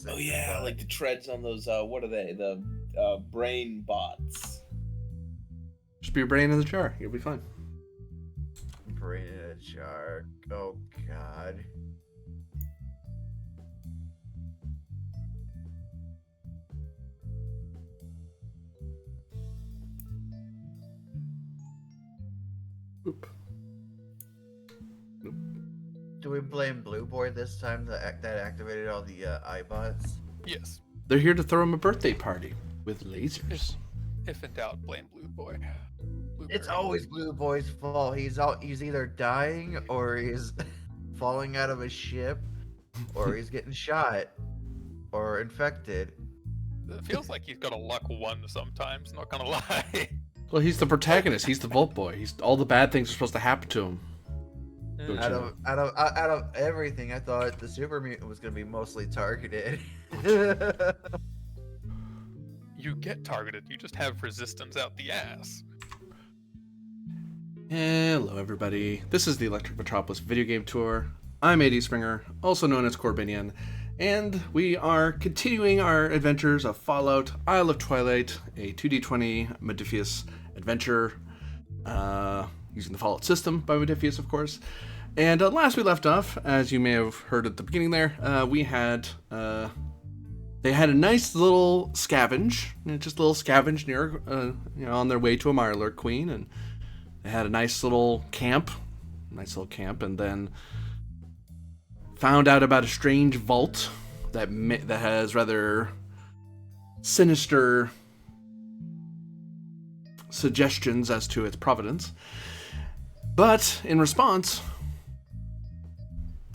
Oh yeah, like the treads on those. What are they? The brain bots. Just be your brain in the jar. You'll be fine. Brain in a jar. Oh God. Oop. Nope. Do we blame Blue Boy this time that activated all the iBots? Yes. They're here to throw him a birthday party with lasers. If in doubt, blame Blue Boy. It's always Blue Boy's fault. He's either dying or he's falling out of a ship or he's getting shot or infected. It feels like he's got a luck one sometimes, not gonna lie. Well, he's the protagonist. He's the Vault Boy. He's all the bad things are supposed to happen to him. Out of everything, I thought the super mutant was gonna be mostly targeted. You get targeted, you just have resistance out the ass. Hello, everybody. This is the Electric Metropolis video game tour. I'm AD Springer, also known as Corbinian, and we are continuing our adventures of Fallout, Isle of Twilight, a 2D20 Modifius adventure, using the Fallout system by Modifius, of course. And last we left off, as you may have heard at the beginning there, we had they had a nice little scavenge, just a little scavenge near, on their way to a Mirelurk Queen, and they had a nice little camp, and then found out about a strange vault that has rather sinister suggestions as to its providence. But in response,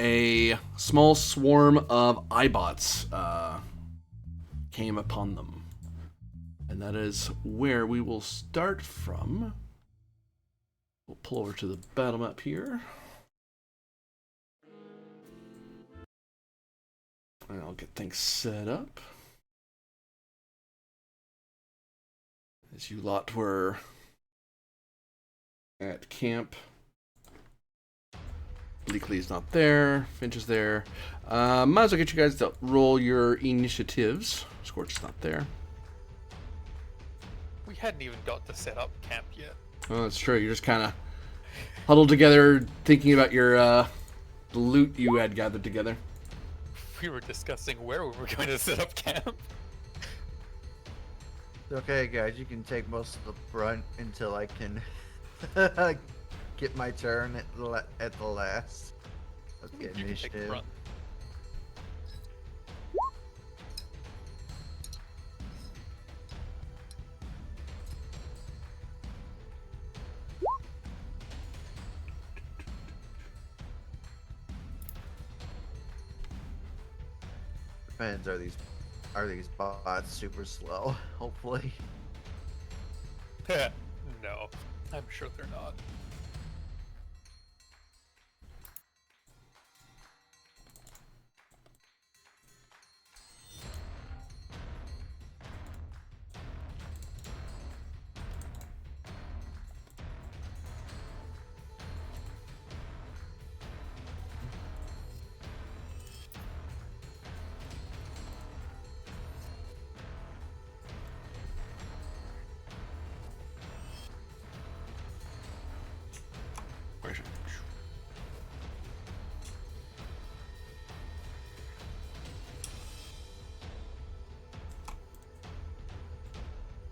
a small swarm of iBots came upon them. And that is where we will start from. We'll pull over to the battle map here. And I'll get things set up. As you lot were at camp. Bleakley's not there. Finch is there. Might as well get you guys to roll your initiatives. Scorch is not there. We hadn't even got to set up camp yet. Oh, that's true. You're just kind of huddled together, thinking about your the loot you had gathered together. We were discussing where we were going to set up camp. Okay, guys, you can take most of the brunt until I can get my turn at the last. Let's get You can take the initiative. front. Depends. Are these bots super slow? Hopefully. No, I'm sure they're not.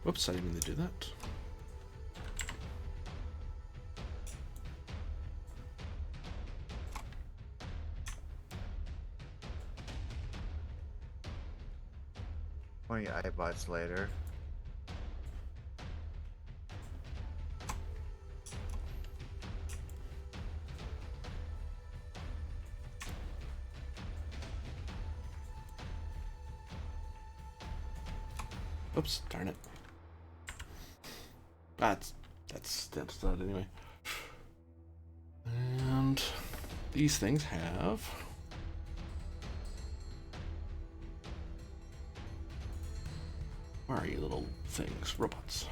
Whoops, I didn't mean to do that. iBots later. Oops, darn it. That's that anyway. And these things have where are you little things? Robots.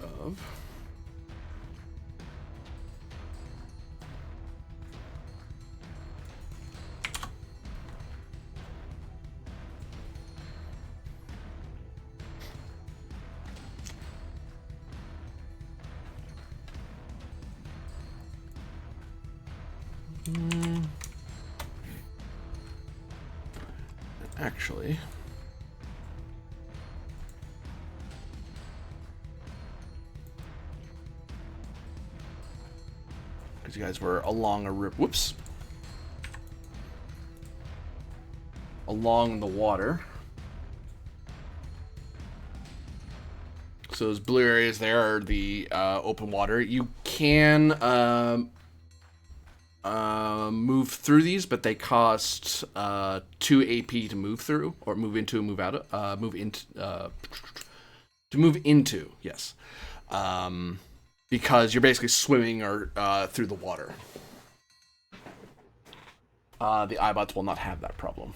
Of Actually, because you guys were along a river. Whoops. Along the water. So those blue areas there are the open water. You can move through these, but they cost 2 AP to move through, or move into, move out of, to move into. Yes, because you're basically swimming or through the water. The iBots will not have that problem.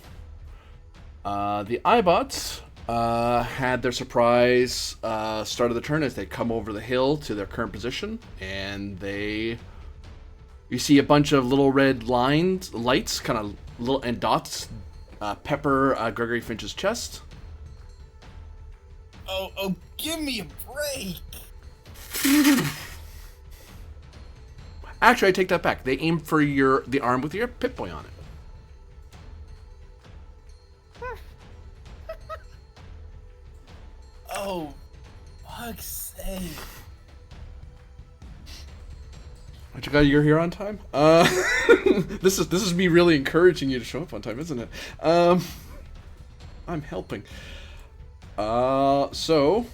The iBots had their surprise start of the turn as they come over the hill to their current position, and you see a bunch of little red lights, kind of little and dots, pepper Gregory Finch's chest. Oh, give me a break! Actually, I take that back. They aim for the arm with your Pip-Boy on it. Oh, fuck's sake. What you got? You're here on time. This is me really encouraging you to show up on time, isn't it? I'm helping. So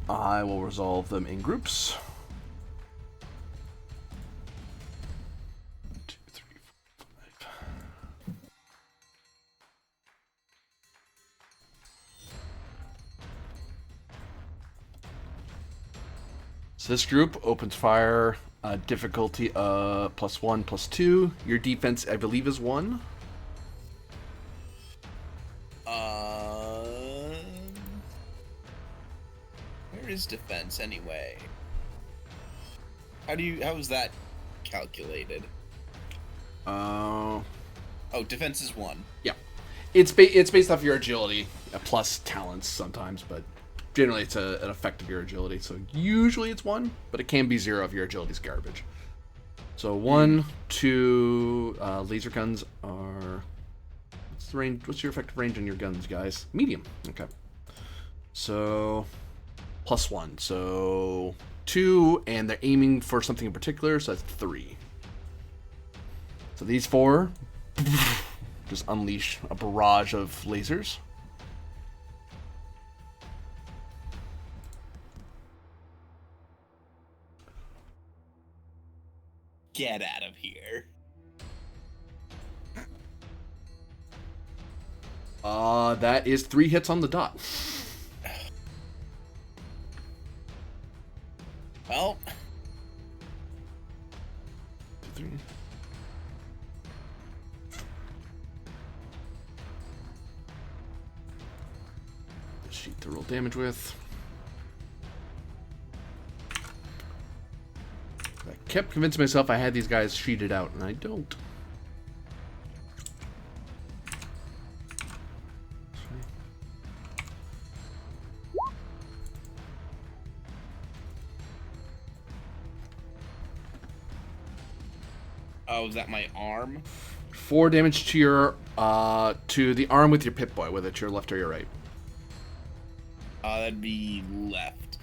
I will resolve them in groups. 1, 2, 3, 4, 5. So this group opens fire, difficulty +1, +2. Your defense, I believe, is 1. Where is defense anyway? How is that calculated? Oh, defense is 1. Yeah, it's based off your agility plus talents sometimes, but generally it's an effect of your agility. So usually it's 1, but it can be 0 if your agility's garbage. So 1, 2 laser guns are. What's the range? What's your effective range on your guns, guys? Medium. Okay. So +1. So 2, and they're aiming for something in particular. So that's 3. So these 4 just unleash a barrage of lasers. Get out of here. That is 3 hits on the dot. Well. 2, 3. The sheet to roll damage with. I kept convincing myself I had these guys sheeted out, and I don't. Oh, is that my arm? 4 damage to your to the arm with your Pip-Boy, whether it's your left or your right. That'd be left.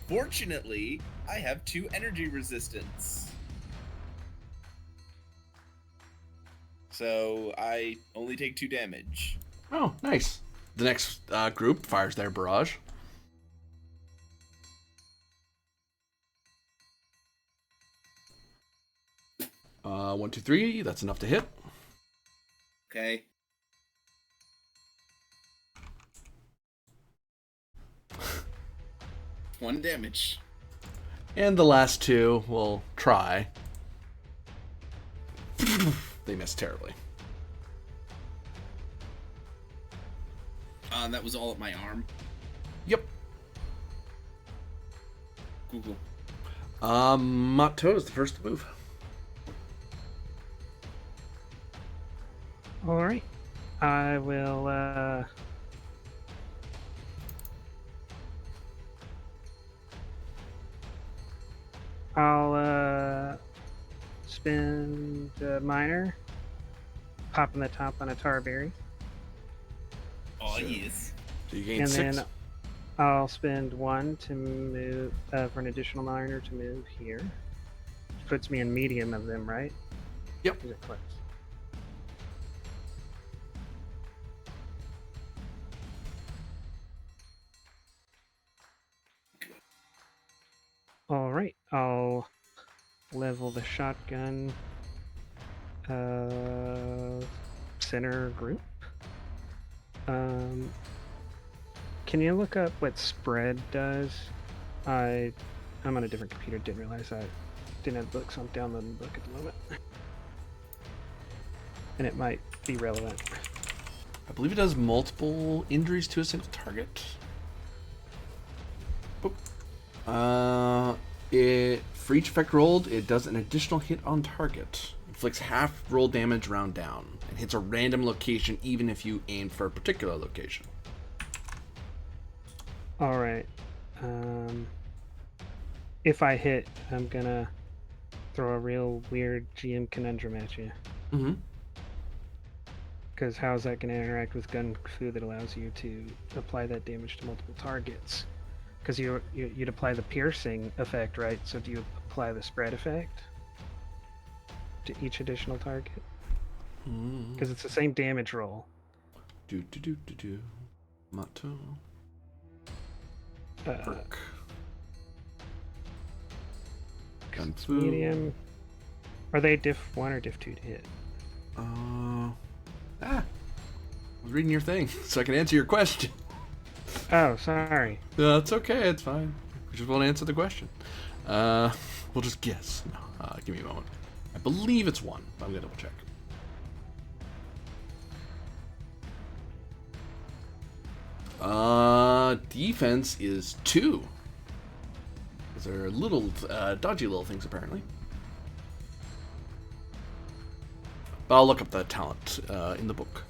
Fortunately, I have 2 energy resistance. So I only take 2 damage. Oh, nice. The next group fires their barrage. One, 2, 3. That's enough to hit. Okay. One damage. And the last 2 will try. They miss terribly. That was all at my arm. Yep. Cool. Matto is the first to move. All right. I will I'll spend minor, popping the top on a tarberry, Oh, So- yes. So you gain and 6. then I'll spend 1 to move for an additional minor to move here. Which puts me in medium of them, right? Yep. Is it close? All right, I'll level the shotgun center group. Can you look up what spread does? I'm on a different computer. Didn't realize I didn't have books. So I'm downloading the book at the moment, and it might be relevant. I believe it does multiple injuries to a single target. Boop. For each effect rolled, it does an additional hit on target. Inflicts half roll damage round down. And hits a random location even if you aim for a particular location. All right. If I hit, I'm gonna throw a real weird GM conundrum at you. Mm-hmm. Because how is that going to interact with gun fu that allows you to apply that damage to multiple targets? Because you'd apply the piercing effect, right? So do you apply the spread effect to each additional target? Because it's the same damage roll. Mato. Uh, Perk. 'cause it's Gun fu. medium. Are they diff 1 or diff 2 to hit? I was reading your thing, so I can answer your question. Oh, sorry. No, it's okay. It's fine. We just won't answer the question. We'll just guess. No, give me a moment. I believe it's 1. But I'm gonna double check. Defense is 2. Those are little dodgy little things apparently. But I'll look up the talent in the book.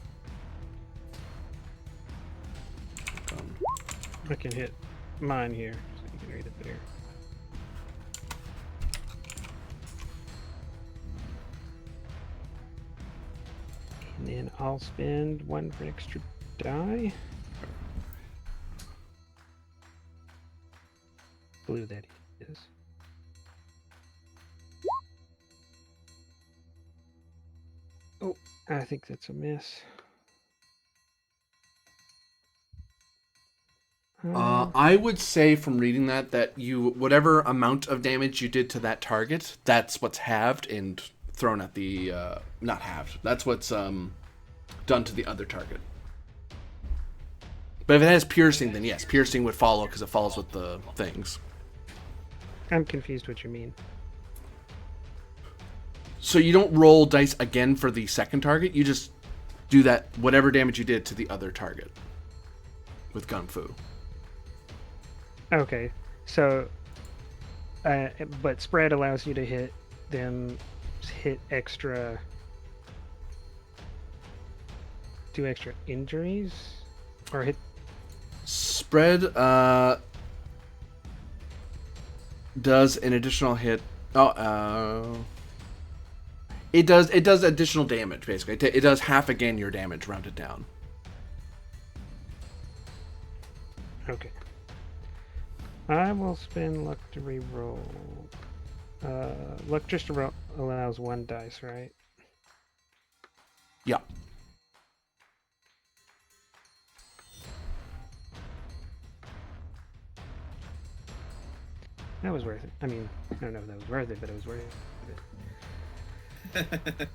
I can hit mine here, so you can read it there. And then I'll spend 1 for an extra die. Blue that is. Oh, I think that's a miss. I would say from reading that you whatever amount of damage you did to that target, that's what's halved and thrown at the not halved. That's what's done to the other target. But if it has piercing, then yes, piercing would follow because it follows with the things. I'm confused what you mean. So you don't roll dice again for the second target. You just do that whatever damage you did to the other target with gun fu. Okay, so, but spread allows you to hit them, hit extra, do extra injuries, or hit. Spread does an additional hit. It does additional damage basically. It does half again your damage rounded down. Okay. I will spend luck to reroll. Luck just allows 1 dice, right? Yeah. That was worth it. I mean, I don't know if that was worth it, but it was worth it.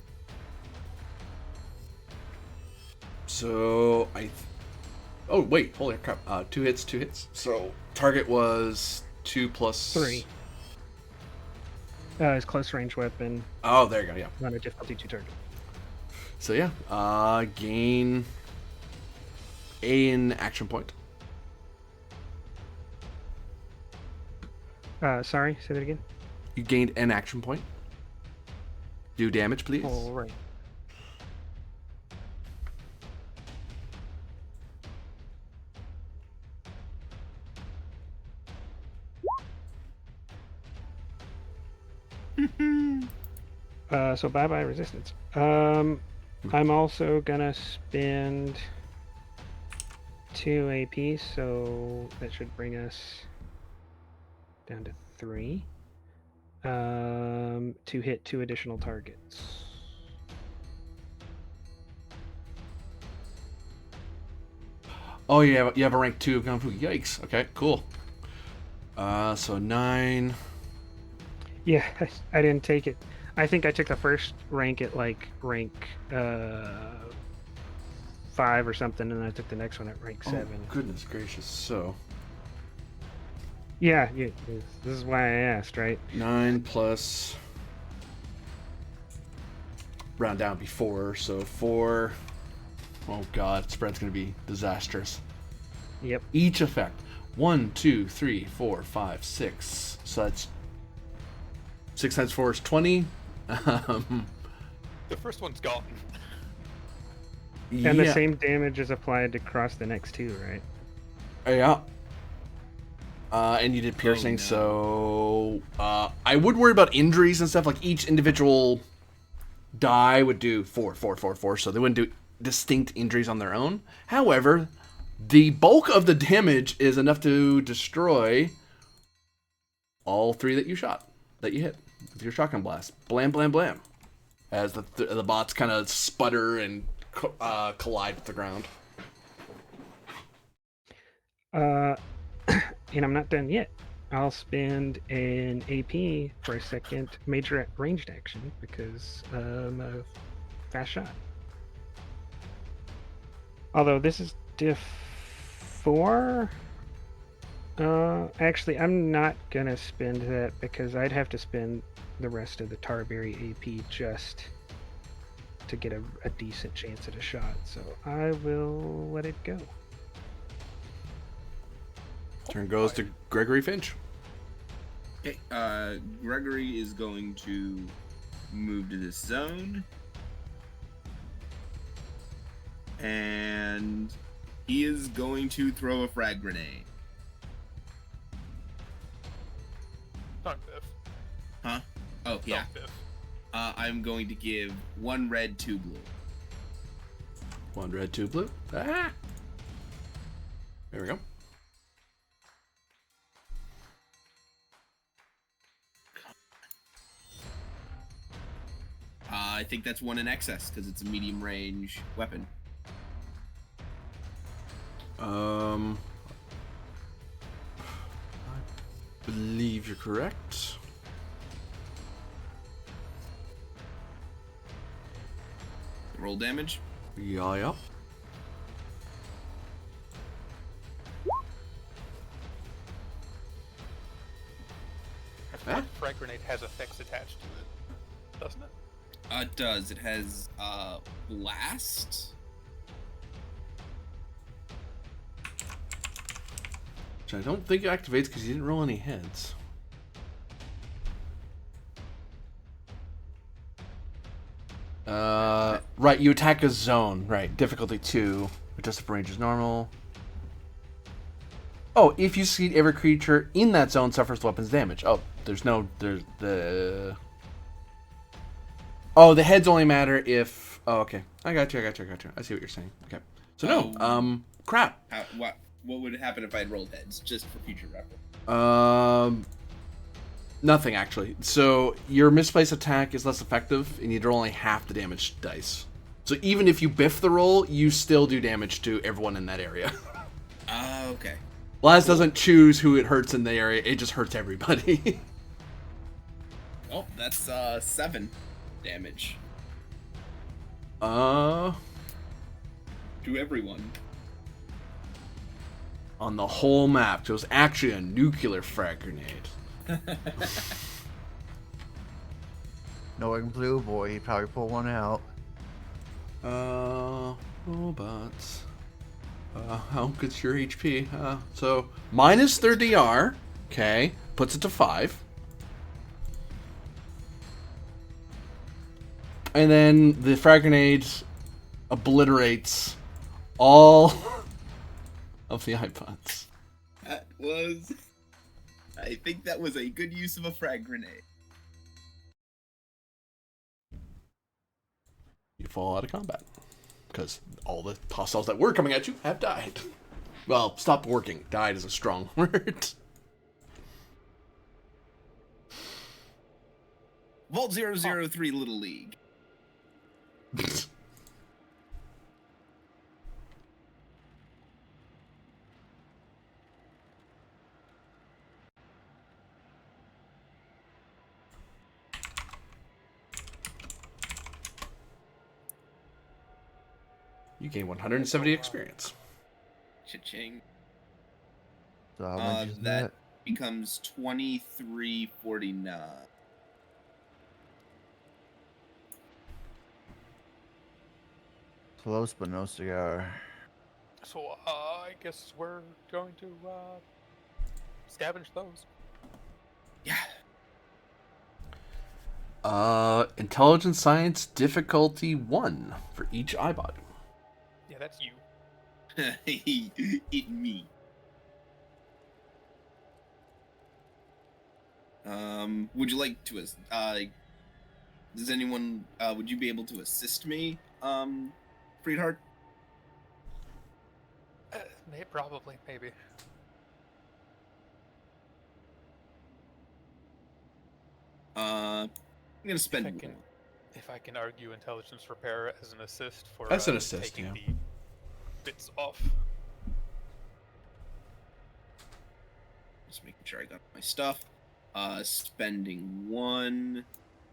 So oh wait, holy crap! 2 hits. So target was 2 plus 3. It's close range weapon Oh, there you go. Yeah. on a difficulty 2 target. So yeah, gain an action point. Sorry, say that again. You gained an action point. Do damage, please. All right. So bye-bye resistance. I'm also gonna spend 2 AP, so that should bring us down to 3. To hit 2 additional targets. Oh, you have a rank 2 of Kung Fu. Yikes. Okay, cool. So 9. Yeah, I didn't take it. I think I took the first rank at like rank 5 or something, and I took the next one at rank 7. Oh, goodness gracious. So Yeah, this is why I asked, right? 9 plus round down before, so 4. Oh god, spread's gonna be disastrous. Yep. Each effect. 1, 2, 3, 4, 5, 6. So that's 6 times 4 is 20. The first one's gone. And the same damage is applied across the next 2, right? Yeah. And you did piercing, no. so I would worry about injuries and stuff. Like each individual die would do 4, 4, 4, 4, so they wouldn't do distinct injuries on their own. However, the bulk of the damage is enough to destroy all 3 that you hit with your shotgun blast. Blam, blam, blam. As the bots kind of sputter and collide with the ground. And I'm not done yet. I'll spend an AP for a second major ranged action because I'm a fast shot. Although this is diff 4. Actually, I'm not gonna spend that because I'd have to spend the rest of the Tarberry AP just to get a decent chance at a shot. So I will let it go. Turn goes to Gregory Finch. Okay, Gregory is going to move to this zone. And he is going to throw a frag grenade. Not Biff. Huh? Oh, yeah. Not Biff. I'm going to give 1 red, 2 blue. 1 red, 2 blue. Ah! There we go. I think that's 1 in excess because it's a medium range weapon. I believe you're correct. Roll damage. Yeah. That frag grenade has effects attached to it, doesn't it? It does. It has blast. Which I don't think activates because you didn't roll any heads. Right, you attack a zone. Right, difficulty 2. Adjusted range is normal. Oh, if you succeed, every creature in that zone suffers weapons damage. Oh, there's the... Oh, the heads only matter if... Oh, okay. I got you. I see what you're saying. Okay. So no, crap. What would happen if I had rolled heads, just for future reference? Nothing, actually. So your misplaced attack is less effective, and you roll only half the damage dice. So even if you biff the roll, you still do damage to everyone in that area. Okay. Blast doesn't choose who it hurts in the area, it just hurts everybody. Oh, that's 7 damage. To everyone. On the whole map. So it was actually a nuclear frag grenade. Knowing Blue Boy, he'd probably pull one out. Robots. How good's your HP? So, minus their DR. Okay. Puts it to 5. And then the frag grenade obliterates all of the iPods. I think that was a good use of a frag grenade. fall out of combat. Because all the hostiles that were coming at you have died. Well, stopped working. Died is a strong word. Vault 003 Little League. You gain 170 experience. Cha-ching. So how much is That that? becomes 2349. Close but no cigar. So I guess we're going to scavenge those. Yeah. Intelligence Science difficulty 1 for each iBot. Yeah, that's you. Eat me. Would you like to does anyone would you be able to assist me, Friedhart? Probably, maybe. I'm gonna spend If I can argue intelligence repair as an assist for As an assist, taking yeah. the bits off. just making sure I got my stuff. Spending 1.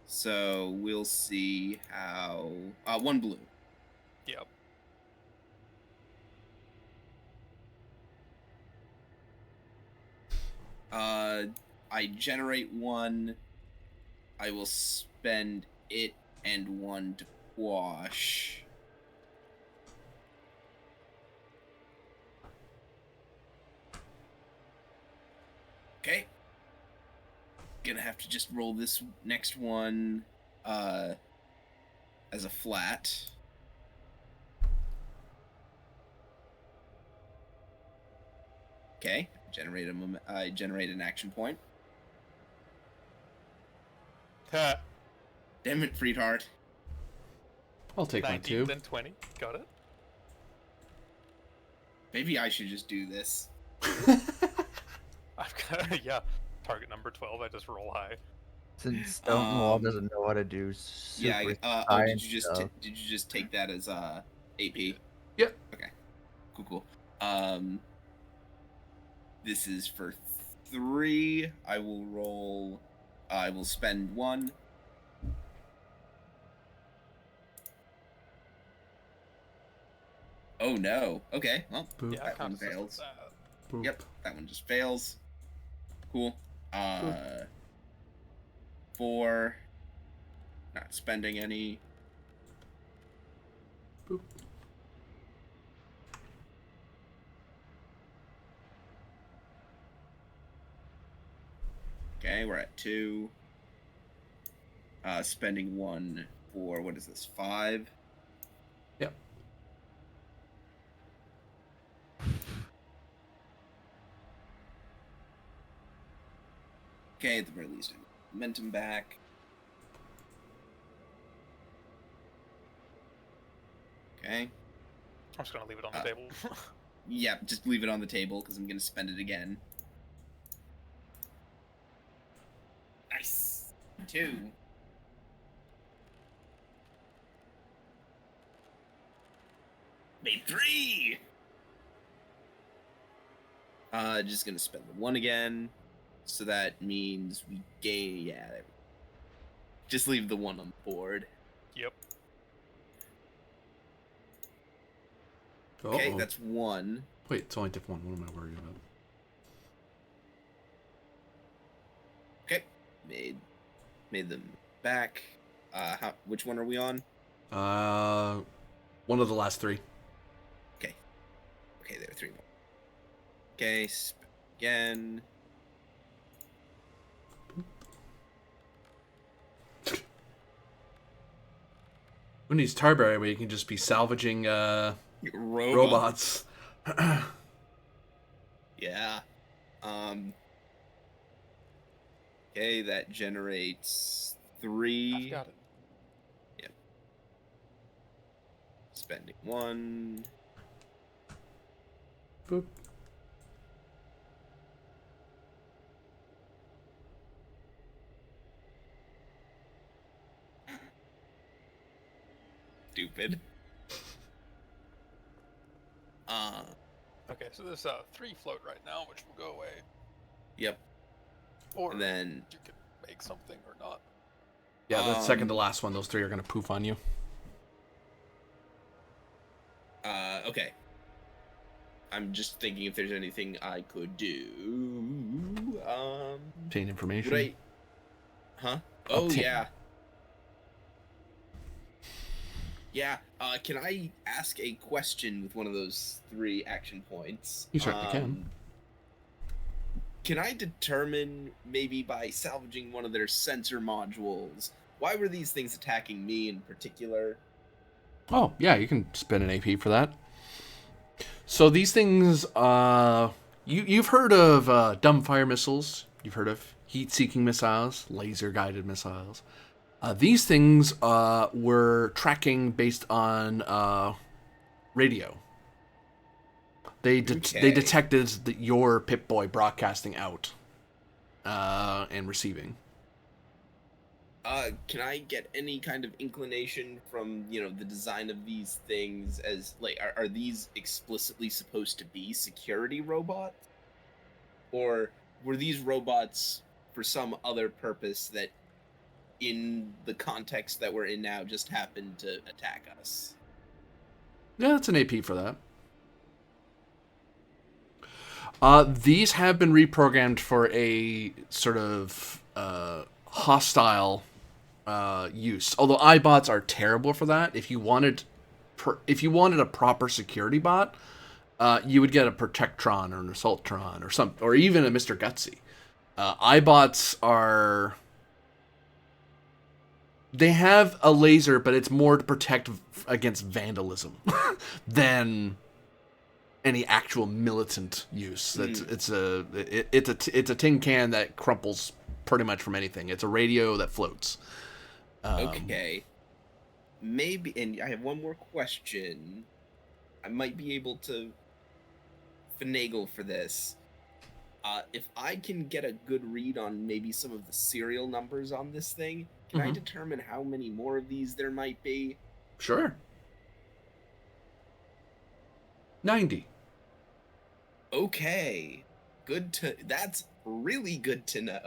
So we'll see how 1 blue. Yep. I generate 1. I will spend it and 1 to quash. Okay. Gonna have to just roll this next one as a flat. Okay. I generate an action point. Ha! Damn it, Friedhart. I'll take my 19, 2. then 20. Got it. Maybe I should just do this. I've got yeah. Target number 12. I just roll high. Since Stonewall doesn't know how to do Yeah. super Did science you stuff. just take that as AP? Yep. Okay. Cool. This is for 3. I will roll. I will spend 1. Oh no. Okay. Well, Boop. Yeah, I that one can't assist with fails. that. Boop. Yep. That one just fails. Cool. 4. Not spending any. Boop. Okay, we're at 2. Spending 1 for, what is this, 5? Yep. Okay, at the very least, I get momentum back. Okay. I'm just gonna leave it on the table. Yeah, just leave it on the table because I'm going to spend it again. Nice. 2. Made 3! Just going to spend the 1 again. So that means we gain... Yeah, there we go. Just leave the 1 on the board. Yep. Okay, Uh-oh. that's 1. Wait, it's only diff 1. What am I worried about? Okay, made them back. Which one are we on? One of the last 3. Okay, there are 3 more. Okay, again. Who needs Tarberry where you can just be salvaging robots? Yeah. Okay, that generates 3. I've got it. Yep. spending 1. Boop. Stupid. Okay, so there's 3 float right now, which will go away. Yep. Or And then you can make something or not. Yeah, the second to last one, those 3 are going to poof on you. Okay. I'm just thinking if there's anything I could do. Obtain information. Would I? Huh? Oh yeah. Yeah. Can I ask a question with one of those 3 action points? You certainly can. Can I determine, maybe by salvaging one of their sensor modules, why were these things attacking me in particular? Oh, yeah, you can spend an AP for that. So these things, you've heard of dumbfire missiles. You've heard of heat-seeking missiles, laser-guided missiles. These things were tracking based on radio. They detected your Pip-Boy broadcasting out and receiving. Can I get any kind of inclination from, the design of these things as, like, are these explicitly supposed to be security robots? Or were these robots for some other purpose that, in the context that we're in now, just happened to attack us? Yeah, that's an AP for that. These have been reprogrammed for a sort of hostile use. Although iBots are terrible for that. If you wanted a proper security bot, you would get a Protectron or an Assaultron or even a Mr. Gutsy. iBots are. They have a laser, but it's more to protect against vandalism than any actual militant use. It's a tin can that crumples pretty much from anything. It's a radio that floats. Okay. Maybe, and I have one more question. I might be able to finagle for this. If I can get a good read on maybe some of the serial numbers on this thing, can I determine how many more of these there might be? Sure. 90. Okay. That's really good to know.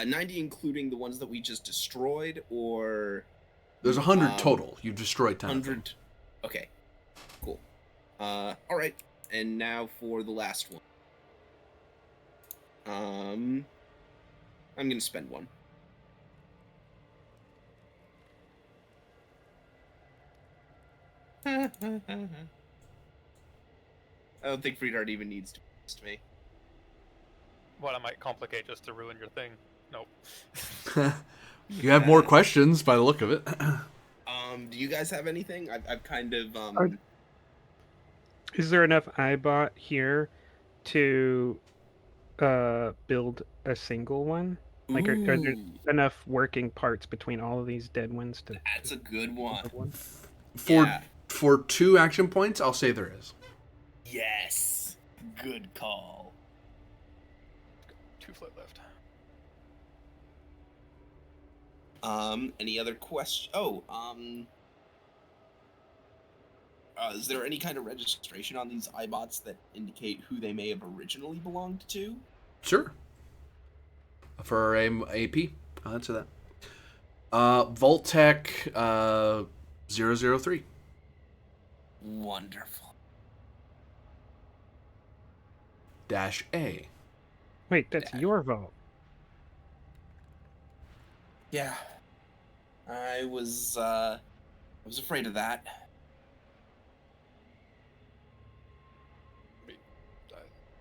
90 including the ones that we just destroyed, or There's 100 total. You've destroyed 10 100. Okay. Cool. All right. And now for the last one. I'm gonna spend 1. I don't think Friedhard even needs to assist me. What, I might complicate just to ruin your thing. Nope. You have more questions by the look of it. Do you guys have anything? I've kind of Is there enough iBot here to build a single one? Like, are there Ooh, enough working parts between all of these dead ones to? that's a good one. For 2 action points, I'll say there is. Yes. Good call. 2 float left. Any other questions? Is there any kind of registration on these iBots that indicate who they may have originally belonged to? Sure. For AP, I'll answer that. Voltec 003. Wonderful. -A. Wait, that's your vote. Yeah. I was afraid of that.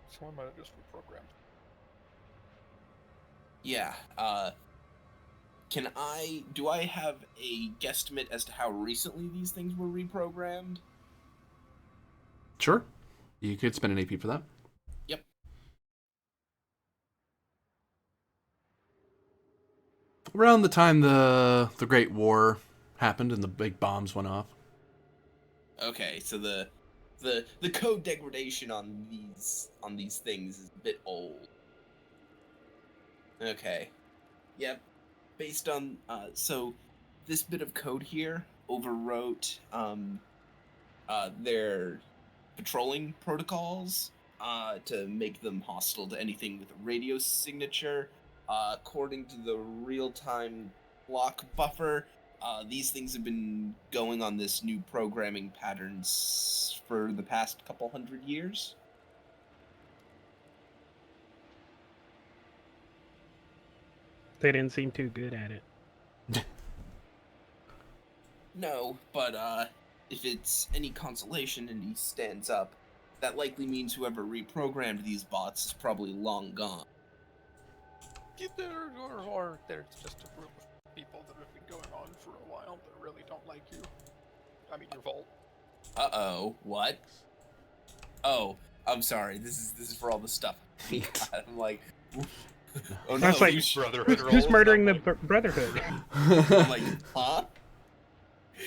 Someone might have just reprogrammed. Yeah. Do I have a guesstimate as to how recently these things were reprogrammed? Sure. You could spend an AP for that. Yep. Around the time the Great War happened and the big bombs went off. Okay, so the code degradation on these things is a bit old. Okay. Yep. Based on so this bit of code here overwrote their patrolling protocols to make them hostile to anything with a radio signature. According to the real-time clock buffer, these things have been going on this new programming patterns for the past couple hundred years. They didn't seem too good at it. No, but if it's any consolation and he stands up, that likely means whoever reprogrammed these bots is probably long gone. Or there's just a group of people that have been going on for a while that really don't like you. I mean, your vault. Uh-oh, what? Oh, I'm sorry. This is for all the stuff. I'm like, oh no, That's like, Brotherhood who's roles, murdering the I'm like, Brotherhood? I'm like, huh?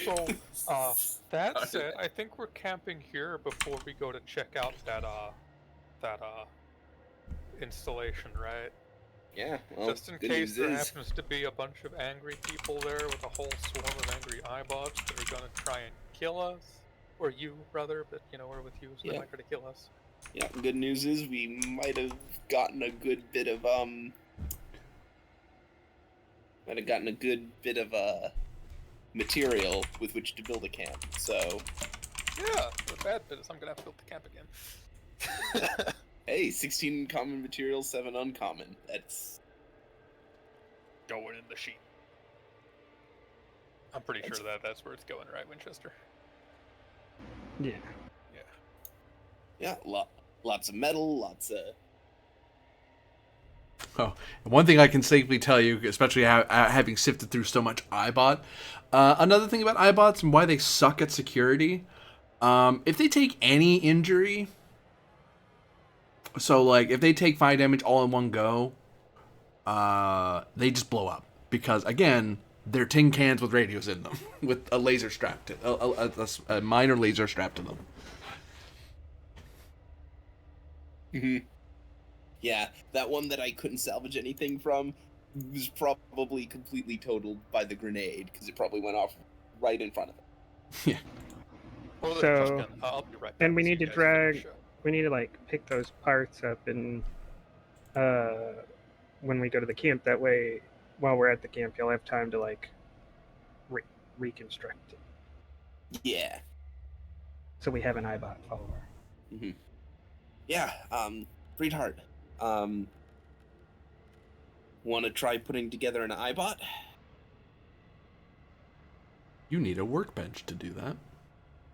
So, that said, I think we're camping here before we go to check out that installation, right? Yeah, well, Just in good case news there is, happens to be a bunch of angry people there with a whole swarm of angry iBots that are gonna try and kill us. Or you, brother, but you know, we're with you, so they Yeah. might try to kill us. yeah, good news is we might have gotten a good bit of material with which to build a camp. So, Yeah, the bad bit is I'm gonna have to build the camp again. hey, 16 common materials, 7 uncommon. That's Going in the sheet. I'm pretty sure that's where it's going, right, Winchester? Yeah. yeah, lots of metal, lots of Oh, one thing I can safely tell you, especially having sifted through so much iBot, another thing about iBots and why they suck at security, if they take any injury, so like if they take 5 damage all in one go, they just blow up because again they're tin cans with radios in them with a laser strapped to a minor laser strapped to them. Yeah, that one that I couldn't salvage anything from was probably completely totaled by the grenade because it probably went off right in front of it. Yeah. Or the So- shotgun. I'll be right back. And we so need you to guys drag. finish up. We need to like pick those parts up and when we go to the camp. That way, while we're at the camp, you'll have time to like reconstruct it. Yeah. So we have an iBot follower. Mm-hmm. Yeah, Freedheart, want to try putting together an iBot? You need a workbench to do that.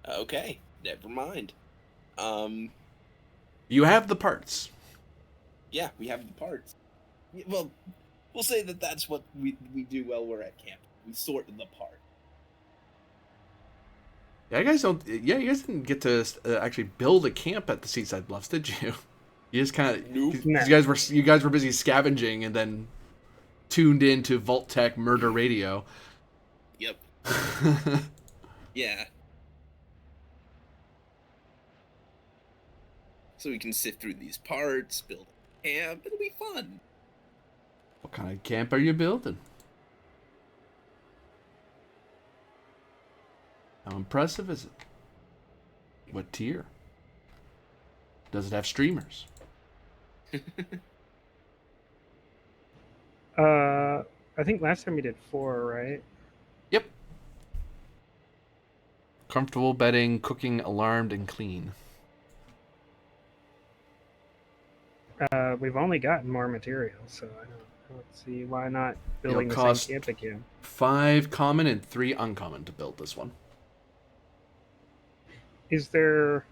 Okay, never mind. You have the parts. Yeah, we have the parts. Well, we'll say that that's what we do while we're at camp. We sort the part. Yeah, you guys don't. Yeah, you guys didn't get to actually build a camp at the Seaside Bluffs, did you? You just kind of. Nope. No. You guys were busy scavenging and then tuned into Vault Tech Murder Radio. Yep. Yeah. So we can sift through these parts, build a camp. It'll be fun. What kind of camp are you building? How impressive is it? What tier? Does it have streamers? I think last time we did 4, right? Yep. Comfortable bedding, cooking, alarmed, and clean. We've only gotten more materials, so I don't see why not building the cost- same camp again. 5 common and 3 uncommon to build this one. Is there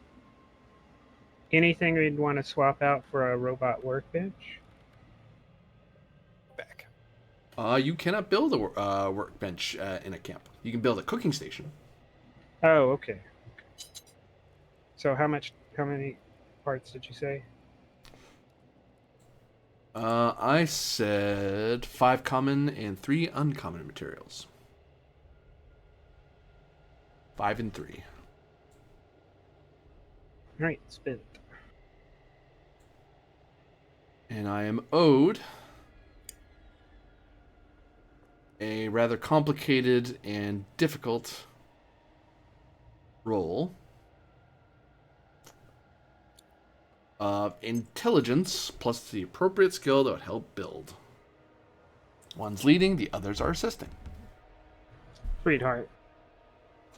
anything we'd want to swap out for a robot workbench? Back. You cannot build a workbench in a camp. You can build a cooking station. Oh, okay. So how many parts did you say? I said 5 common and 3 uncommon materials. 5 and 3. Right, spit. And I am owed a rather complicated and difficult roll of intelligence plus the appropriate skill that would help build. One's leading, the others are assisting. Sweetheart.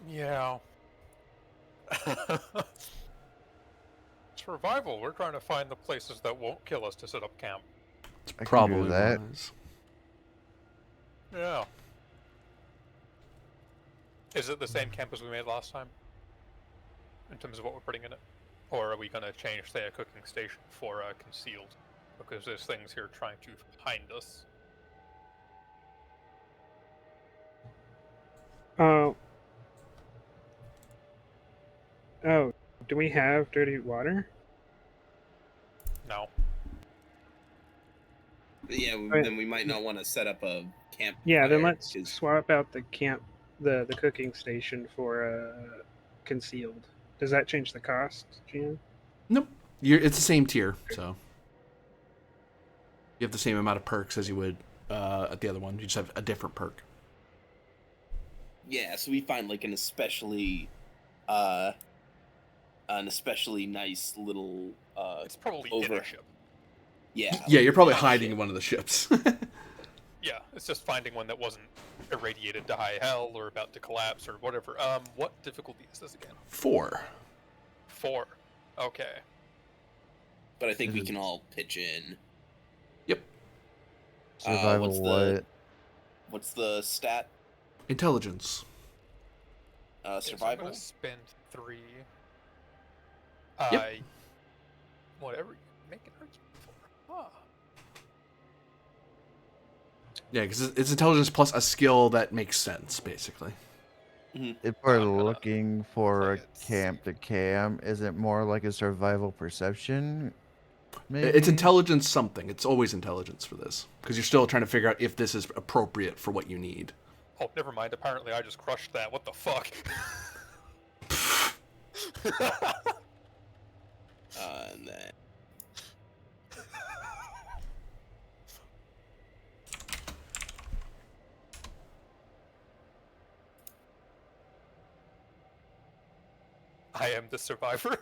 Yeah. Survival. We're trying to find the places that won't kill us to set up camp. It's I can do probably that. wise. Yeah. Is it the same camp as we made last time? In terms of what we're putting in it? Or are we going to change, say, a cooking station for concealed? Because there's things here trying to find us. Oh. Oh, do we have dirty water? No. Yeah, Right. then we might not want to set up a camp. Yeah, then fire, let's 'cause- swap out the the cooking station for concealed. Does that change the cost, Jan? Nope. It's the same tier, so you have the same amount of perks as you would at the other one. You just have a different perk. Yeah, so we find like an especially nice little It's probably in over. a ship. Yeah. Yeah, you're probably Yeah, hiding shit. in one of the ships. Yeah, it's just finding one that wasn't irradiated to high hell or about to collapse or whatever. What difficulty is this again? 4. 4. Okay. But I think we can all pitch in. Yep. Survival What's the stat? Intelligence. Okay, so I'm Survival? gonna spend 3. Yep. Whatever you make an argument for. Huh. Yeah, because it's intelligence plus a skill that makes sense, basically. If we're I'm gonna looking for a play it camp to camp, is it more like a survival perception? Maybe? It's intelligence something. It's always intelligence for this. Because you're still trying to figure out if this is appropriate for what you need. Oh, never mind. Apparently, I just crushed that. What the fuck? And then I am the survivor.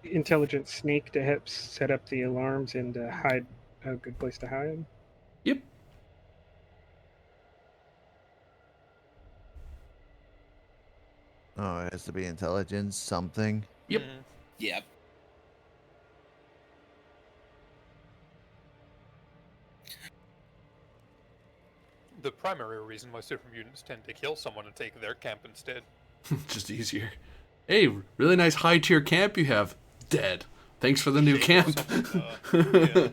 Intelligent sneak to help set up the alarms and hide a good place to hide. Yep. Oh, it has to be intelligence something. Yep. yep. The primary reason why super mutants tend to kill someone and take their camp instead. Just easier. Hey, really nice high tier camp you have. Dead. Thanks for the new Shame or camp. something, yeah.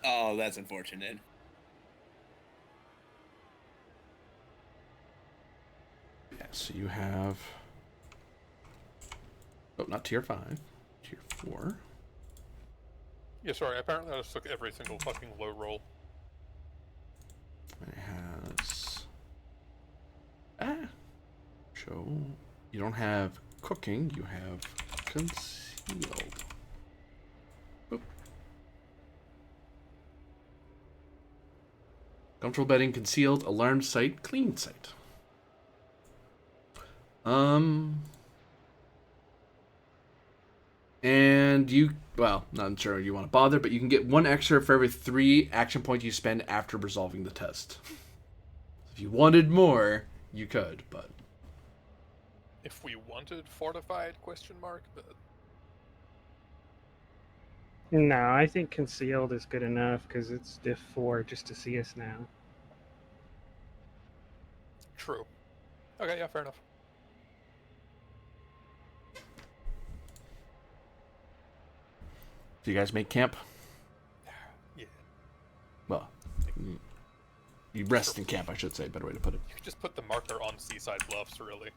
Oh, that's unfortunate. Yeah, so you have. Oh, not tier 5. Tier 4. Yeah, sorry. Apparently, I just took every single fucking low roll. It has. Show. You don't have cooking, you have concealed. Boop. Comfortable bedding, concealed, alarmed sight, clean sight. And you, well, not sure you want to bother, but you can get 1 extra for every 3 action points you spend after resolving the test. If you wanted more, you could, but If we wanted fortified, question mark, but No, I think concealed is good enough because it's diff 4 just to see us now. true. Okay, yeah, fair enough. do you guys make camp? Yeah. Well, you rest in camp, I should say. Better way to put it. You could just put the marker on Seaside Bluffs, really.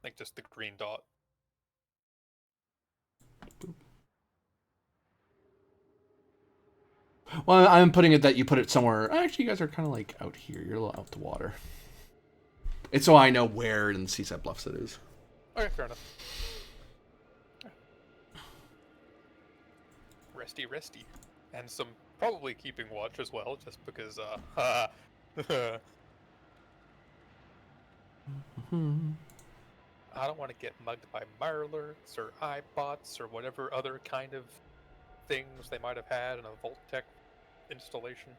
Like just the green dot. Well, I'm putting it that you put it somewhere. Actually, you guys are kind of like out here. You're a little out to water. It's so I know where in Seaside Bluffs it is. Okay, fair enough. Resty. And some probably keeping watch as well, just because, I don't want to get mugged by Mirelurks or iBots or whatever other kind of things they might have had in a Vault-Tec installation.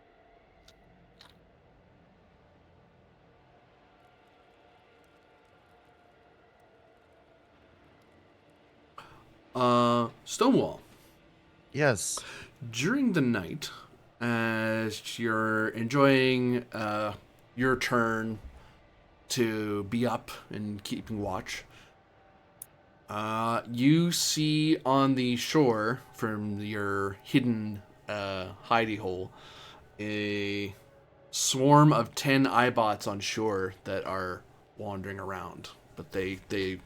Stonewall. Yes. During the night, as you're enjoying your turn to be up and keeping watch, you see on the shore from your hidden hidey hole a swarm of 10 iBots on shore that are wandering around. But they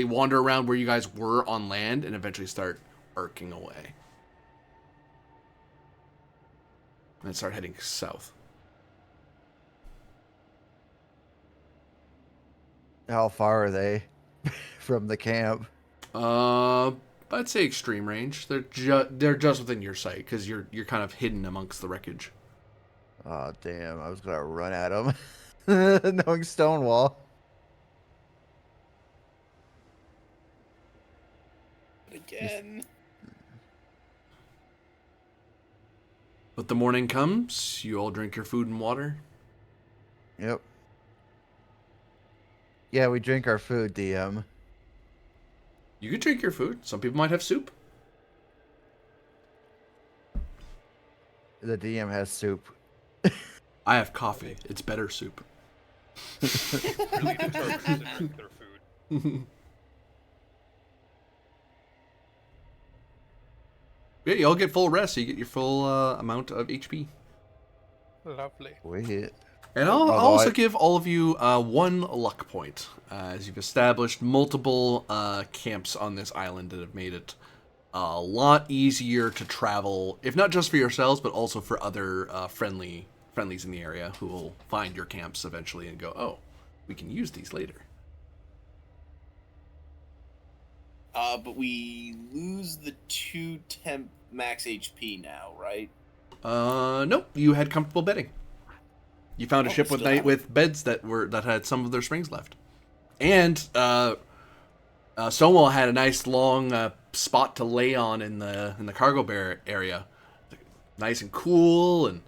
wander around where you guys were on land and eventually start arcing away. And start heading south. How far are they from the camp? I'd say extreme range. They're just within your sight because you're kind of hidden amongst the wreckage. Oh, damn. I was going to run at them. Knowing Stonewall. Again. But the morning comes, you all drink your food and water. Yep. Yeah, we drink our food, DM. You could drink your food. Some people might have soup. The DM has soup. I have coffee. It's better soup. Really determined to drink their food. Yeah, you all get full rest, so you get your full amount of HP. Lovely. Wait. And I'll also give all of you 1 luck point, as you've established multiple camps on this island that have made it a lot easier to travel, if not just for yourselves, but also for other friendlies in the area who will find your camps eventually and go, oh, we can use these later. But we lose the 2 temp max HP now, right? Nope. You had comfortable bedding. You found a ship we still have it. with beds that had some of their springs left, and Stonewall had a nice long spot to lay on in the cargo bear area, nice and cool, and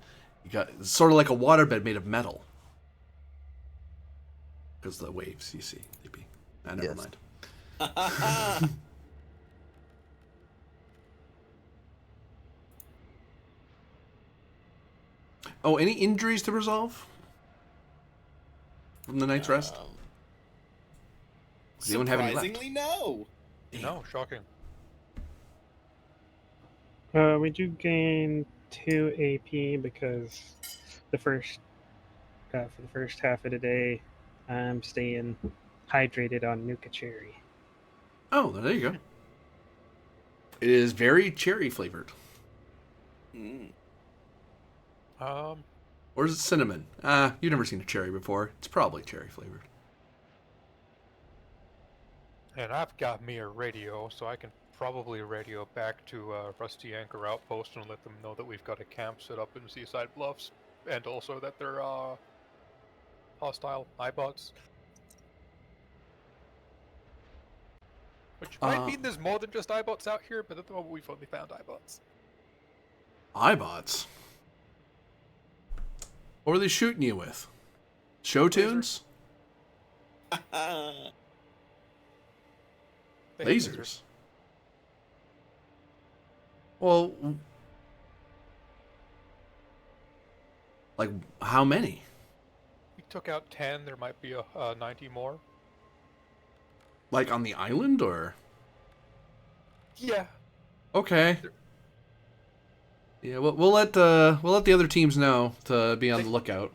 you got sort of like a waterbed made of metal. Because the waves, you see, maybe. Never Yes. mind. Oh, any injuries to resolve from the night's rest? Does anyone have any left? Surprisingly, no. No, shocking. We do gain 2 AP because for the first half of the day, I'm staying hydrated on Nuka Cherry. Oh, there you go. It is very cherry flavored. Mm. Or is it cinnamon? You've never seen a cherry before. It's probably cherry flavored. And I've got me a radio, so I can probably radio back to Rusty Anchor Outpost and let them know that we've got a camp set up in Seaside Bluffs, and also that they're hostile iBots. Which might mean there's more than just iBots out here, but at the moment we've only found iBots. iBots? What were they shooting you with? Show tunes? Lasers? Well, like, how many? We took out 10, there might be 90 more. Like, on the island, or? Yeah. Okay. Yeah, we'll let the other teams know to be on the lookout.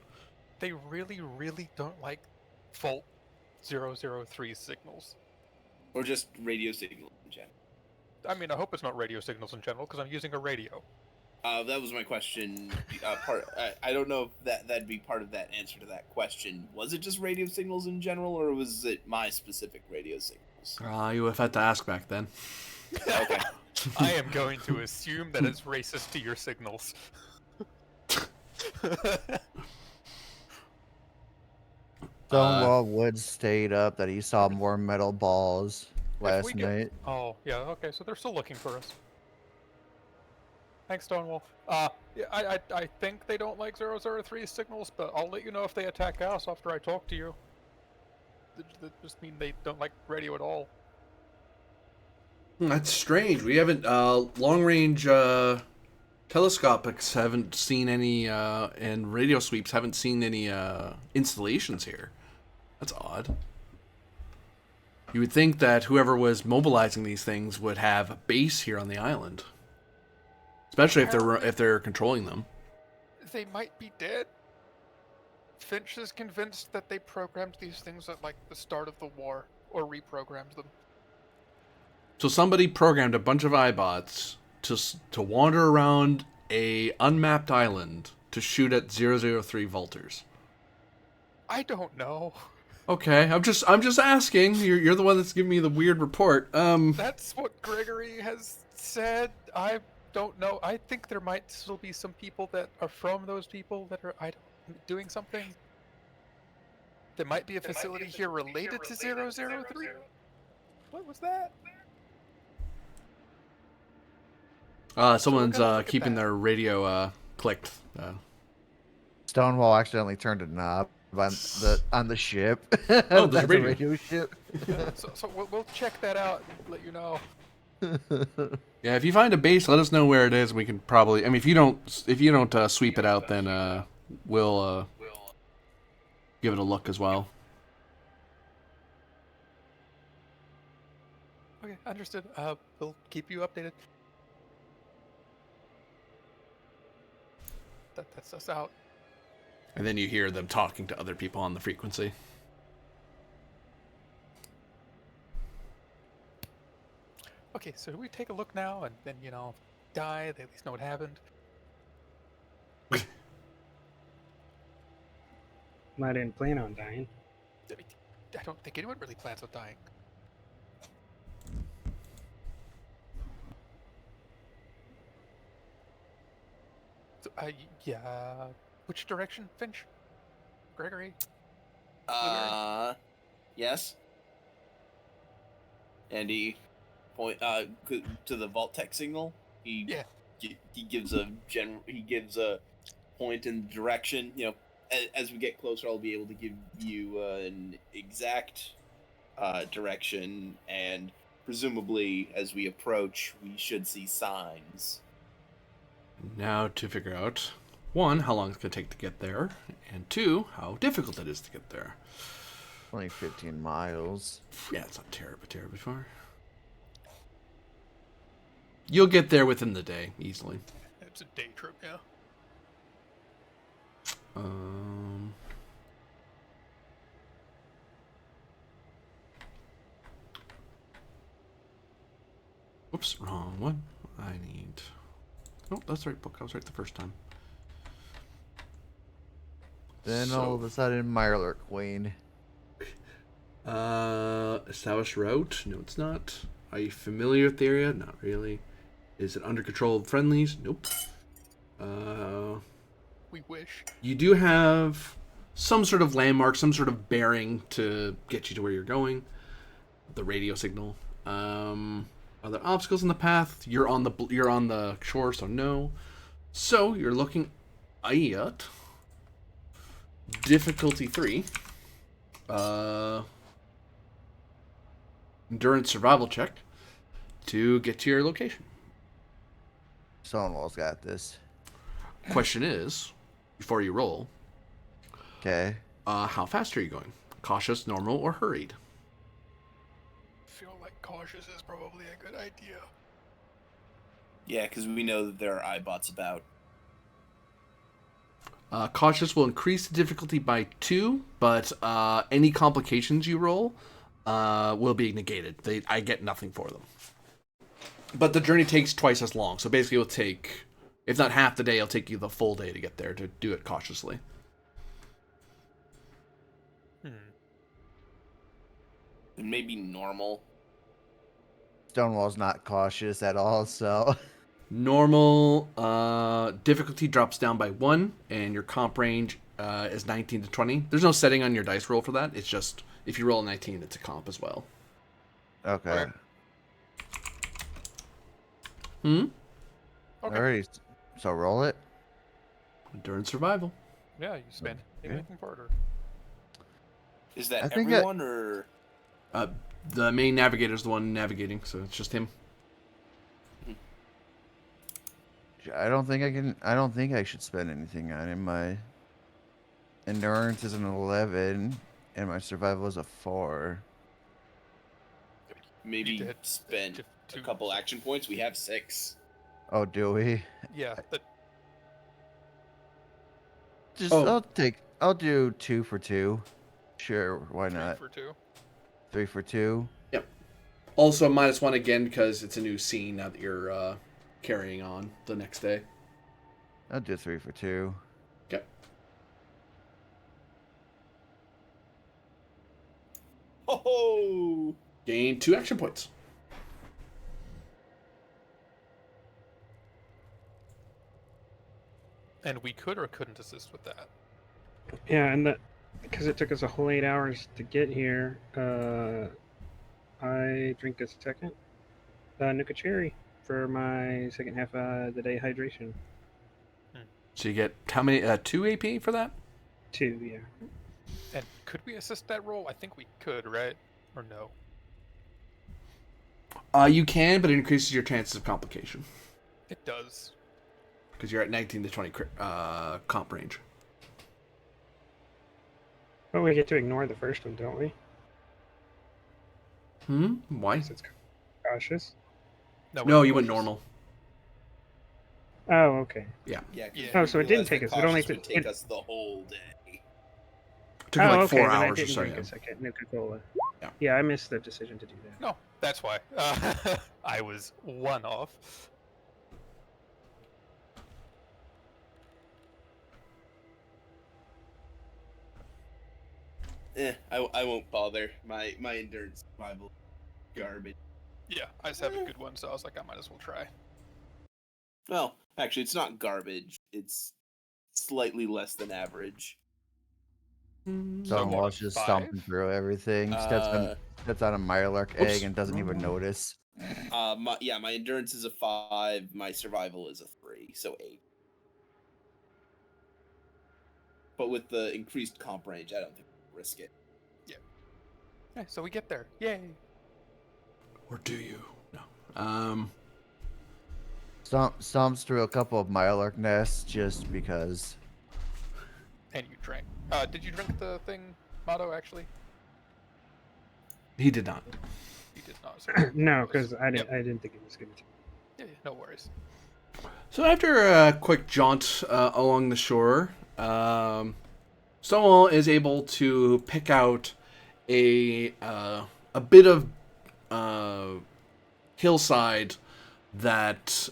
They really, really don't like Vault 003 signals. Or just radio signal in general. I mean, I hope it's not radio signals in general, because I'm using a radio. That was my question. I don't know if that'd be part of that answer to that question. Was it just radio signals in general, or was it my specific radio signals? You would have had to ask back then. Okay. I am going to assume that it's racist to your signals. Stonewall Woods stayed up that he saw more metal balls last night. Oh, yeah, okay, so they're still looking for us. Thanks, Stonewall. Yeah, I think they don't like 003 signals, but I'll let you know if they attack us after I talk to you. That just mean they don't like radio at all. That's strange. We haven't, long-range, telescopics haven't seen any, and radio sweeps haven't seen any, installations here. That's odd. You would think that whoever was mobilizing these things would have a base here on the island. Especially if they're controlling them. They might be dead. Finch is convinced that they programmed these things at, like, the start of the war, or reprogrammed them. So somebody programmed a bunch of iBots to wander around a unmapped island to shoot at 003 Vultures. I don't know. Okay, I'm just asking. You're the one that's giving me the weird report. That's what Gregory has said. I don't know. I think there might still be some people that are from those people that are doing something. There might be a facility here related to 003. What was that? Someone's keeping their radio clicked. Stonewall accidentally turned a knob on the ship. Oh, That's there's a radio. radio ship. So we'll check that out and let you know. Yeah, if you find a base, let us know where it is. We can probably. I mean, if you don't sweep it out, then we'll give it a look as well. Okay, understood. We'll keep you updated. That's us out. And then you hear them talking to other people on the frequency. Okay, so we take a look now and then, die. They at least know what happened. I didn't plan on dying. I don't think anyone really plans on dying. So, yeah. Which direction, Finch? Gregory? Yes. And he point to the vault tech signal. He gives a point in the direction. As we get closer, I'll be able to give you an exact direction, and presumably, as we approach, we should see signs. Now to figure out, 1, how long it's going to take to get there, and 2, how difficult it is to get there. Only 15 miles. Yeah, it's not terribly far. You'll get there within the day, easily. It's a day trip, yeah. Whoops, wrong one. I need... Oh, that's the right book. I was right the first time. Then all of a sudden, Mirelurk Queen. Established route? No, it's not. Are you familiar with the area? Not really. Is it under control of friendlies? Nope. We wish. You do have some sort of landmark, some sort of bearing to get you to where you're going. The radio signal. Are there obstacles in the path? You're on the shore, so no. So you're looking at difficulty 3. Endurance survival check to get to your location. Stonewall's got this. Question is, before you roll, Okay. how fast are you going? Cautious, normal, or hurried? Feel like cautious is probably a good idea. Yeah, because we know that there are iBots about. Cautious will increase the difficulty by 2, but any complications you roll will be negated. I get nothing for them. But the journey takes twice as long, so basically it'll take If not half the day, it'll take you the full day to get there to do it cautiously. And maybe normal. Stonewall's not cautious at all, so Normal difficulty drops down by 1, and your comp range is 19 to 20. There's no setting on your dice roll for that. It's just if you roll a 19, it's a comp as well. okay. Okay. Hmm? Okay. Alrighty, so roll it. Endurance survival. Yeah, you spend Okay. anything further. Is that I think everyone or? The main navigator's the one navigating, so it's just him. I don't think I can. I don't think I should spend anything on him. My endurance is an 11, and my survival is a 4. Maybe did spend a two- couple action points. We have 6. Oh, do we? Yeah, that Just Oh. I'll do 2 for 2. Sure, why 3 not? for 2. 3 for 2. Yep. Also -1 again because it's a new scene now that you're carrying on the next day. I'll do 3 for 2. Okay. Oh, Gain 2 action points. And we could or couldn't assist with that. Yeah, and that because it took us a whole 8 hours to get here. I drink a second Nuka Cherry for my second half of the day hydration. So you get how many? 2 AP for that? 2, yeah. And could we assist that roll? I think we could, right? Or no? You can, but it increases your chances of complication It does. because you're at 19 to 20 comp range. But we get to ignore the first one, don't we? Why? Because it's cautious. No, you went normal. Oh, okay. Yeah. yeah. 'cause Yeah. we Oh, so it didn't realized take that us. It only cautious would took- take it- us the whole day. Took Oh, like okay, 4 then I hours or didn't so. drink Yeah. a second Nuka-Cola. Yeah. Yeah, I missed the decision to do that. No, that's why. I was 1 off. I won't bother. My endurance survival garbage. Yeah, I just have a good one, so I was like, I might as well try. Well, actually, it's not garbage. It's slightly less than average. Stonewall's just 5? stomping through everything. Steps on a Mirelurk egg and doesn't even notice. My endurance is a 5. My survival is a 3, so 8. But with the increased comp range, I don't think we'll risk it. Yeah, so we get there. Yay! Or do you? No. Stomps through a couple of Mirelurk nests just because. And you drank. Did you drink the thing, Motto, actually? He did not. You did not. So No, because I Yep. didn't think it was good. Yeah, no worries. So after a quick jaunt along the shore, Stonewall is able to pick out a bit of hillside that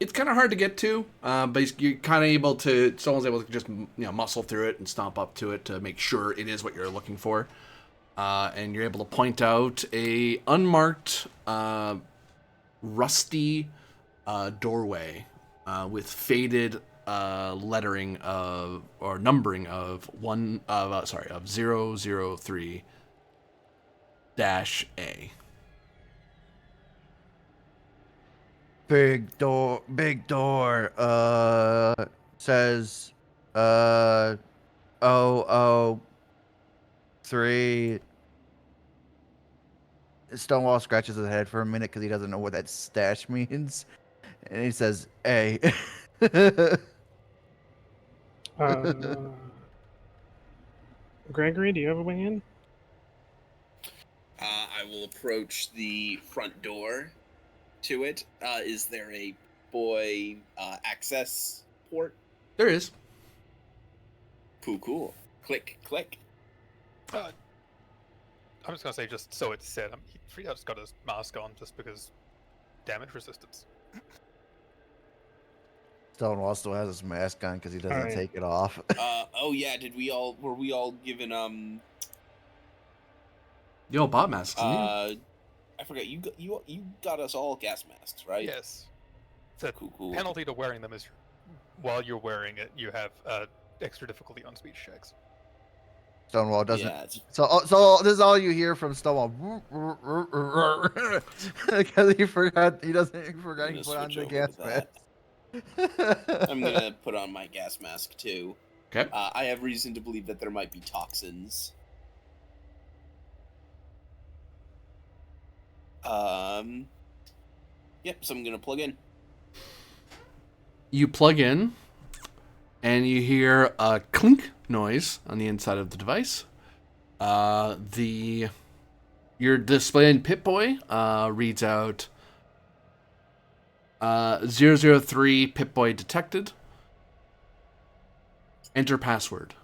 it's kind of hard to get to, but you're kind of able to. Someone's able to just muscle through it and stomp up to it to make sure it is what you're looking for, and you're able to point out a unmarked, rusty doorway with faded lettering or numbering of 003 -A. Big door. Says, 003. Stonewall scratches his head for a minute because he doesn't know what that stash means, and he says, "A." Gregory, do you have a way in? I will approach the front door to it. Is there a boy access port? There is. Cool. Click. I'm just gonna say, just so it's said, he just got his mask on just because damage resistance. Stonewall still has his mask on because he doesn't Alright. take it off. Oh yeah, were we all given You all bought masks, didn't you? I forget, you got us all gas masks, right? Yes. The Cool. penalty to wearing them is while you're wearing it, you have extra difficulty on speech checks. Stonewall doesn't. Yeah, So this is all you hear from Stonewall because he forgot he forgot I'm he gonna put on switch the over gas to that. mask. I'm gonna put on my gas mask too. Okay. I have reason to believe that there might be toxins. Yep, so I'm gonna plug in. You plug in, and you hear a clink noise on the inside of the device. Your display in Pip-Boy reads out 003 Pip-Boy detected. Enter password.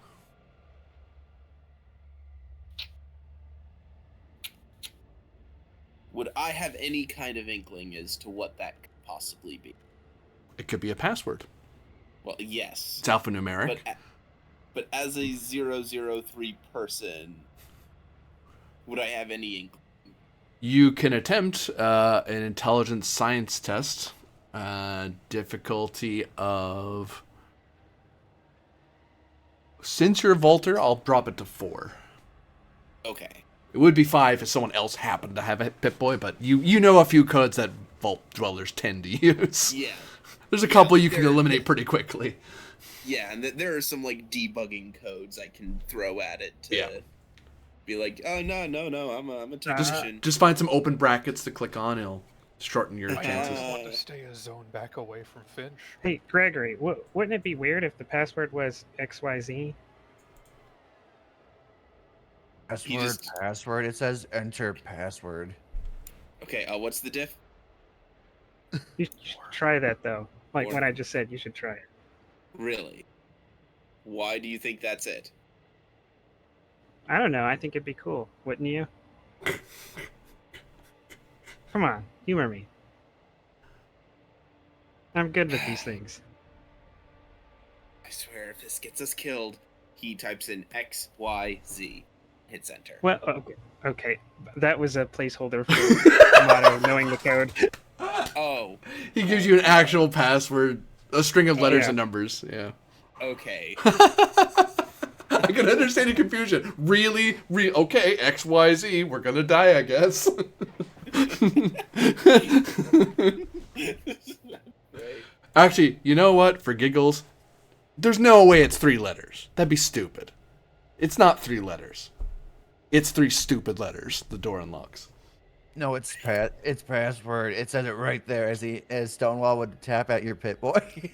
Would I have any kind of inkling as to what that could possibly be? It could be a password. Well, yes. It's alphanumeric. But as a 003 person, would I have any inkling? You can attempt an intelligence science test. Difficulty of... Since you're Volter, I'll drop it to 4. Okay. It would be 5 if someone else happened to have a Pip-Boy, but you know a few codes that Vault Dwellers tend to use. Yeah. There's a couple you can eliminate pretty quickly. Yeah, and there are some like debugging codes I can throw at it to be like, oh no, I'm a technician. Just find some open brackets to click on, it'll shorten your I chances. just want to stay a zone back away from Finch. Hey, Gregory, wouldn't it be weird if the password was XYZ? Password. It says enter password. Okay, what's the diff? You should try that, though. Like Or- what I just said, you should try it. Really? Why do you think that's it? I don't know. I think it'd be cool, wouldn't you? Come on, humor me. I'm good with these things. I swear, if this gets us killed, he types in XYZ, hits enter. Well, okay. That was a placeholder for Motto knowing the code. Oh, He gives you an actual password, a string of letters yeah. and numbers. Yeah. okay. I can understand your confusion. Really? Okay, XYZ, we're gonna die, I guess. Right. Actually, you know what? For giggles, there's no way it's 3 letters. That'd be stupid. It's not 3 letters. It's 3 stupid letters. The door unlocks. No, it's password. It says it right there as Stonewall would tap at your Pip-Boy.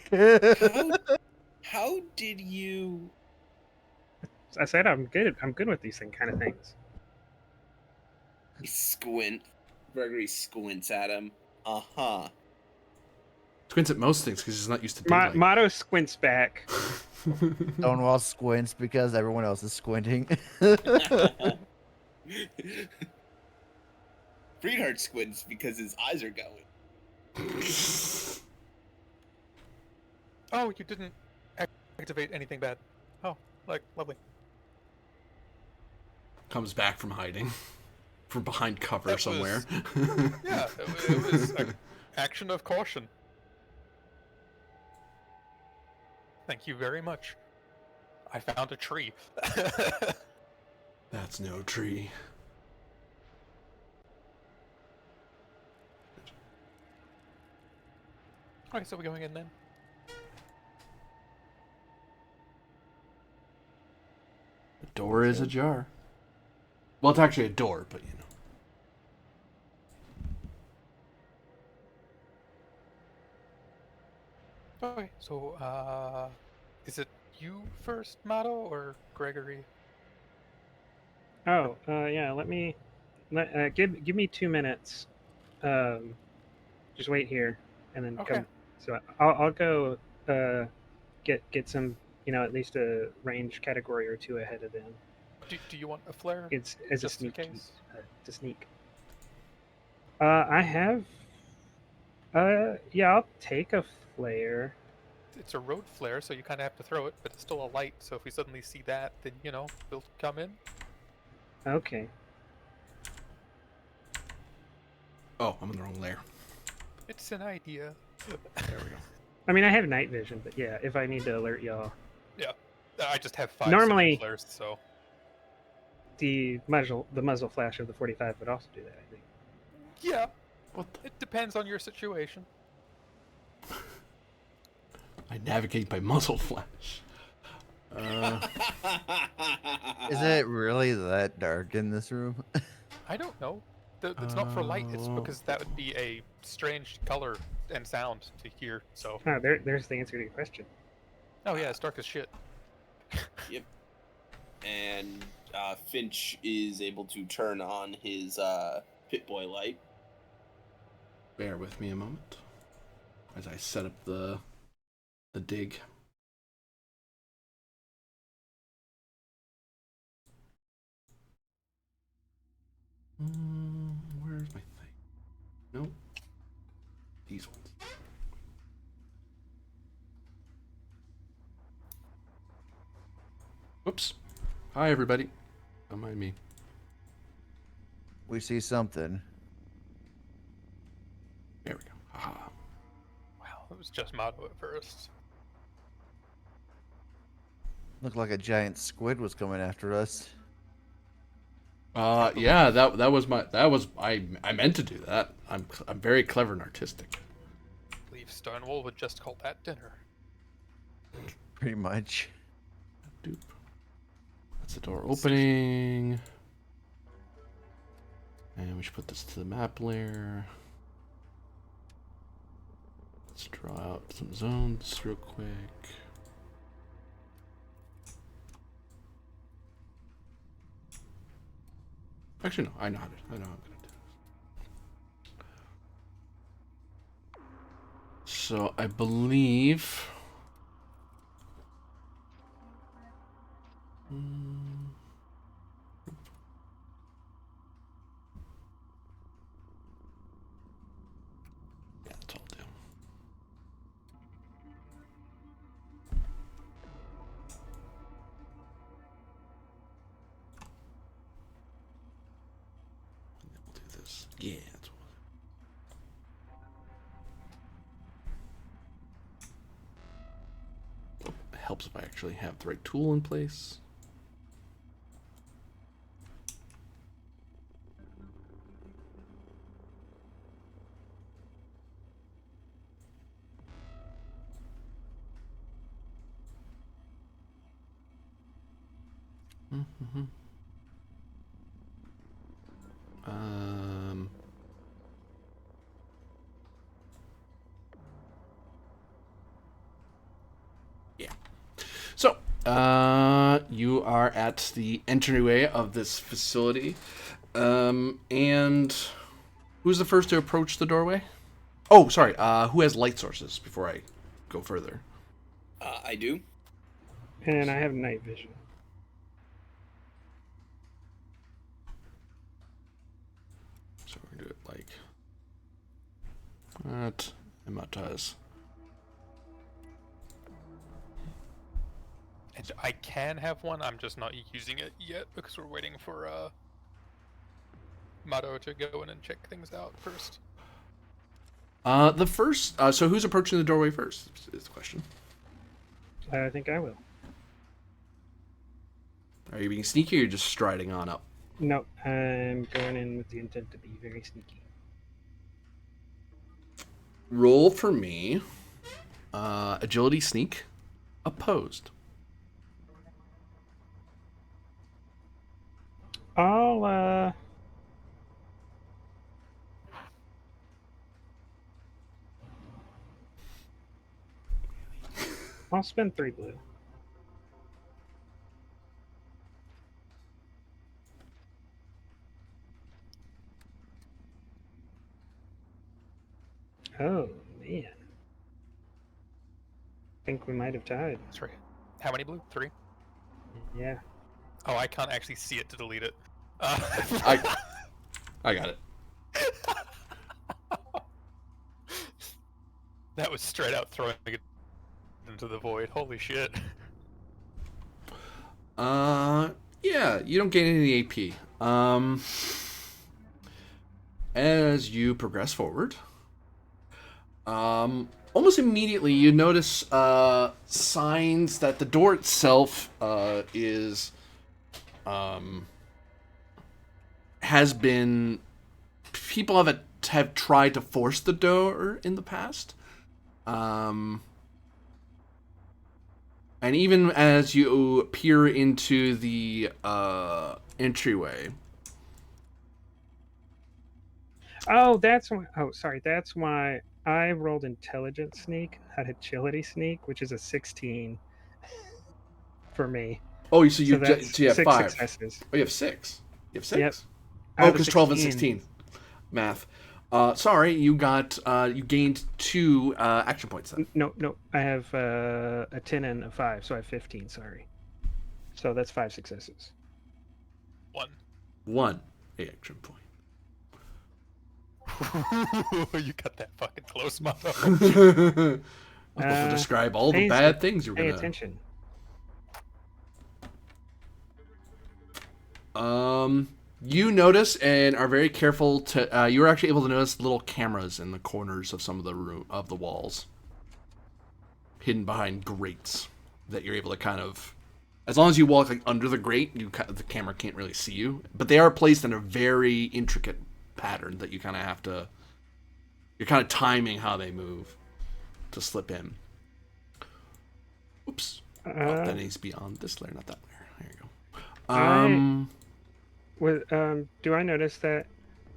How did you... I said I'm good. I'm good with these kind of things. Squint. Gregory squints at him. Uh-huh. Squints at most things because he's not used to daylight. Motto squints back. Stonewall squints because everyone else is squinting. Freeheart squints because his eyes are going. Oh, you didn't activate anything bad. Oh, lovely. Comes back from hiding. From behind cover That somewhere. Yeah, it was an action of caution. Thank you very much. I found a tree. That's no tree. Alright, so we're going in then. The door is ajar. Well, it's actually a door, but you know. Okay, so, is it you first, Motto, or Gregory? Oh, yeah. Give me 2 minutes. Just wait here, and then Okay. come. So I'll go get some, at least a range category or 2 ahead of them. Do you want a flare? It's as a Just in sneak case. to sneak. I have. Yeah, I'll take a flare. it's a road flare, so you kind of have to throw it, but it's still a light. So if we suddenly see that, then they'll come in. Okay. Oh, I'm in the wrong layer. It's an idea. There we go. I mean, I have night vision, but yeah, if I need to alert y'all, Yeah, I just have 5 Normally- simple flares, so the muzzle flash of the 45 would also do that, I think. yeah, What the? it depends on your situation. I navigate by muzzle flash. Is it really that dark in this room? I don't know. It's not for light. It's because that would be a strange color and sound to hear. So, Oh, there's the answer to your question. oh yeah, it's dark as shit. Yep. And Finch is able to turn on his Pit-Boy light. Bear with me a moment as I set up the dig. Where's my thing? Nope. These ones. Whoops. Hi, everybody. Don't mind me. We see something. There we go. Haha. Wow, it was just Mato at first. Looked like a giant squid was coming after us. Yeah, I meant to do that. I'm very clever and artistic. I believe Stonewall would just call that dinner. Pretty much. Doop. That's the door opening. And we should put this to the map layer. Let's draw out some zones real quick. Actually, no. I know how I'm gonna do this. So I believe. Yeah, that's all I'll do. And then we'll do this. Yeah, that's what. Oh, it helps if I actually have the right tool in place. Mm-hmm. Yeah. So, you are at the entryway of this facility. And who's the first to approach the doorway? Oh, sorry. Who has light sources before I go further? I do. And I have night vision. So we're gonna do it like that. And that does. And I can have one. I'm just not using it yet because we're waiting for Mato to go in and check things out first. The first. So who's approaching the doorway first? Is the question. I think I will. Are you being sneaky or you're just striding on up? No, I'm going in with the intent to be very sneaky. Roll for me. Agility sneak. Opposed. I'll spend 3 blue. Oh, man. I think we might have tied. That's right. How many blue? 3? Yeah. Oh, I can't actually see it to delete it. I got it. That was straight out throwing it in into the void. Holy shit. Yeah, you don't gain any AP. As you progress forward, almost immediately you notice signs that the door itself has been, people have tried to force the door in the past. And even as you peer into the entryway. Oh, that's why. Oh, sorry. That's why I rolled intelligence sneak, had agility sneak, which is a 16 for me. Oh, so So you that's so you have 6 5. successes. Oh, you have 6. You have Yep. 6. Oh, Out of because 12 and 16. 16. Math. Sorry, you gained 2 action points then. No. I have a 10 and a 5, so I have 15. Sorry. So that's 5 successes. 1. 1 action point. You got that fucking close, mother. I was supposed to describe all the bad things you're Pay gonna. attention. You notice and are very careful to. You were actually able to notice little cameras in the corners of some of the walls, hidden behind grates that you're able to kind of. As long as you walk like under the grate, the camera can't really see you. But they are placed in a very intricate pattern that you kind of have to. You're kind of timing how they move to slip in. Oops. That needs to be on this layer, not that layer. There you go. Do I notice that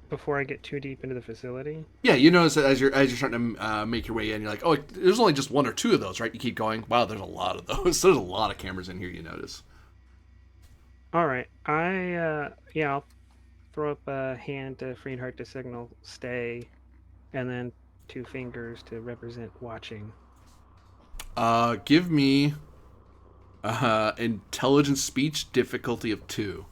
before I get too deep into the facility? Yeah, you notice that as you're starting to make your way in, you're like, oh, there's only just 1 or 2 of those, right? You keep going. Wow, there's a lot of those. There's a lot of cameras in here. You notice. All right, I'll throw up a hand to Freenheart to signal stay, and then 2 fingers to represent watching. Give me intelligence speech difficulty of 2.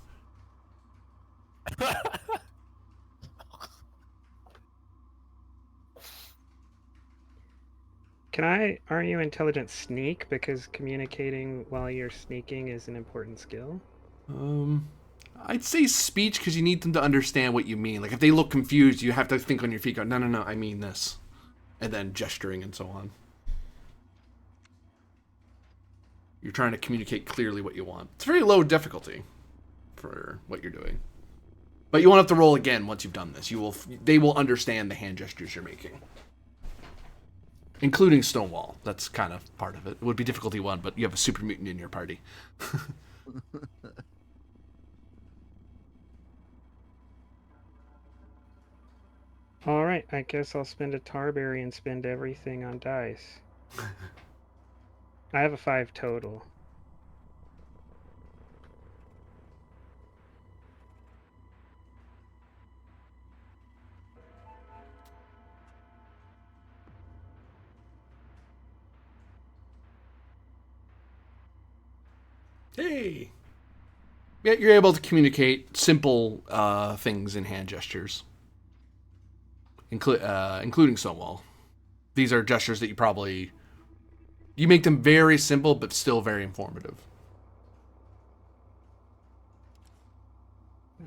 Are you intelligent sneak, because communicating while you're sneaking is an important skill? I'd say speech because you need them to understand what you mean. Like if they look confused, you have to think on your feet. Go, no, I mean this, and then gesturing and so on. You're trying to communicate clearly what you want. It's very low difficulty for what you're doing, but you won't have to roll again once you've done this. They will understand the hand gestures you're making, including Stonewall. That's kind of part of it. It would be difficulty 1, but you have a super mutant in your party. All right, I guess I'll spend a Tarberry and spend everything on dice. I have a 5 total. Hey. Yeah, you're able to communicate simple things in hand gestures, including Stonewall. These are gestures that you make them very simple, but still very informative.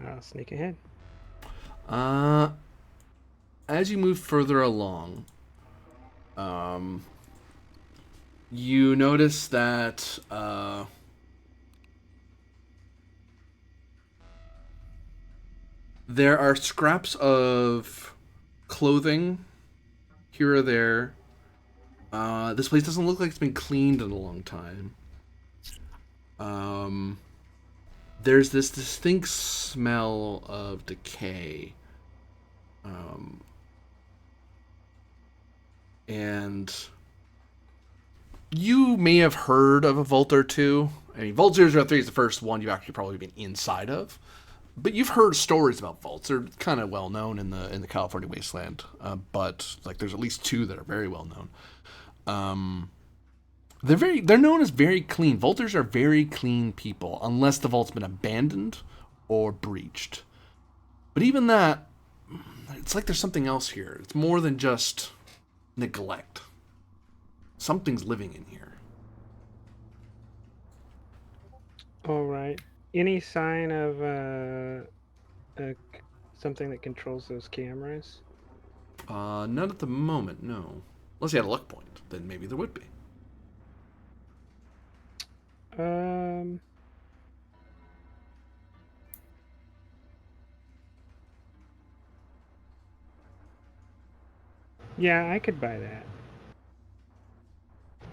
I'll sneak ahead. As you move further along, you notice that there are scraps of clothing here or there. This place doesn't look like it's been cleaned in a long time. There's this distinct smell of decay. And you may have heard of a vault or two. I mean, Vault 003 is the first one you've actually probably been inside of. But you've heard stories about vaults. They're kind of well known in the California wasteland. But like, there's at least 2 that are very well known. They're known as very clean. Vaulters are very clean people, unless the vault's been abandoned or breached. But even that, it's like there's something else here. It's more than just neglect. Something's living in here. All right. Any sign of something that controls those cameras? Not at the moment, no. Unless you had a luck point, then maybe there would be. Um. Yeah, I could buy that.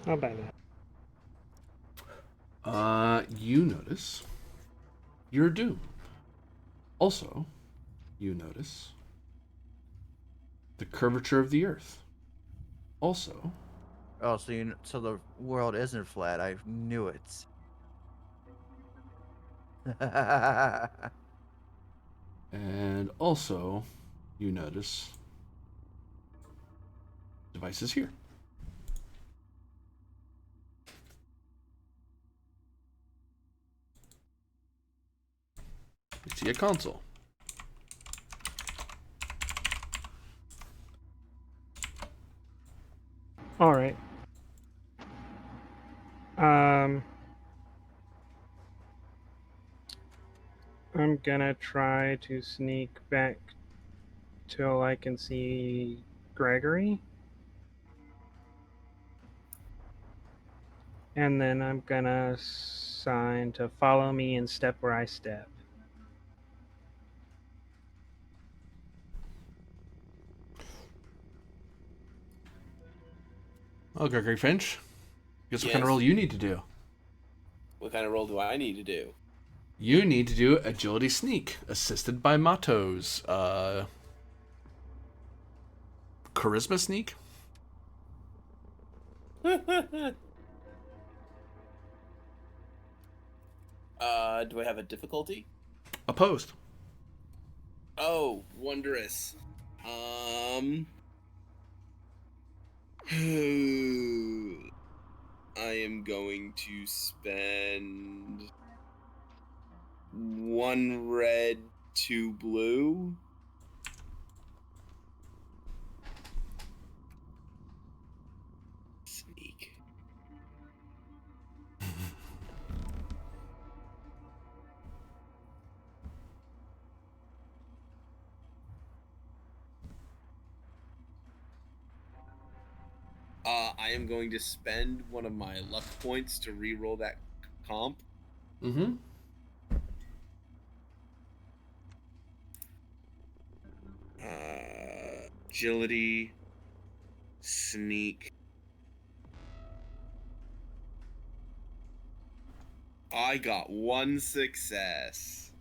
I'll buy that. You notice you're doomed. Also, you notice the curvature of the Earth. Also, Oh, so the world isn't flat. I knew it. and also, you notice devices here. You see a console. All right. Um. I'm gonna try to sneak back till I can see Gregory. And then I'm gonna sign to follow me and step where I step. Oh, Gregory Finch. Guess what kind of Yes. roll you need to do? What kind of roll do I need to do? You need to do agility sneak, assisted by Matos. Charisma sneak? Do I have a difficulty? Opposed. Oh, wondrous. I am going to spend 1 red, 2 blue. Sneak. I am going to spend one of my luck points to re-roll that comp. Mm-hmm. Agility, sneak. I got 1 success.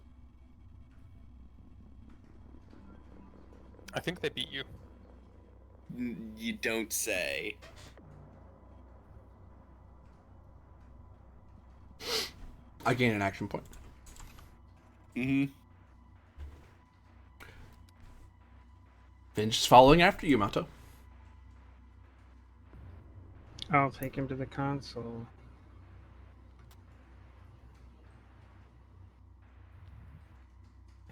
I think they beat you. You don't say. I gain an action point. Mm-hmm. Finch is following after you, Mato. I'll take him to the console.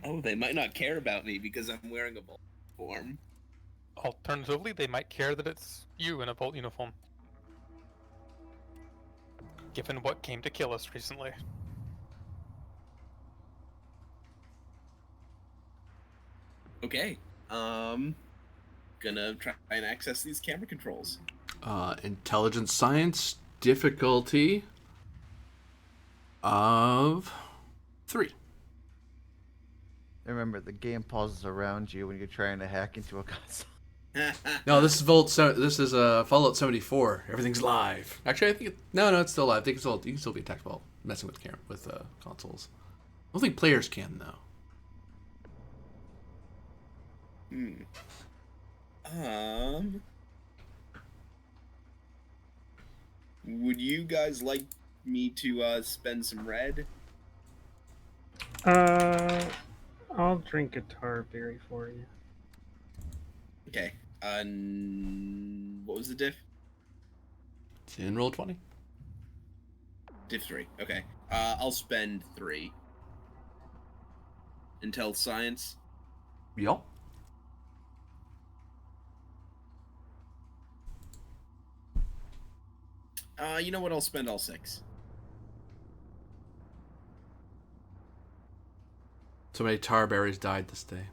Oh, they might not care about me because I'm wearing a Volt form. Alternatively, they might care that it's you in a Bolt uniform. Given what came to kill us recently. Okay. Gonna try and access these camera controls. Intelligence science difficulty of 3. Remember, the game pauses around you when you're trying to hack into a console. No, this is This is Fallout 74. Everything's live. Actually, I think no, it's still live. You can still be attacked while messing with consoles. I don't think players can though. Would you guys like me to spend some red? I'll drink a tar berry for you. Okay. What was the diff? It's in roll 20. Diff 3. Okay. I'll spend 3. Intel science. Yup. You know what? I'll spend all 6. So many tar berries died this day.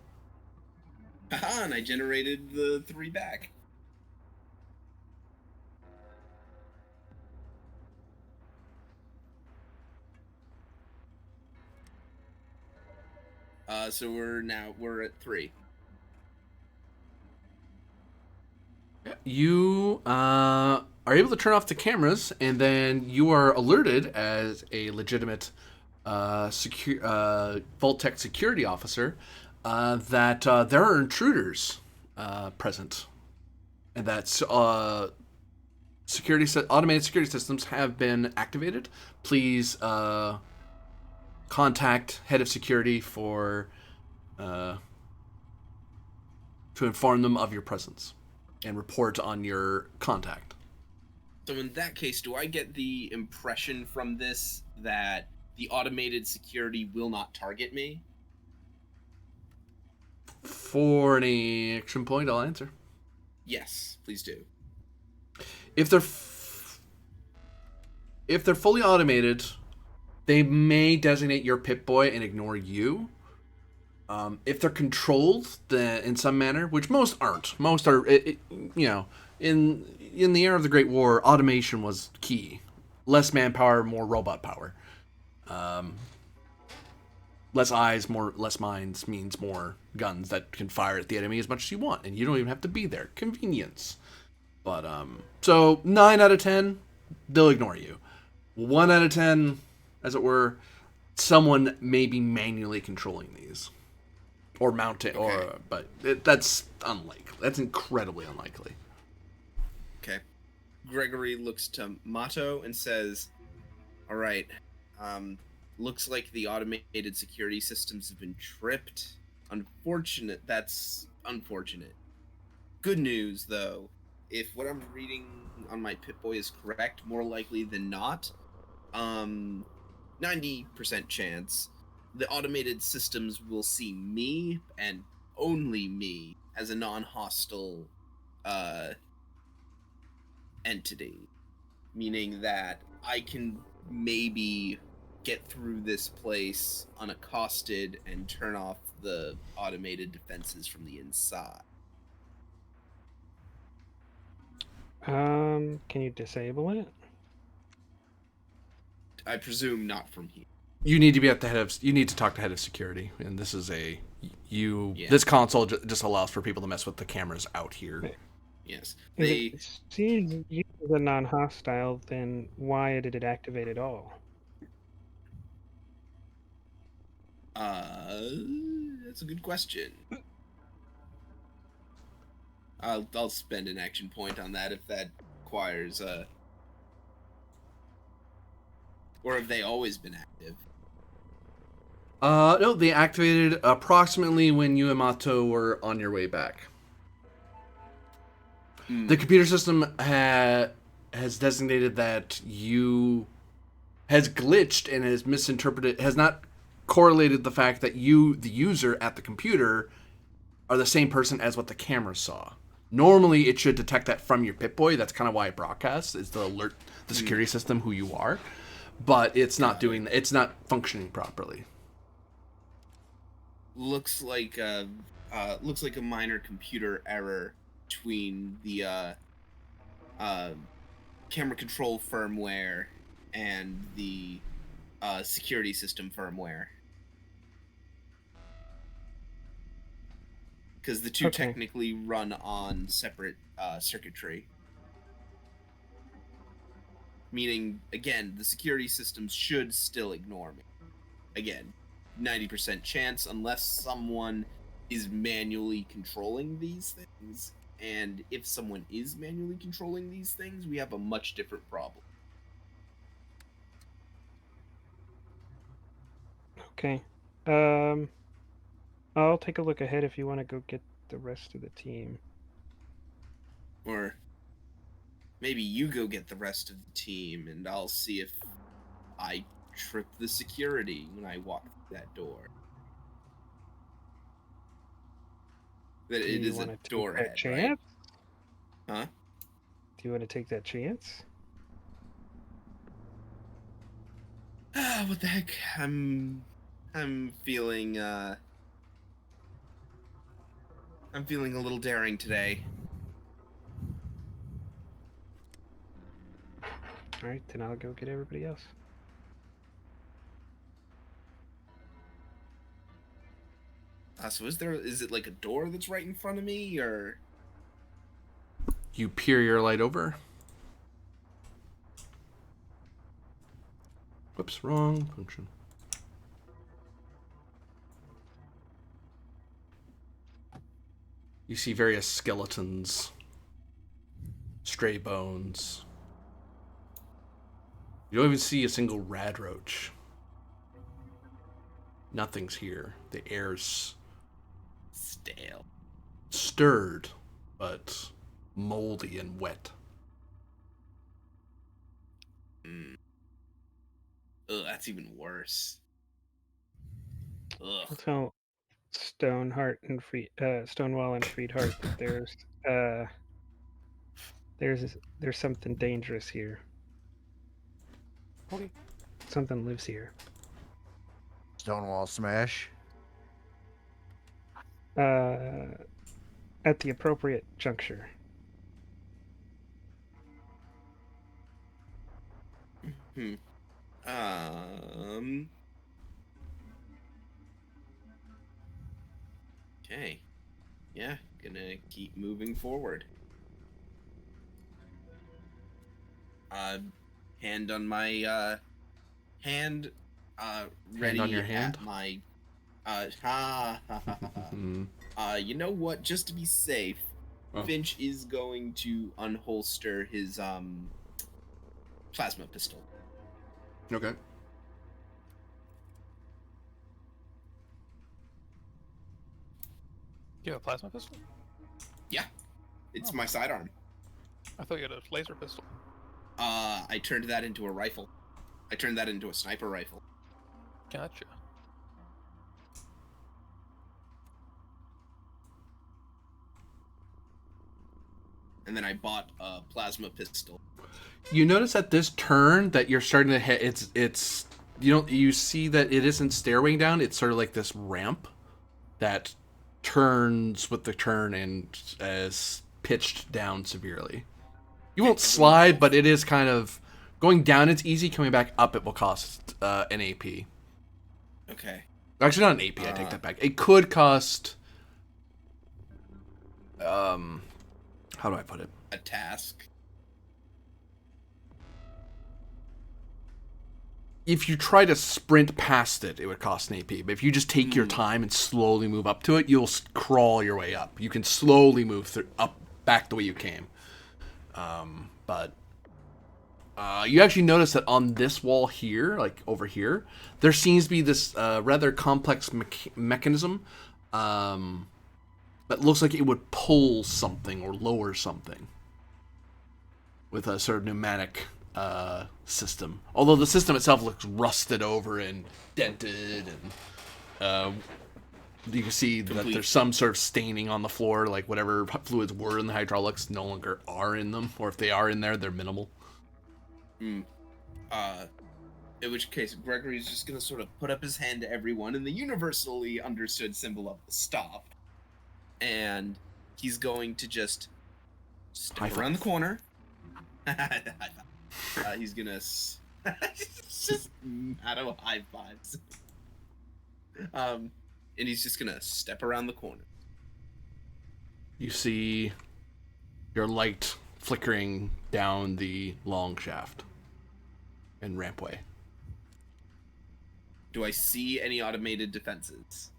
Haha, and I generated the 3 back. So we're at 3. You are able to turn off the cameras, and then you are alerted as a legitimate Vault Tech security officer that there are intruders present, and that automated security systems have been activated. Please contact head of security for to inform them of your presence and report on your contact. So in that case, do I get the impression from this that the automated security will not target me? For an action point, I'll answer. Yes, please do. If they're fully automated, they may designate your Pip-Boy and ignore you. If they're controlled in some manner, which most aren't, most are, in the era of the Great War, automation was key. Less manpower, more robot power. Less eyes, less minds means more guns that can fire at the enemy as much as you want, and you don't even have to be there. Convenience. But so 9 out of 10, they'll ignore you. 1 out of 10, as it were, someone may be manually controlling these. Or mounting, Okay. but that's unlikely. That's incredibly unlikely. Okay. Gregory looks to Mato and says, all right, looks like the automated security systems have been tripped. That's unfortunate. Good news, though. If what I'm reading on my Pip-Boy is correct, more likely than not, 90% chance the automated systems will see me and only me as a non-hostile entity, meaning that I can maybe get through this place unaccosted and turn off the automated defenses from the inside. Can you disable it? I presume not from here. You need to be at the head of. You need to talk to head of security, and this is Yeah. This console just allows for people to mess with the cameras out here. Yes. If it sees you as a non-hostile, then why did it activate at all? That's a good question. I'll spend an action point on that if that requires or have they always been active? No, they activated approximately when you and Mato were on your way back. The computer system has designated that you has glitched and has misinterpreted, has not correlated the fact that you, the user at the computer, are the same person as what the camera saw. Normally, it should detect that from your Pip-Boy. That's kind of why it broadcasts, is to alert the security system who you are. But it's not doing. It's not functioning properly. Looks like a minor computer error between the camera control firmware and the security system firmware. Because the two technically run on separate circuitry. Meaning, again, the security systems should still ignore me. Again, 90% chance unless someone is manually controlling these things. And if someone is manually controlling these things, we have a much different problem. Okay. I'll take a look ahead if you want to go get the rest of the team. Or maybe you go get the rest of the team and I'll see if I trip the security when I walk through that door. That Do it you is a want to take door that head, chance? right? Huh? Do you want to take that chance? What the heck? I'm feeling I'm feeling a little daring today. All right, then I'll go get everybody else. So is it like a door that's right in front of me, or? You peer your light over. Whoops, wrong function. You see various skeletons, stray bones. You don't even see a single rad roach. Nothing's here. The air's Stale. stirred, but moldy and wet. Mm. Ugh, that's even worse. Ugh. I'll tell Stonewall and Freedheart that there's something dangerous here. Okay. Something lives here. Stonewall smash. At the appropriate juncture. Hmm. Okay. Yeah, gonna keep moving forward. Hand on my hand. Ready on your hand? at my. Ha ha ha ha. You know what? Just to be safe, Oh. Finch is going to unholster his plasma pistol. Okay. You have a plasma pistol? Yeah, it's Oh. my sidearm. I thought you had a laser pistol. I turned that into a rifle. I turned that into a sniper rifle. Gotcha. And then I bought a plasma pistol. You notice at this turn that you're starting to hit. It's you see that it isn't stairwaying down. It's sort of like this ramp that turns with the turn and is pitched down severely. You won't slide, but it is kind of going down. It's easy. Coming back up, it will cost an AP. Okay. Actually, not an AP. I take that back. It could cost. How do I put it? A task. If you try to sprint past it, it would cost an AP. But if you just take your time and slowly move up to it, you'll crawl your way up. You can slowly move up back the way you came. But you actually notice that on this wall here, like over here, there seems to be this rather complex mechanism that looks like it would pull something or lower something with a sort of pneumatic system. Although the system itself looks rusted over and dented, and you can see that there's some sort of staining on the floor, like whatever fluids were in the hydraulics no longer are in them, or if they are in there, they're minimal. In which case, Gregory's just gonna sort of put up his hand to everyone in the universally understood symbol of the stop, and he's going to just step around the corner. He's gonna just auto high fives. And he's just gonna step around the corner. You see your light flickering down the long shaft and rampway. Do I see any automated defenses?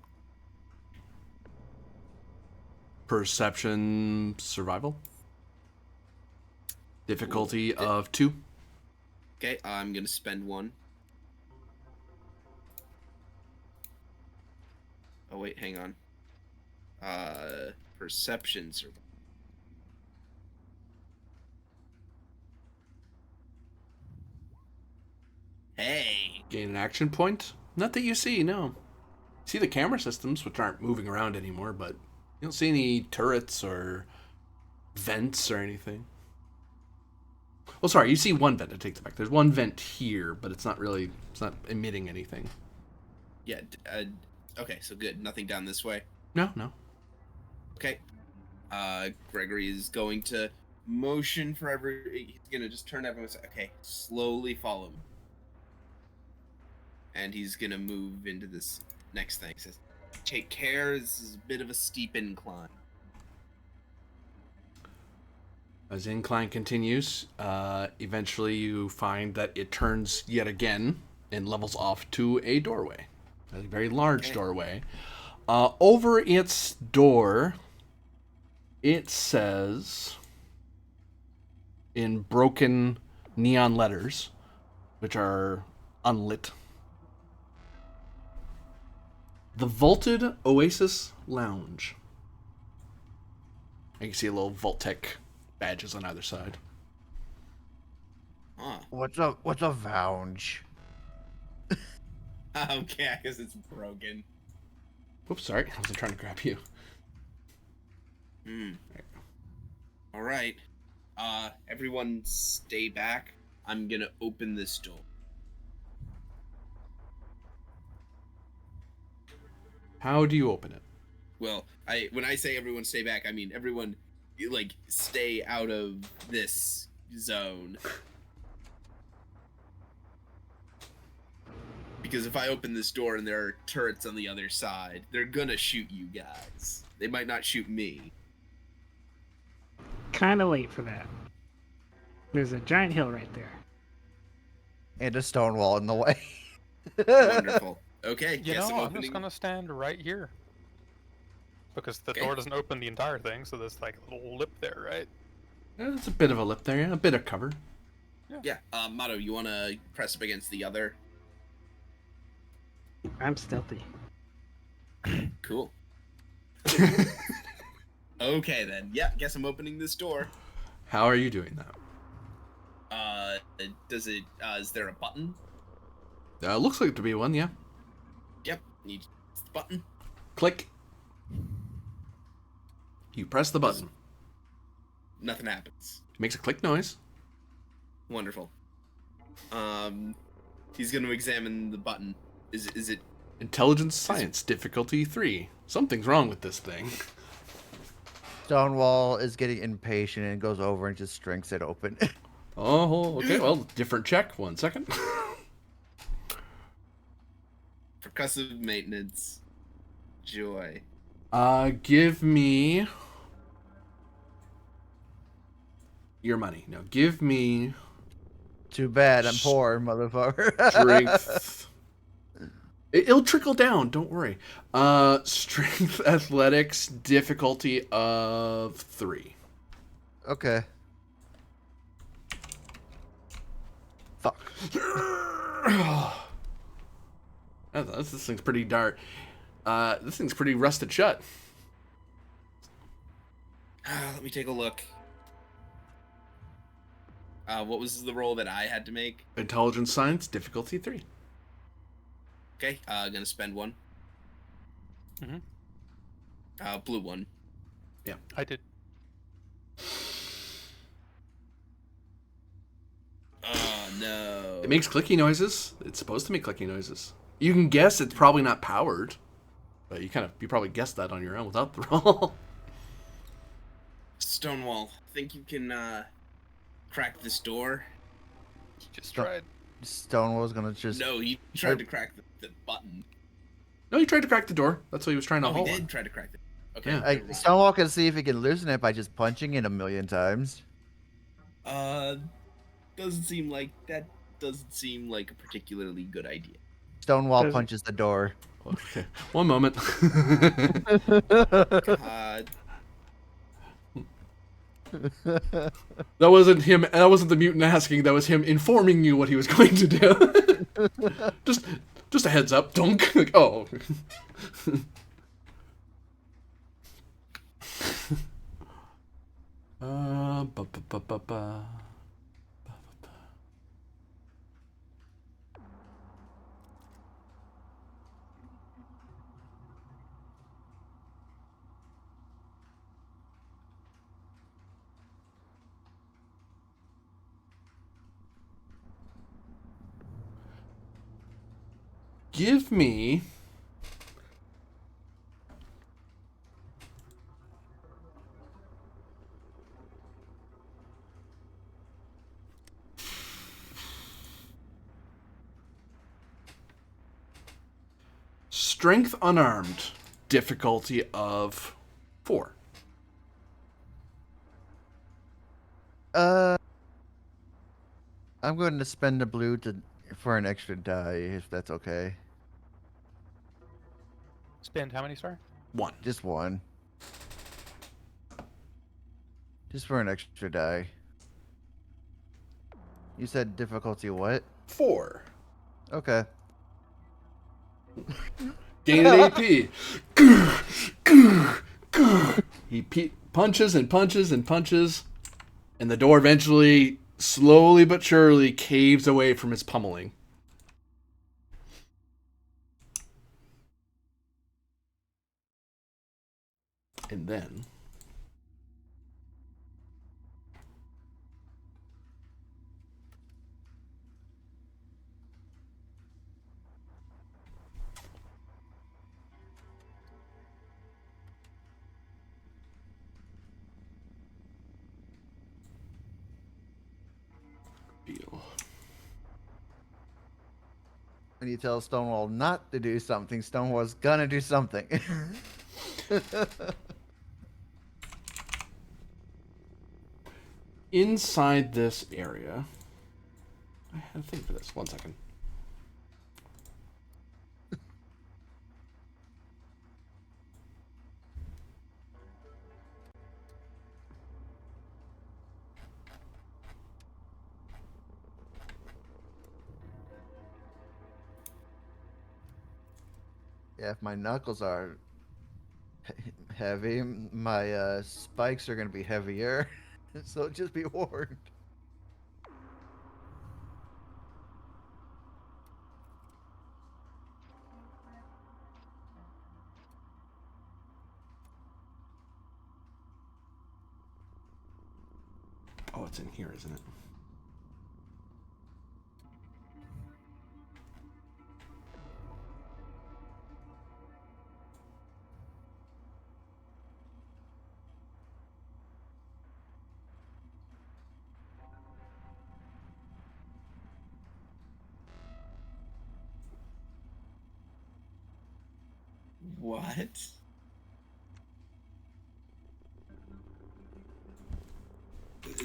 Perception survival. Difficulty of 2. Okay, I'm gonna spend one. Oh wait, hang on. Perception survival. Hey! Gain an action point? Not that you see, no. You see the camera systems, which aren't moving around anymore, but you don't see any turrets or vents or anything. Oh, sorry, you see one vent. I take that back. There's one vent here, but it's not emitting anything. Yeah. Okay, so good. Nothing down this way. No, no. Okay. Gregory is going to motion for he's gonna just turn everyone and say, okay, slowly follow me. And he's gonna move into this next thing. He says, take care, this is a bit of a steep incline. As the incline continues, eventually you find that it turns yet again and levels off to a doorway. A very large doorway. Over its door, it says in broken neon letters, which are unlit, the Vaulted Oasis Lounge. You can see a little Vault-Tec badges on either side. Huh. What's a lounge? Okay, I guess it's broken. Oops, sorry. I wasn't trying to grab you. All right. Everyone stay back. I'm gonna open this door. How do you open it? Well, when I say everyone stay back, I mean everyone, like, stay out of this zone. Because if I open this door and there are turrets on the other side, they're gonna shoot you guys. They might not shoot me. Kind of late for that. There's a giant hill right there. And a stone wall in the way. Wonderful. Okay, You guess know, I'm I'm opening. just gonna stand right here. Because the door doesn't open the entire thing, so there's like a little lip there, right? It's a bit of a lip there, yeah, a bit of cover. Yeah, Mato, you wanna press up against the other? I'm stealthy. Cool. Okay then. Yeah, guess I'm opening this door. How are you doing that? Does it, is there a button? Looks like it to be one, yeah. Yep, need the button. Click. You press the button. Nothing happens. It makes a click noise. Wonderful. He's gonna examine the button. Is it... Intelligence Science, difficulty 3. Something's wrong with this thing. Stonewall is getting impatient and goes over and just strings it open. Oh, okay, well, different check. 1 second. Percussive maintenance. Joy. Give me your money. No, give me Too bad, I'm poor, motherfucker. strength. It'll trickle down, don't worry. Strength athletics, difficulty of 3. Okay. Fuck. This thing's pretty dark. This thing's pretty rusted shut. Let me take a look. What was the roll that I had to make? Intelligence Science, difficulty 3. Okay, gonna spend 1. Blue 1. Yeah. I did. Oh no. It makes clicky noises. It's supposed to make clicky noises. You can guess it's probably not powered, but you probably guessed that on your own without the roll. Stonewall, think you can crack this door? You just tried. Stonewall's gonna just... No, he tried to crack the button. No, he tried to crack the door. That's what he was trying to Oh, he hold did on. try to crack it. Okay. Yeah. never mind. Stonewall can see if he can loosen it by just punching it a million times. Doesn't seem like a particularly good idea. Stonewall punches the door. Okay. 1 moment. God. That wasn't him. That wasn't the mutant asking. That was him informing you what he was going to do. just a heads up. Dunk. Like, oh. Ba, ba, ba, ba, ba. Give me Strength unarmed, difficulty of 4. I'm going to spend a blue for an extra die, if that's okay. Spend how many, sorry? 1. Just one. Just for an extra die. You said difficulty what? 4. Okay. Gain an AP. He punches and punches and punches, and the door eventually, slowly but surely, caves away from his pummeling. And then... When you tell Stonewall not to do something, Stonewall's gonna do something. Inside this area... I had a thing for this. 1 second. Yeah, if my knuckles are heavy, my spikes are gonna be heavier. So just be warned. Oh, it's in here, isn't it? What?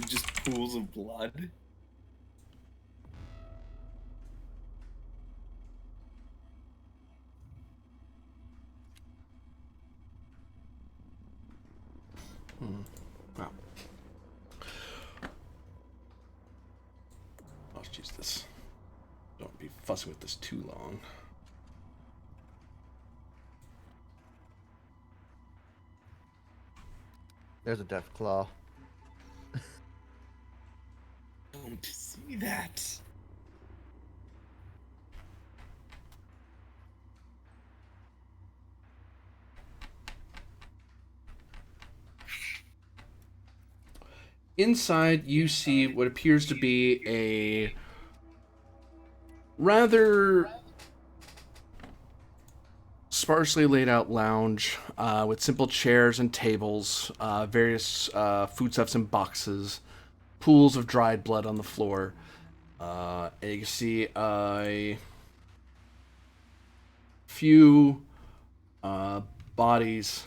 Just pools of blood? Wow. Let's use this. Don't be fussing with this too long. There's a death claw. Don't see that. Inside, you see what appears to be a rather sparsely laid out lounge with simple chairs and tables, various foodstuffs in boxes, pools of dried blood on the floor. And you can see a few bodies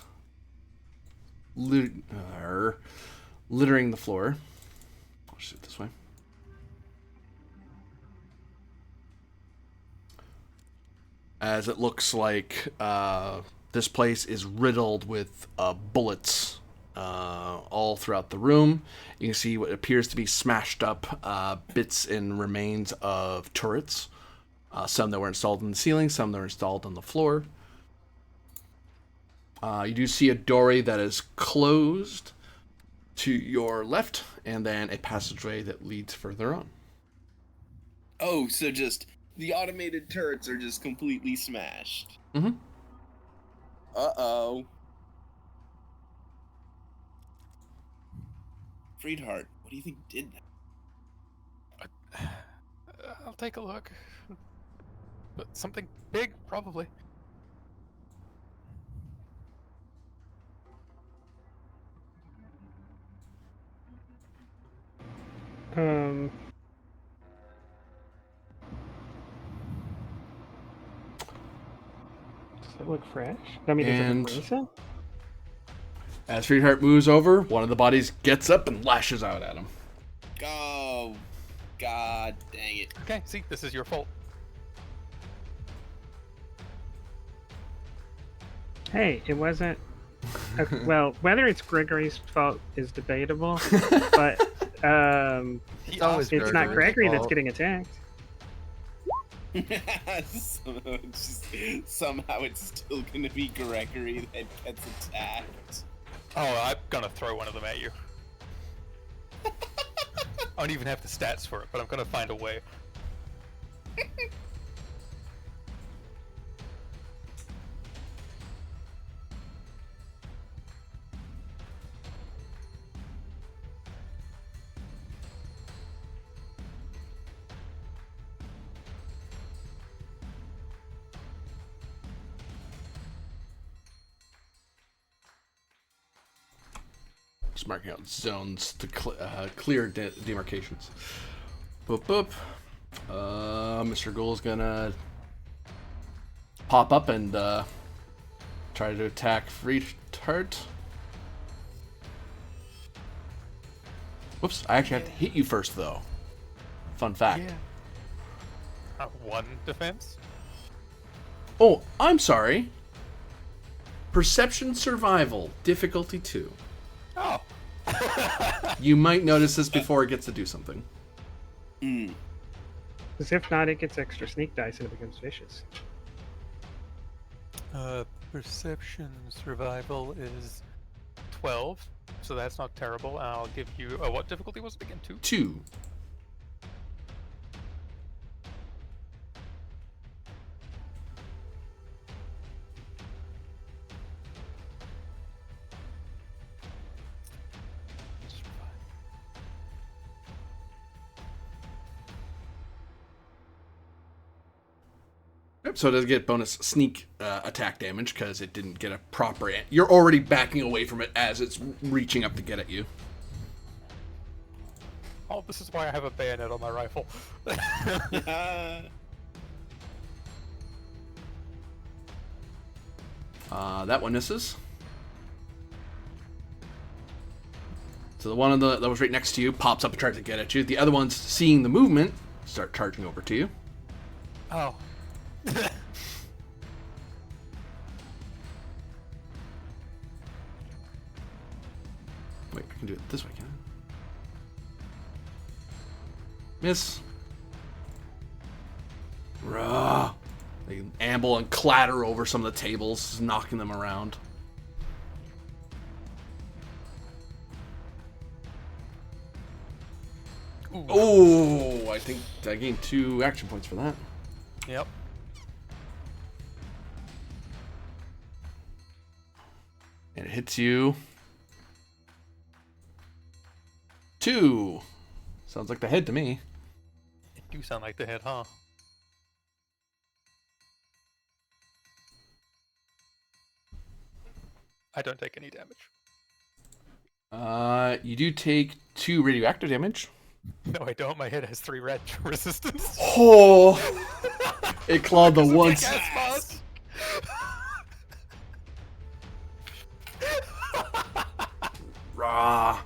littering the floor. I'll just do it this way. As it looks like this place is riddled with bullets all throughout the room. You can see what appears to be smashed up bits and remains of turrets. Some that were installed in the ceiling, some that were installed on the floor. You do see a doorway that is closed to your left, and then a passageway that leads further on. Oh, so just the automated turrets are just completely smashed. Mm-hmm. Uh-oh. Friedhart, what do you think did that? I'll take a look. But something big, probably. Does it look fresh? I mean, does it And- look recent? As Freeheart moves over, one of the bodies gets up and lashes out at him. Go. God dang it. Okay, see, this is your fault. Hey, it wasn't. Well, whether it's Gregory's fault is debatable, but He It's always asked- it's not Gregory's Gregory that's fault. getting attacked. Somehow it's still gonna be Gregory that gets attacked. Oh, I'm gonna throw one of them at you. I don't even have the stats for it, but I'm gonna find a way. Just marking out zones to clear demarcations. Boop boop. Mr. Ghoul's gonna pop up and try to attack Freeheart. Whoops, I actually have to hit you first though. Fun fact. One defense? Oh, I'm sorry. Perception Survival, difficulty 2. Oh. You might notice this before it gets to do something. Because if not, it gets extra sneak dice and it becomes vicious. Perception survival is 12, so that's not terrible. I'll give you. What difficulty was it again? 2? 2. Yep, so it does get bonus sneak attack damage because it didn't get a proper... You're already backing away from it as it's reaching up to get at you. Oh, this is why I have a bayonet on my rifle. That one misses. So the one that was right next to you pops up and tries to get at you. The other ones, seeing the movement, start charging over to you. Oh. Wait, I can do it this way, can I? Miss. Rah. They amble and clatter over some of the tables, knocking them around. Ooh. Oh, I think I gained 2 action points for that. Yep. And it hits you. 2. Sounds like the head to me. It do sound like the head, huh? I don't take any damage. You do take 2 radioactive damage. No, I don't. My head has 3 red resistance. Oh! It clawed the one. Gas mask. Rah.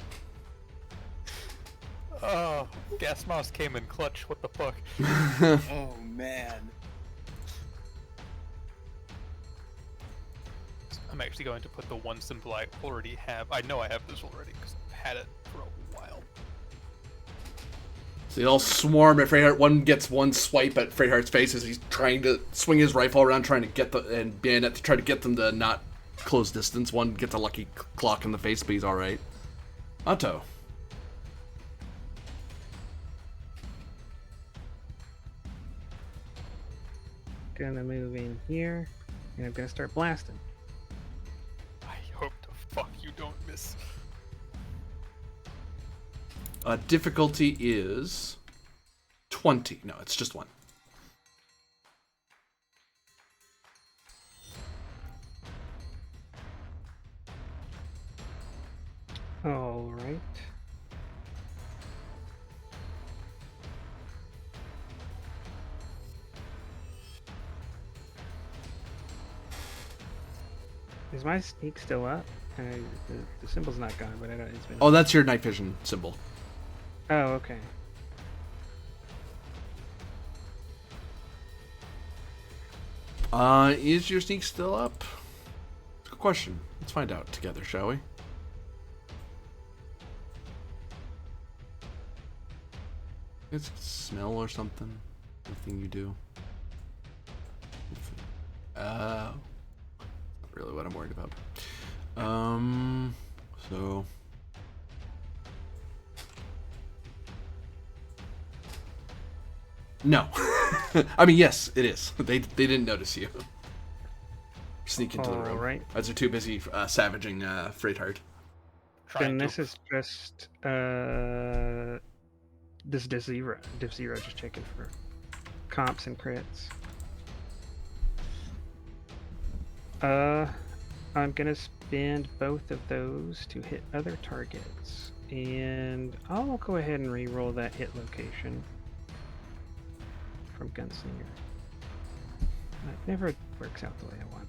Oh, gas mask came in clutch. What the fuck? Oh man. I'm actually going to put the one symbol I already have. I know I have this already because I've had it for a while. So they all swarm at Freeheart. One gets one swipe at Freeheart's face as he's trying to swing his rifle around, trying to get and bayonet to try to get them to not close distance. One gets a lucky clock in the face, but he's all right. Otto. Gonna move in here, and I'm gonna start blasting. I hope to fuck you don't miss. Difficulty is 20. No, it's just 1. All right. Is my sneak still up? The symbol's not gone, but I don't. It's been. Oh, that's your night vision symbol. Oh, okay. Is your sneak still up? Good question. Let's find out together, shall we? It's smell or something. Anything you do. Not really what I'm worried about. So. No. I mean, yes, it is. They didn't notice you. Sneak into the room. Right. As they're too busy savaging Freightheart. Then this is just this div zero just checking for comps and crits. I'm gonna spend both of those to hit other targets, and I'll go ahead and re-roll that hit location from Gunslinger. It never works out the way I want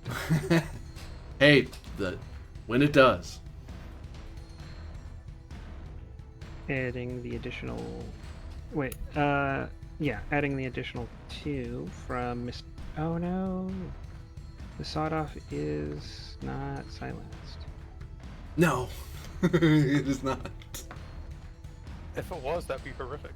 it. Hey, when it does. Adding the additional... Wait, yeah, adding the additional 2 from Miss... Oh no! The sawed-off is not silenced. No, it is not. If it was, that'd be horrific.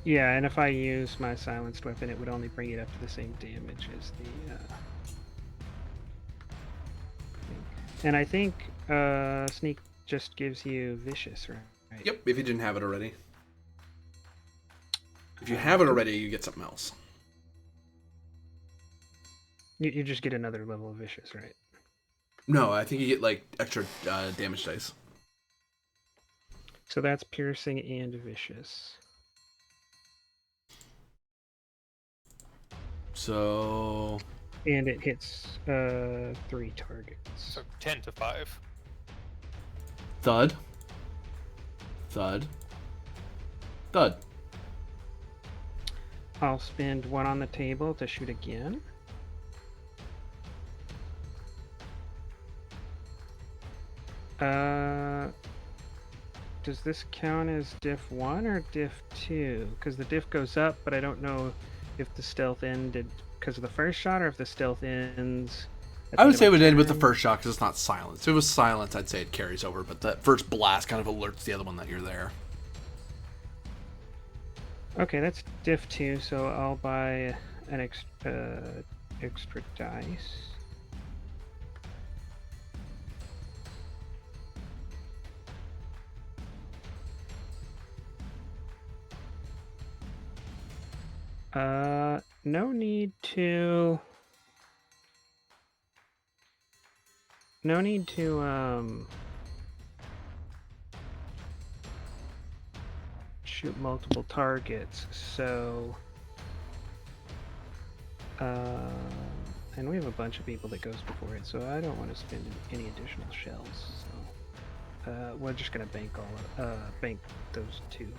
Yeah, and if I use my silenced weapon, it would only bring it up to the same damage as the... And I think Sneak just gives you Vicious, right? Yep, if you didn't have it already. If you have it already, you get something else. You just get another level of Vicious, right? No, I think you get like extra damage dice. So that's Piercing and Vicious. So... And it hits 3 targets. So 10 to 5. Thud. Thud. Thud. I'll spend 1 on the table to shoot again. Does this count as diff 1 or diff 2? Because the diff goes up, but I don't know if the stealth ended because of the first shot or if the stealth ends. I would say it would end with the first shot because it's not silenced. If it was silenced, I'd say it carries over, but that first blast kind of alerts the other one that you're there. Okay, that's diff 2, so I'll buy an extra dice. No need to... No need to, shoot multiple targets, so... and we have a bunch of people that goes before it, so I don't want to spend any additional shells, so... we're just gonna bank bank those 2.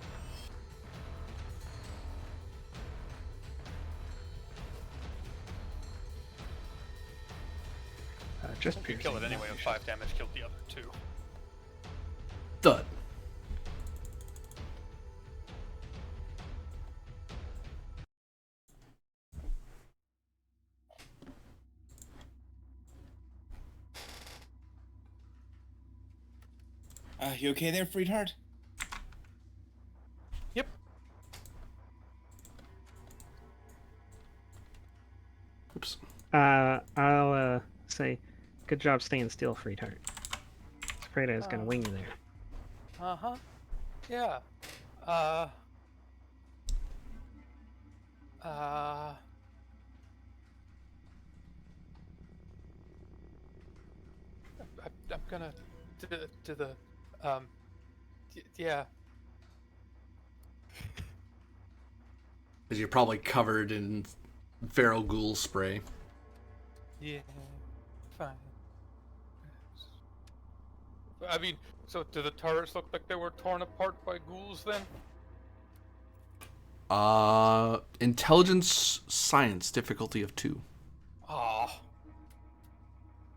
Just You kill it anyway with 5 damage, killed the other 2. Thud. You okay there, Freedheart? Yep. Oops. I'll say, good job staying still, Freedheart. Afraid I was gonna wing you there. Uh-huh. Yeah. I'm gonna to the yeah. Because you're probably covered in feral ghoul spray. Yeah. Fine. I mean, so do the turrets look like they were torn apart by ghouls then? Intelligence science difficulty of 2. Oh.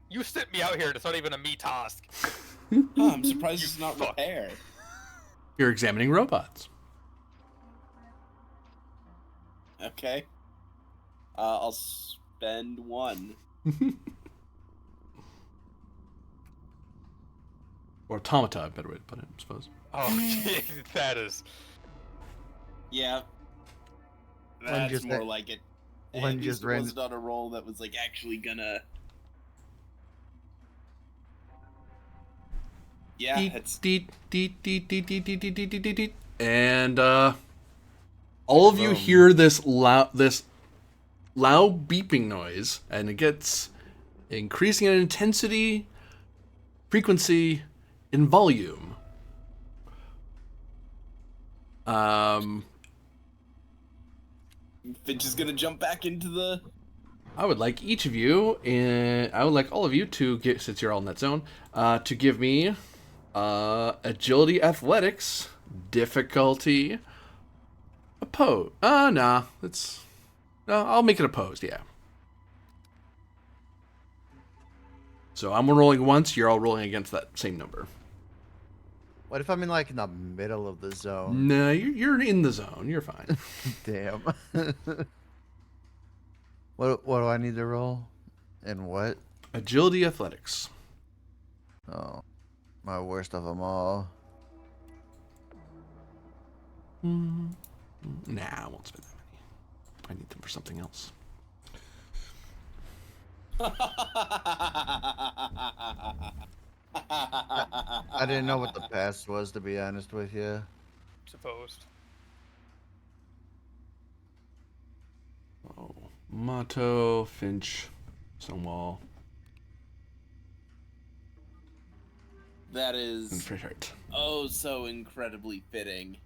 You sent me out here. It's not even a me task. Huh, I'm surprised it's not fuck. repair. You're examining robots. Okay. I'll spend 1. Or automata, a better way to put it, I suppose. Oh, that is. Yeah. One That's just more ran- like it. one At just least it ran- wasn't on a roll that was like actually gonna. Yeah, it's And all of you Boom. hear this loud beeping noise, and it gets increasing in intensity, frequency, and volume. Finch is gonna jump back into the. I would like each of you, and I would like all of you to get, since you're all in that zone, to give me agility, athletics, difficulty, opposed. Nah, it's no. I'll make it opposed. Yeah. So I'm rolling once. You're all rolling against that same number. What if I'm in like in the middle of the zone? No, you're in the zone. You're fine. Damn. What do I need to roll? And what? Agility, athletics. Oh, my worst of them all. Nah, I won't spend that many. I need them for something else. I didn't know what the past was, to be honest with you. Supposed. Oh, Motto, Finch, Stonewall, That and is Frishart. oh so incredibly fitting.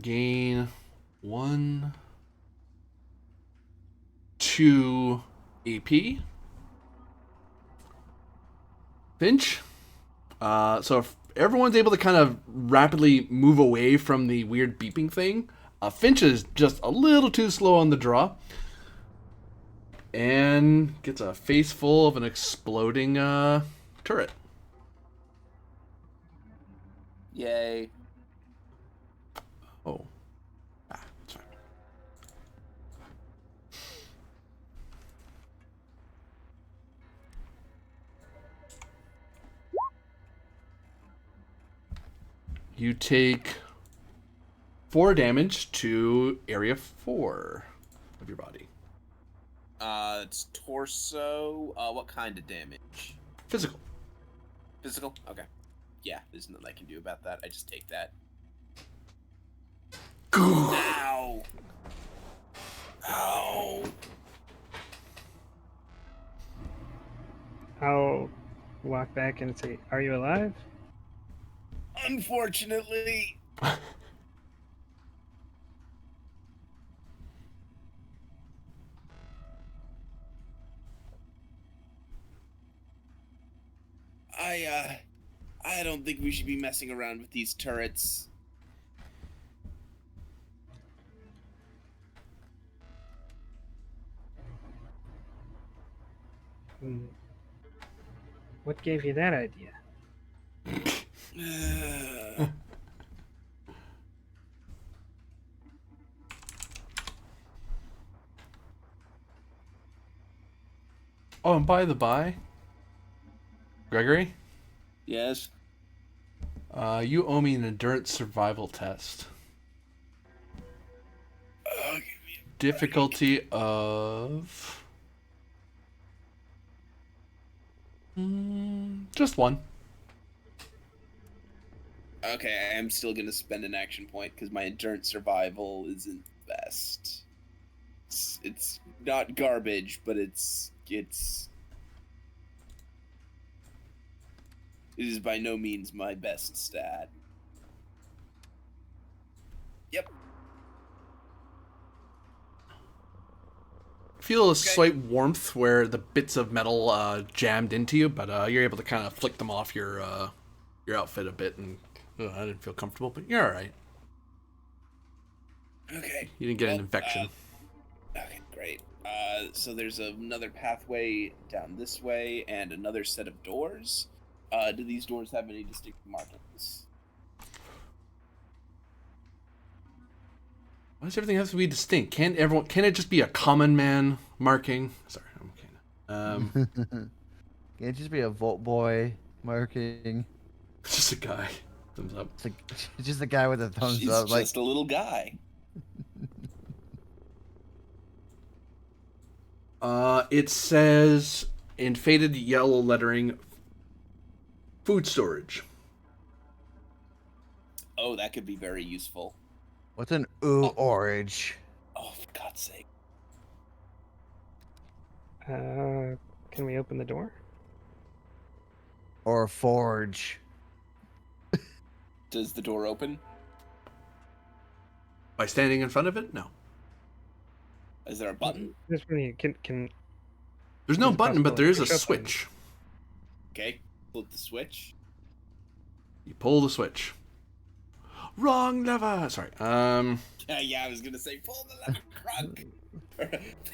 Gain 1, 2 AP. Finch. So if everyone's able to kind of rapidly move away from the weird beeping thing, Finch is just a little too slow on the draw. And gets a face full of an exploding turret. Yay. Oh. That's fine. You take 4 damage to area 4 of your body. It's torso. What kind of damage? Physical. Physical? Okay. Yeah, there's nothing I can do about that. I just take that. Ow! Ow! I'll walk back and say, "Are you alive?" Unfortunately. I don't think we should be messing around with these turrets. Hmm. What gave you that idea? Oh, and by the by, Gregory, Yes? you owe me an endurance survival test. Give me Difficulty of just 1. Okay, I am still gonna spend an action point because my endurance survival isn't the best. It's not garbage, but it's It is by no means my best stat. Yep. Feel a slight warmth where the bits of metal jammed into you, but you're able to kind of flick them off your outfit a bit, and I didn't feel comfortable, but you're all right. Okay. You didn't get an infection. Okay, great. So there's another pathway down this way and another set of doors. Do these doors have any distinct markings? Why does everything have to be distinct? Can't it just be a common man marking? Sorry, I'm okay. Can it just be a Volt Boy marking? Just a guy. Thumbs up. It's like, just a guy with a thumbs She's up. just a little guy. It says in faded yellow lettering, food storage. Oh, that could be very useful. What's an orange? Oh, for God's sake. Can we open the door? Or a forge? Does the door open? By standing in front of it? No. Is there a button? Just when you can There's no Is it button, but possible there is to a push up switch. Okay, flip the switch. You pull the switch. Wrong lever. Sorry. Yeah, I was gonna say pull the lever, Crunk.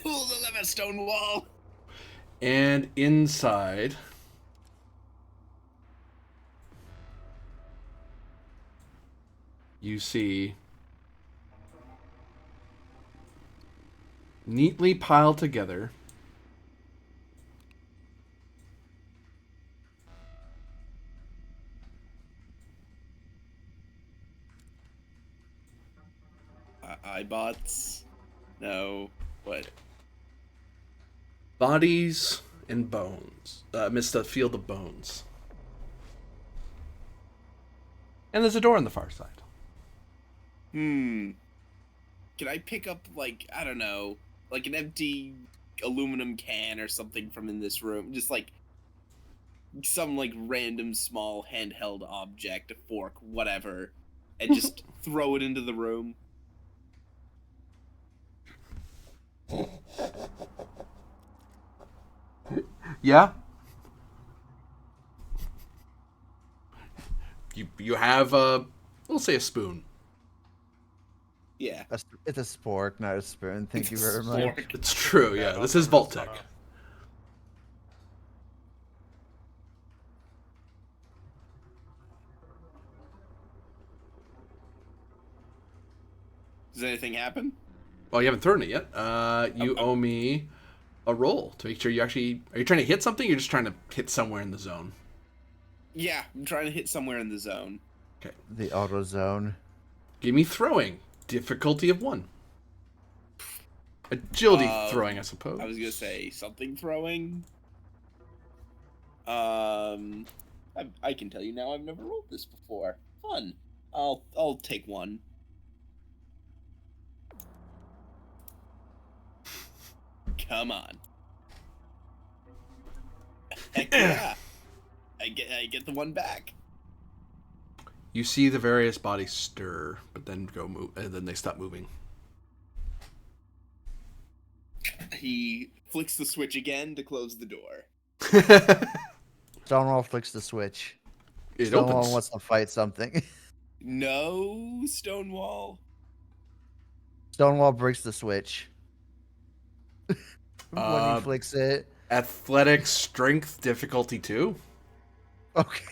Pull the lever, Stonewall. And inside, you see neatly piled together iBots? No. What? bodies and bones. Amidst a field of bones. And there's a door on the far side. Can I pick up, like, I don't know, like an empty aluminum can or something from in this room? Just, like, some, like, random small handheld object, a fork, whatever, and just throw it into the room? Yeah. You have we'll say a spoon. Yeah. It's a spork, not a spoon. Thank you very much. Fork. It's true, yeah. This is Vault Tech. Does anything happen? Well, you haven't thrown it yet. You owe me a roll to make sure you actually... Are you trying to hit something, or you're just trying to hit somewhere in the zone? Yeah, I'm trying to hit somewhere in the zone. Okay. The auto zone. Give me throwing. Difficulty of 1. Agility throwing, I suppose. I was gonna say something throwing. I can tell you now. I've never rolled this before. Fun. I'll take 1. Come on. Heck yeah. I get the 1 back. You see the various bodies stir, but then move, and then they stop moving. He flicks the switch again to close the door. Stonewall flicks the switch. It Stonewall opens. wants to fight something. No, Stonewall. Stonewall breaks the switch. When he flicks it. Athletics, strength, difficulty 2. Okay.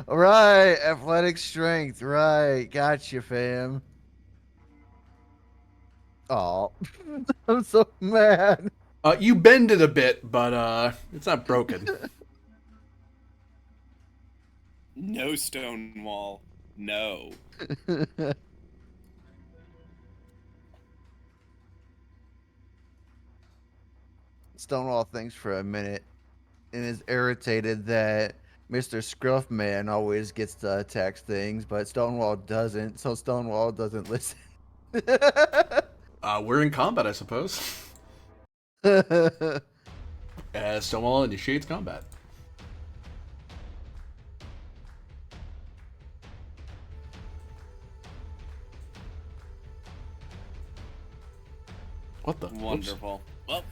Right, athletic strength. Right, gotcha, fam. Oh, I'm so mad. You bend it a bit, but it's not broken. No, Stonewall. No. Stonewall thinks for a minute and is irritated that Mr. Scruffman always gets to attack things, but Stonewall doesn't, so Stonewall doesn't listen. We're in combat, I suppose. Stonewall initiates combat. What the? Whoops. Wonderful. Well,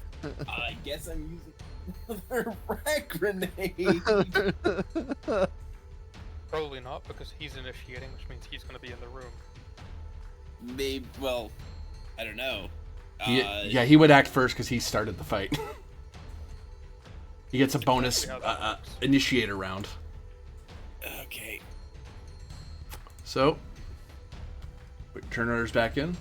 I guess I'm using another frag grenade. Probably not, because he's initiating, which means he's going to be in the room. Maybe. Well, I don't know. Yeah, he would act first because he started the fight. He gets a bonus initiator round. Okay. So, turn orders back in.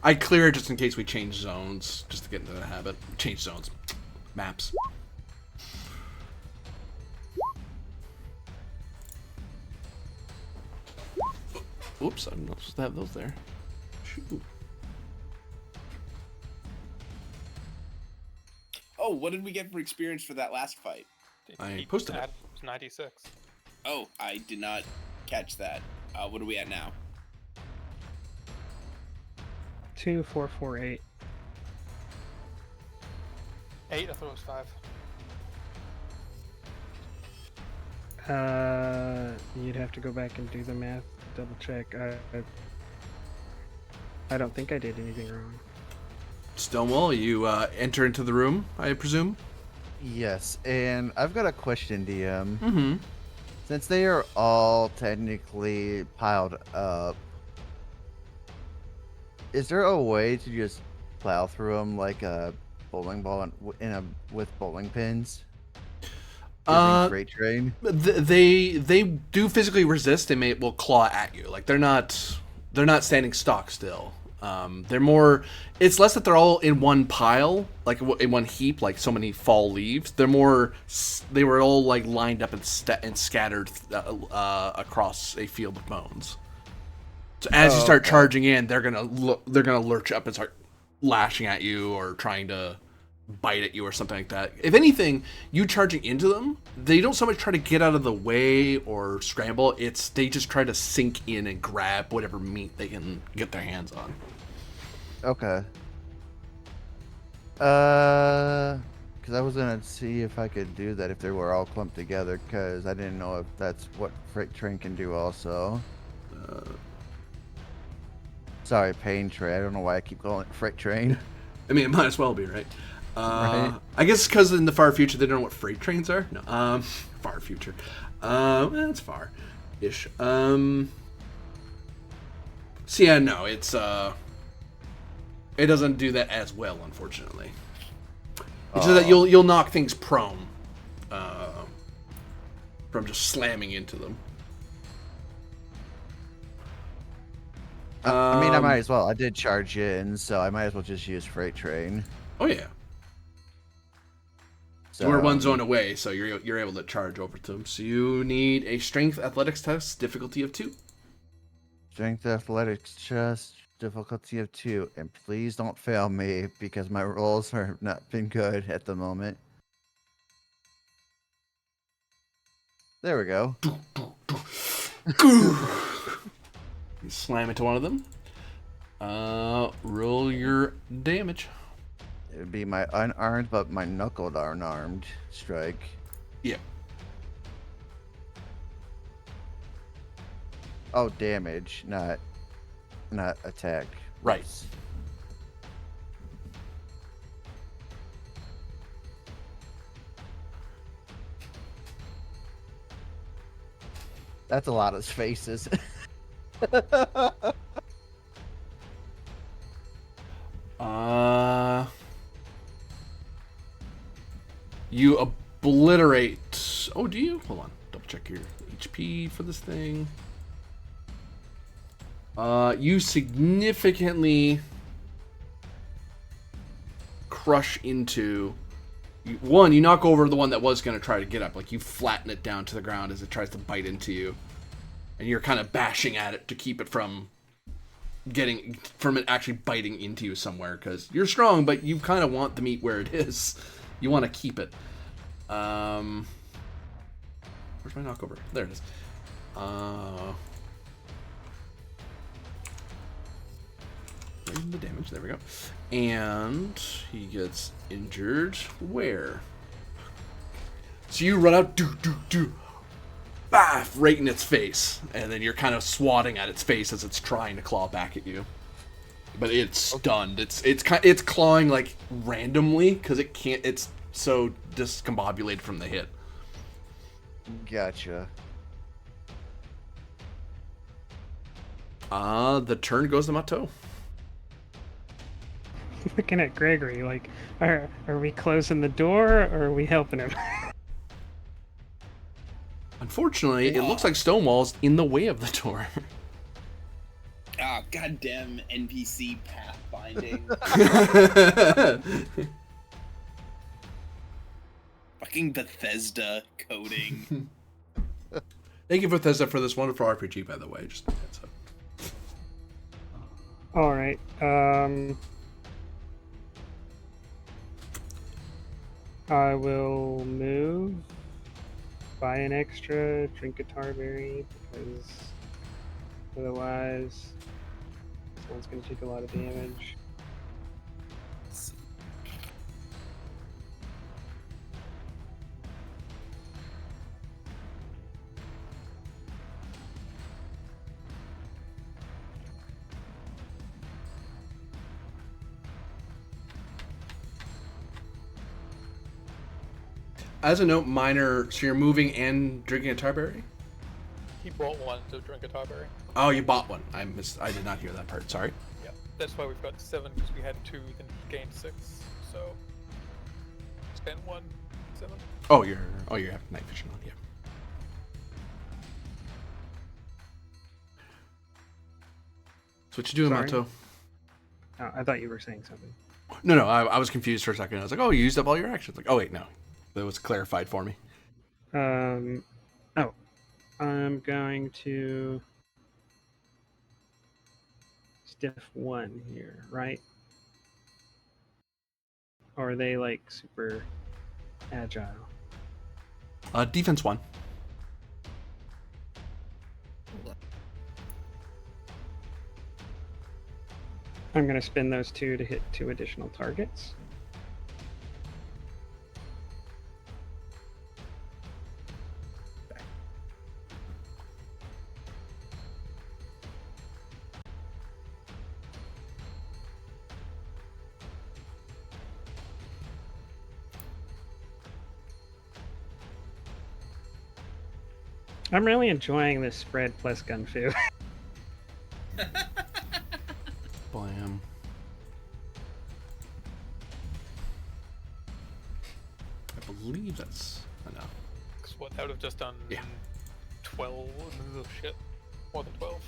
I clear it just in case we change zones, just to get into the habit. Change zones. Maps. Oops, I'm not supposed to have those there. Shoot. Oh, what did we get for experience for that last fight? I posted it. 96. Oh, I did not catch that. What are we at now? 2448. 8, I thought it was 5. You'd have to go back and do the math, double check. I don't think I did anything wrong. Stonewall, you enter into the room, I presume? Yes, and I've got a question, DM. Mm-hmm. Since they are all technically piled up, is there a way to just plow through them like a bowling ball with bowling pins? Using freight train? They do physically resist. They will claw at you. Like they're not standing stock still. They're more. It's less that they're all in one pile, like in one heap, like so many fall leaves. They're more. They were all like lined up and scattered across a field of bones. So as you start charging in, they're gonna lurch up and start lashing at you or trying to bite at you or something like that. If anything, you charging into them, they don't so much try to get out of the way or scramble. It's they just try to sink in and grab whatever meat they can get their hands on. Okay. Because I was gonna see if I could do that if they were all clumped together, because I didn't know if that's what freight train can do also. Sorry, pain train. I don't know why I keep calling it freight train. I mean, it might as well be, right? Right. I guess because in the far future they don't know what freight trains are. No, far future. It's far-ish. So yeah, no, it's it doesn't do that as well, unfortunately. It's just that you'll knock things prone from just slamming into them. I mean, I might as well. I did charge in, so I might as well just use freight train. Oh yeah. So We're one zone away, so you're able to charge over to them. So you need a strength athletics test, difficulty of 2. Strength athletics test, difficulty of 2, and please don't fail me because my rolls have not been good at the moment. There we go. You slam into one of them. Roll your damage. It would be my unarmed, but my knuckled unarmed strike. Yeah. Oh, damage, not attack. Right. That's a lot of faces. You obliterate. Oh, do you? Hold on. Double check your HP for this thing. You significantly crush into. You knock over the one that was going to try to get up. Like, you flatten it down to the ground as it tries to bite into you. And you're kind of bashing at it to keep it from it actually biting into you somewhere. Because you're strong, but you kind of want the meat where it is. You want to keep it. Where's my knockover? There it is. The damage. There we go. And he gets injured. Where? So you run out, baff, right in its face, and then you're kind of swatting at its face as it's trying to claw back at you. but it's stunned. It's clawing like randomly because it can't. It's so discombobulated from the hit. Gotcha. The turn goes to Mato. Looking at Gregory, like, are we closing the door or are we helping him? Unfortunately, it looks like Stonewall's in the way of the door. Ah, goddamn NPC pathfinding. Fucking Bethesda coding. Thank you, Bethesda, for this wonderful RPG, by the way. Just heads up. All right. I will move, buy an extra, drink a tarberry, because otherwise someone's going to take a lot of damage. As a note, minor. So you're moving and drinking a tarberry? He bought one to drink a tarberry. Oh, you bought one. I did not hear that part. Sorry. Yeah, that's why we've got 7, because we had 2, then he gained 6. So spend 1, 7. Oh, you're night vision on. Yeah. So what you doing, Sorry? Mato? Oh, I thought you were saying something. No. I was confused for a second. I was like, oh, you used up all your actions. Like, oh wait, no. That was clarified for me. I'm going to stiff 1 here, right? Or are they like super agile? Defense 1. I'm going to spend those 2 to hit 2 additional targets. I'm really enjoying this spread plus gun fu. Blam. I believe that's enough. Because what, that would have just done 12. Oh, shit. More than 12.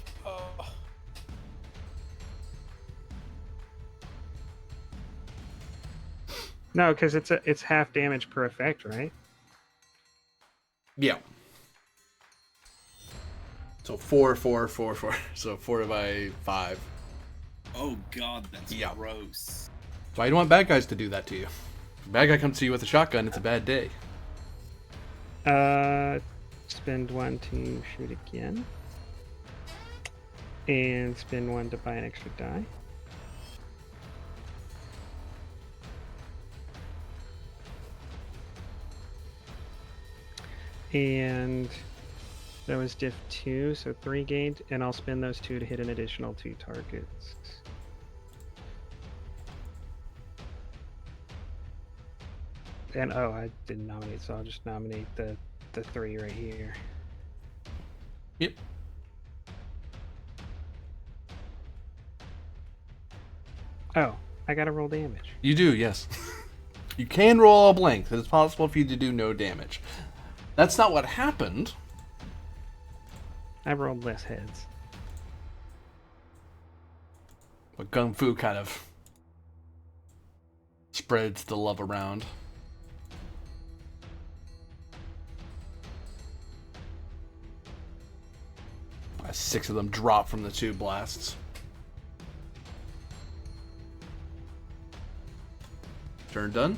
No, because it's half damage per effect, right? Yeah. So 4, 4, 4, 4. So 4 by 5. Oh god, that's Yeah. gross. So I don't want bad guys to do that to you. If a bad guy comes to you with a shotgun, it's a bad day. Spend 1 to shoot again. And spend 1 to buy an extra die. And that was diff 2, so 3 gained, and I'll spend those 2 to hit an additional 2 targets. And oh, I didn't nominate, so I'll just nominate the 3 right here. Yep. Oh, I gotta roll damage. You do, yes. You can roll a blank. It's possible for you to do no damage. That's not what happened. I rolled less heads. But Gung Fu kind of spreads the love around. Six of them drop from the 2 blasts. Turn done?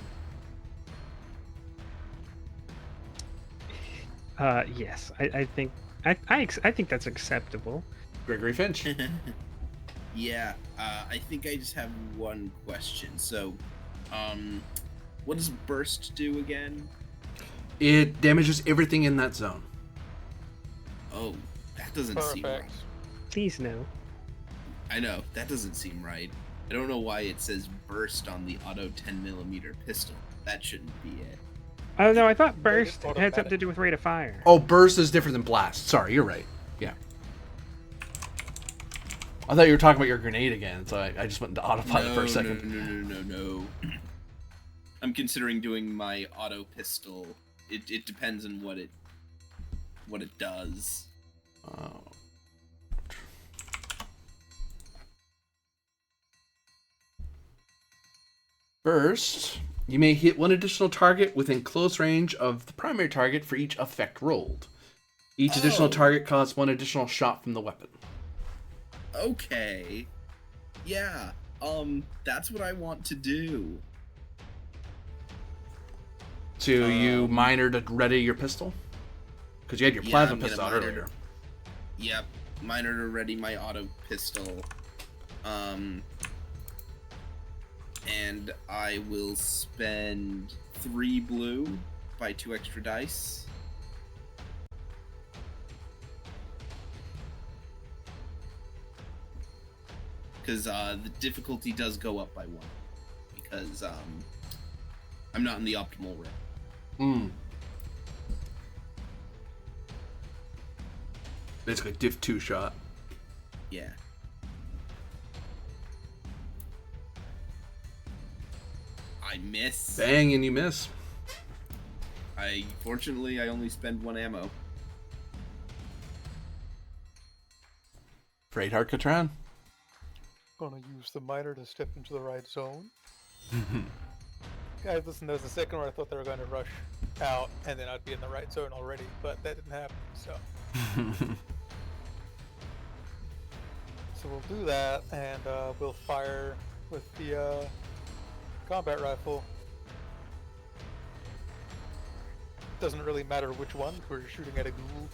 Yes, I think I think that's acceptable. Gregory Finch. Yeah, I think I just have one question. So, what does burst do again? It damages everything in that zone. Oh, that doesn't seem right. Please no. I know, that doesn't seem right. I don't know why it says burst on the auto 10mm pistol. That shouldn't be it. Oh no, I thought Made it burst had something automatic. to do with rate of fire. Oh, burst is different than blast. Sorry, you're right. Yeah. I thought you were talking about your grenade again, so I just went into autopilot for a second. No. I'm considering doing my auto pistol. It depends on what it does. Oh. First, you may hit one additional target within close range of the primary target for each effect rolled. Each additional target costs one additional shot from the weapon. Okay. Yeah. That's what I want to do. So you minor to ready your pistol? Because you had your Yeah, plasma I'm gonna pistol out minor. earlier. Yep. Minor to ready my auto pistol. And I will spend 3 blue, buy 2 extra dice. Because the difficulty does go up by 1. Because I'm not in the optimal rank. Basically, diff 2 shot. Yeah. I miss. Bang, and you miss. Fortunately, I only spend 1 ammo. Freight Catran. Gonna use the miner to step into the right zone. Guys, listen, there was a second where I thought they were going to rush out, and then I'd be in the right zone already, but that didn't happen, so. So we'll do that, and we'll fire with the combat rifle. Doesn't really matter which one, we're shooting at a ghoul.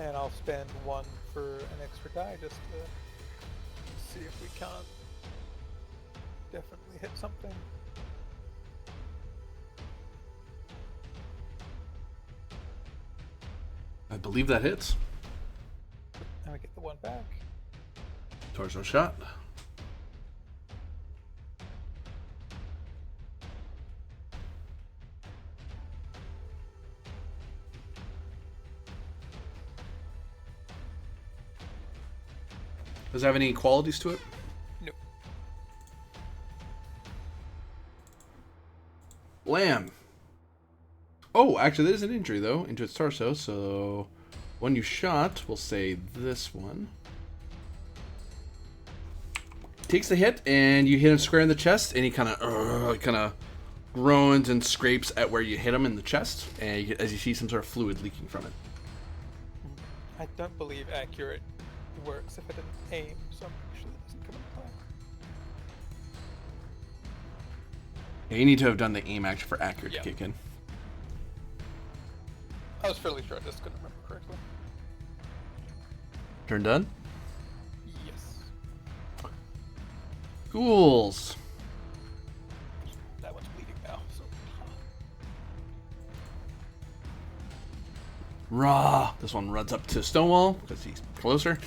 And I'll spend 1 for an extra die just to see if we can't definitely hit something. I believe that hits. And we get the 1 back. Torso shot. Does it have any qualities to it? Nope. Lamb. Oh, actually, that is an injury, though, into its torso, so one you shot, we'll say this one. Takes the hit, and you hit him square in the chest, and he kind of groans and scrapes at where you hit him in the chest, and as you see some sort of fluid leaking from it. I don't believe accurate works if I didn't aim, so I'm pretty sure that doesn't come into play. Yeah, you need to have done the aim action for accurate Yeah. to kick in. I was fairly sure, I just couldn't remember correctly. Turn done? Yes. Ghouls. That one's bleeding now, so. Raw. This one runs up to Stonewall because he's closer.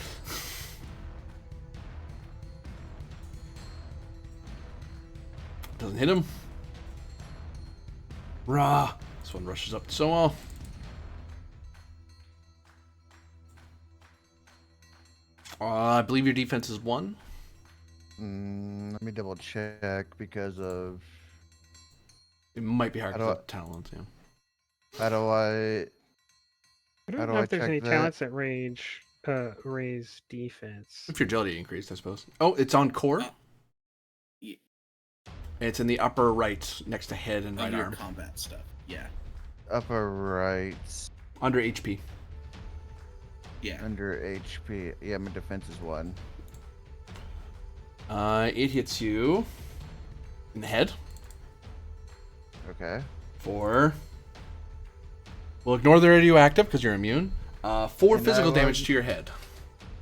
Doesn't hit him. Raw. This one rushes up to Stonewall. I believe your defense is 1. Let me double check because of It might be hard How to do put talent, yeah. how do I I How don't do know I if there's check any that? talents that raise defense. If your agility increased, I suppose. Oh, it's on core. Yeah, It's in the upper right, next to head and right under arm, combat stuff. Yeah. upper right under HP. Yeah. under HP? Yeah, my defense is 1. It hits you in the head Okay. for. We'll ignore the radioactive because you're immune. 4 And physical I damage love- to your head.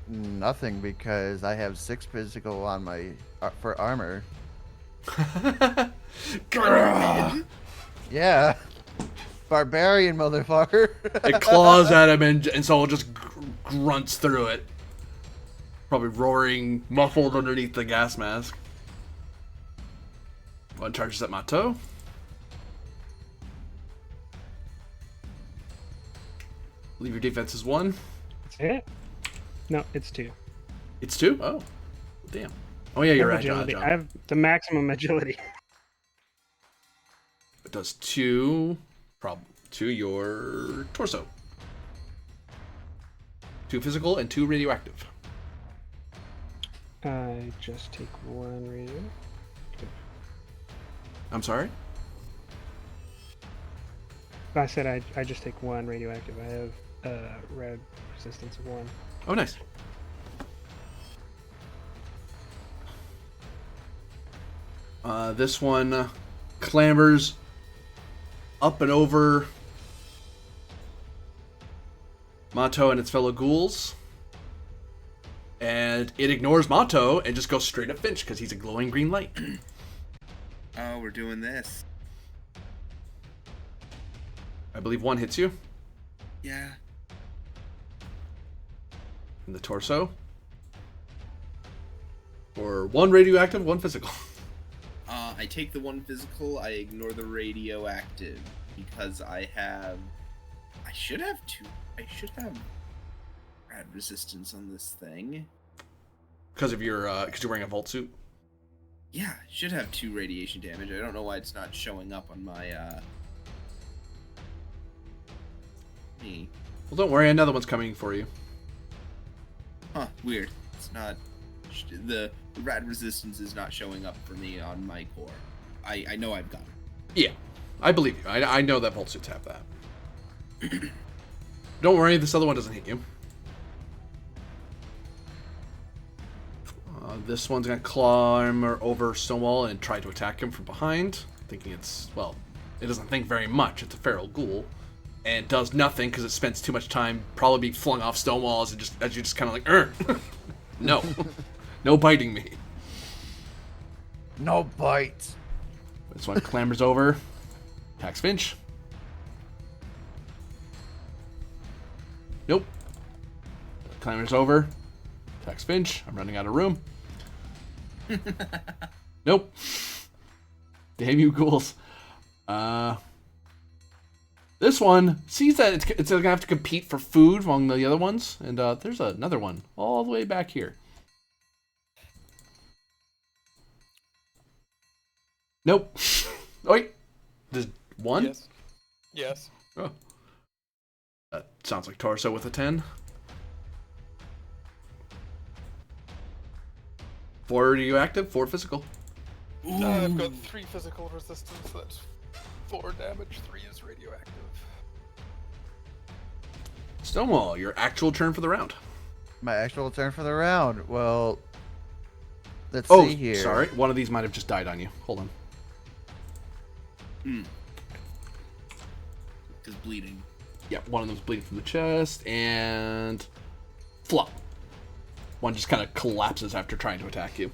Nothing because I have 6 physical on my for armor. Grrr. Yeah. Barbarian motherfucker. It claws at him and Soul just grunts through it. Probably roaring, muffled underneath the gas mask. One charges at Mato. Leave your defense is 1. That's it? No, it's 2. It's 2? Oh. Damn. Oh yeah, you're I right, have agility. John. I have the maximum agility. It does 2 to your torso. 2 physical and 2 radioactive. I just take 1 radio. I'm sorry? I said I just take 1 radioactive. I have red resistance of 1. Oh, nice. This one clambers up and over Mato and its fellow ghouls. And it ignores Mato and just goes straight at Finch because he's a glowing green light. Oh, we're doing this. I believe 1 hits you Yeah. in the torso. Or 1 radioactive, 1 physical. I take the 1 physical, I ignore the radioactive, because I should have rad resistance on this thing. Because you're wearing a vault suit. Yeah, I should have 2 radiation damage. I don't know why it's not showing up on my, me. Well, don't worry, another one's coming for you. Huh, weird. It's not, the rad resistance is not showing up for me on my core. I know I've got it. Yeah, I believe you. I know that vault suits have that. Don't worry, this other one doesn't hit you. This one's gonna climb over Stonewall and try to attack him from behind, thinking it's, well, it doesn't think very much. It's a feral ghoul, and does nothing because it spends too much time probably being flung off Stonewall as you just kind of like, no, no biting me. No bites. This one clambers over, attacks Finch. Nope. Clambers over, attacks Finch. I'm running out of room. Nope. Damn you ghouls. This one sees that it's gonna have to compete for food among the other ones, and there's another one all the way back here. Nope. Oh, wait. There's 1? Yes. Yes. Oh. That sounds like torso with a 10. 4 radioactive, 4 physical. I've got 3 physical resistance. That's 4 damage. 3 is radioactive. Stonewall, your actual turn for the round. My actual turn for the round. Well, let's Oh, see here. sorry. One of these might have just died on you. Hold on. Because bleeding. Yeah, one of them's bleeding from the chest, and flop. One just kind of collapses after trying to attack you.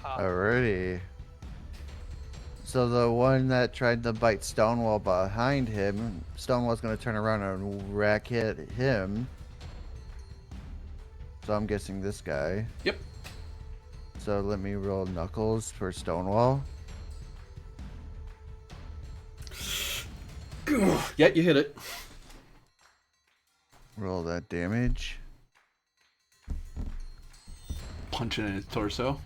Alrighty. So the one that tried to bite Stonewall behind him, Stonewall's going to turn around and rack hit him. So I'm guessing this guy. Yep. So let me roll Knuckles for Stonewall. Yeah, you hit it. Roll that damage. Punching in his torso.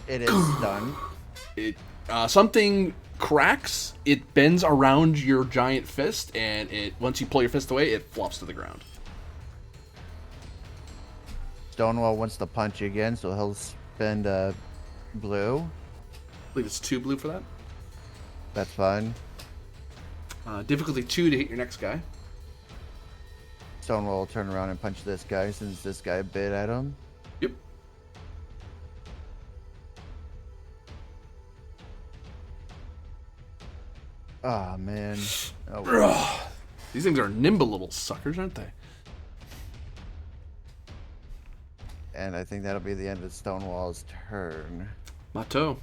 It is stunned. It something cracks. It bends around your giant fist, and once you pull your fist away, it flops to the ground. Stonewall wants to punch again, so he'll spend blue. I believe it's 2 blue for that. That's fine. Difficulty 2 to hit your next guy. Stonewall will turn around and punch this guy since this guy bit at him. Yep. Ah, man. Oh, well. These things are nimble little suckers, aren't they? And I think that'll be the end of Stonewall's turn. Mato.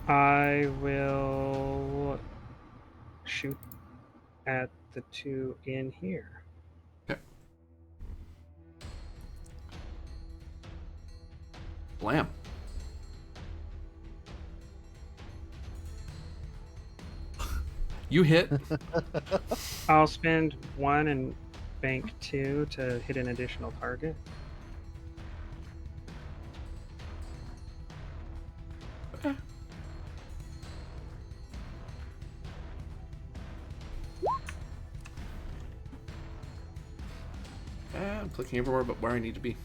I will shoot at the two in here. Okay. Blam. You hit. I'll spend 1 and bank 2 to hit an additional target. Okay. I'm clicking everywhere but where I need to be.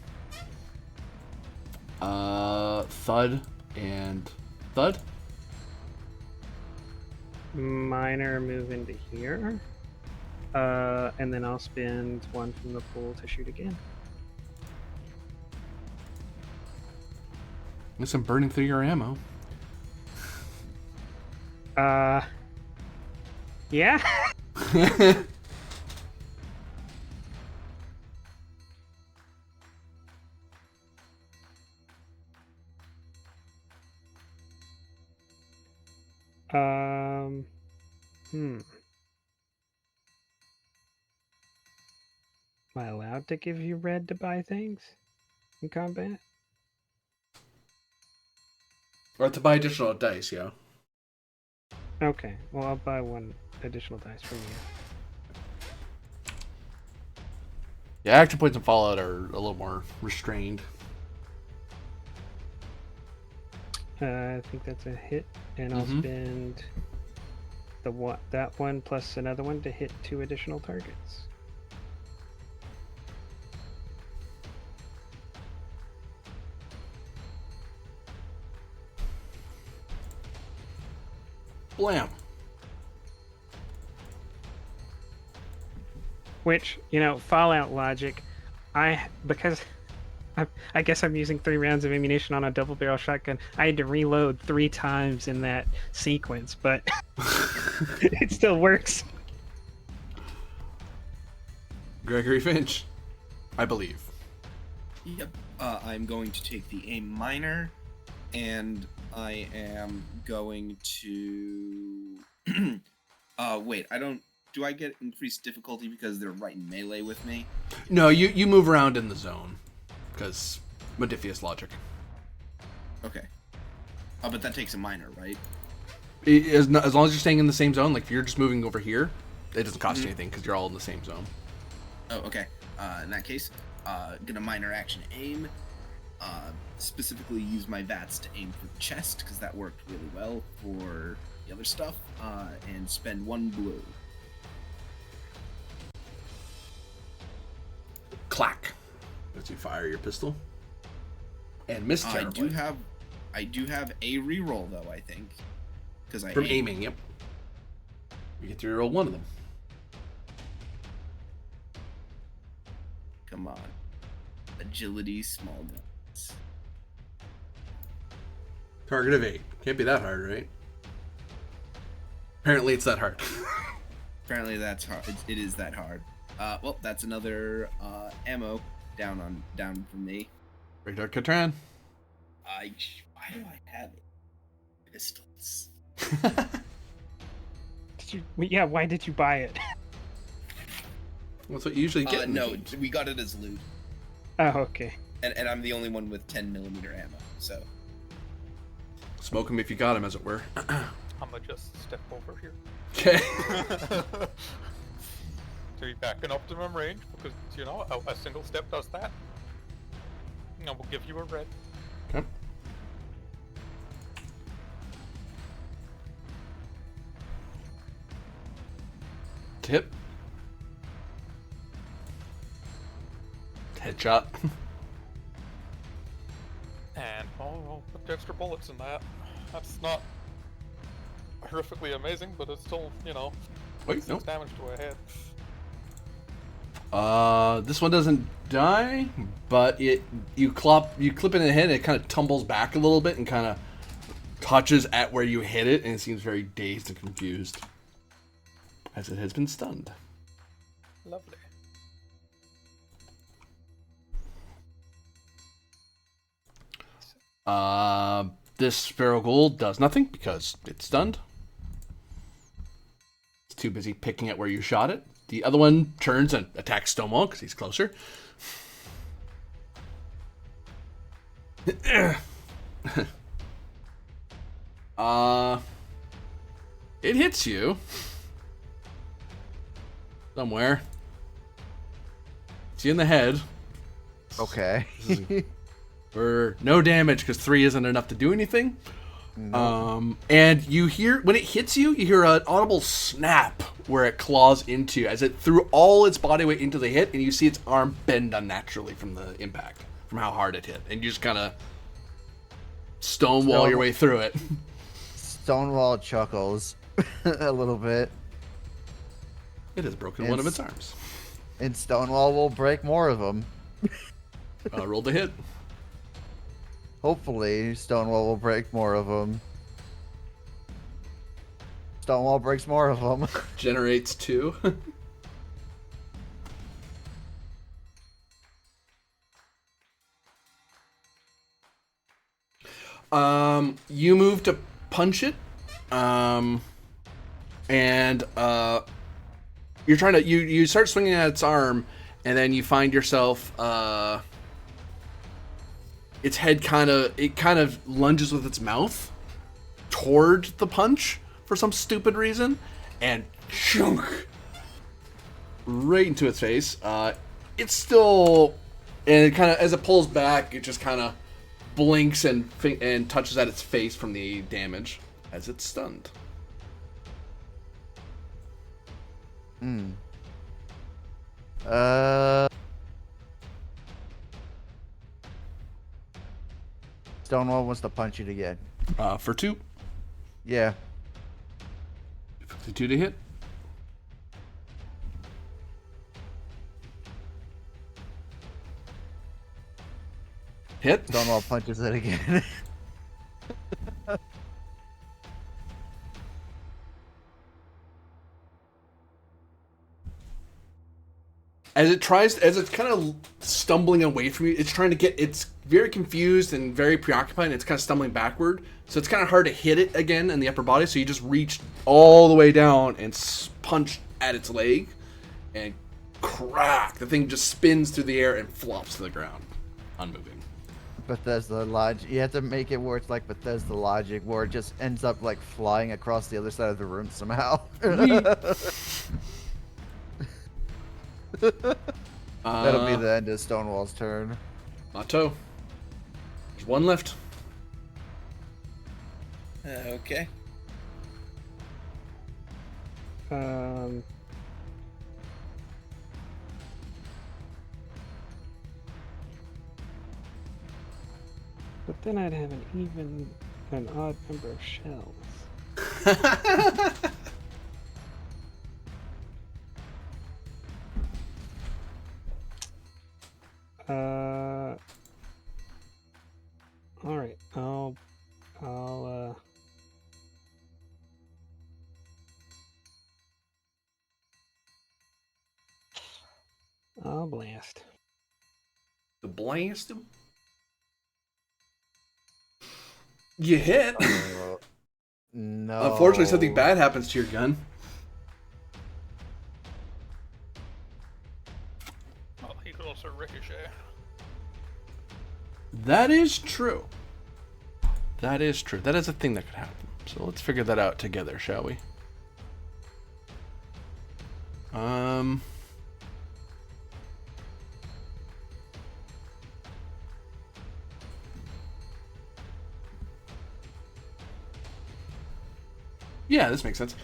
Thud and thud. Minor move into here. And then I'll spend 1 from the pool to shoot again. Guess I'm burning through your ammo. Yeah. Hmm. Am I allowed to give you red to buy things in combat? Or to buy additional dice, yeah. Okay, well, I'll buy 1 additional dice from you. Yeah, action points in Fallout are a little more restrained. I think that's a hit, and I'll spend that one plus another one to hit 2 additional targets. Blam. Which, Fallout logic, because I guess I'm using 3 rounds of ammunition on a double barrel shotgun. I had to reload 3 times in that sequence, but it still works. Gregory Finch, I believe. Yep. I'm going to take the A minor, and I am going to. Wait. I don't. Do I get increased difficulty because they're right in melee with me? No, you move around in the zone because Modifius logic. Okay. But that takes a minor, right? As long as you're staying in the same zone, like if you're just moving over here, it doesn't cost you anything because you're all in the same zone. Oh, okay. In that case, gonna minor action aim. Specifically use my VATS to aim for the chest because that worked really well for the other stuff. And spend 1 blue. Clack. As you fire your pistol. And miss terribly. I do have a reroll though, I think. Because I From aiming, yep. You get to reroll 1 of them. Come on. Agility, small guns. Target of 8. Can't be that hard, right? Apparently it's that hard. Apparently that's hard. It is that hard. Well, that's another ammo down from me. Radar Catran. Why do I have pistols? Why did you buy it? That's what you usually get. No, we got it as loot. Oh, okay. And I'm the only one with 10mm ammo, so. Smoke him if you got him, as it were. I'm gonna just step over here. Okay. To be back in optimum range, because, a single step does that. And we'll give you a red. Okay. Tip. Headshot. And, we'll put extra bullets in that. That's not horrifically amazing, but it's still, Wait, 6 no. damage to a head. This one doesn't die, but you clip it in the head, and it kind of tumbles back a little bit and kind of touches at where you hit it, and it seems very dazed and confused, as it has been stunned. Lovely. This Sparrow Ghoul does nothing because it's stunned. It's too busy picking at where you shot it. The other one turns and attacks Stonewall because he's closer. It hits you somewhere. It's you in the head. Okay. For no damage because 3 isn't enough to do anything. No. And you hear, when it hits you, you hear an audible snap where it claws into you as it threw all its body weight into the hit, and you see its arm bend unnaturally from the impact, from how hard it hit. And you just kind of stonewall your way through it. Stonewall chuckles a little bit. It has broken one of its arms. And Stonewall will break more of them. Roll the hit. Hopefully, Stonewall will break more of them. Stonewall breaks more of them. Generates 2. You move to punch it, and you're trying to you start swinging at its arm, and then you find yourself its head kind of lunges with its mouth toward the punch for some stupid reason, and chunk right into its face. It's still, and it kind of, as it pulls back, it just kind of blinks and touches at its face from the damage as it's stunned. Stonewall wants to punch it again. For 2. Yeah. 52 to hit. Hit. Stonewall punches it again. As it's kind of stumbling away from you, it's very confused and very preoccupied, and it's kind of stumbling backward. So it's kind of hard to hit it again in the upper body, so you just reach all the way down and punch at its leg, and crack! The thing just spins through the air and flops to the ground, unmoving. Bethesda logic. You have to make it where it's like Bethesda logic, where it just ends up like flying across the other side of the room somehow. That'll be the end of Stonewall's turn. Mato. There's one left. Okay. But then I'd have an odd number of shells. All right. I'll blast. The blast him. You hit. No. Unfortunately, something bad happens to your gun. Oh, he could also ricochet. That is true. That is true. That is a thing that could happen. So let's figure that out together, shall we? Yeah, this makes sense.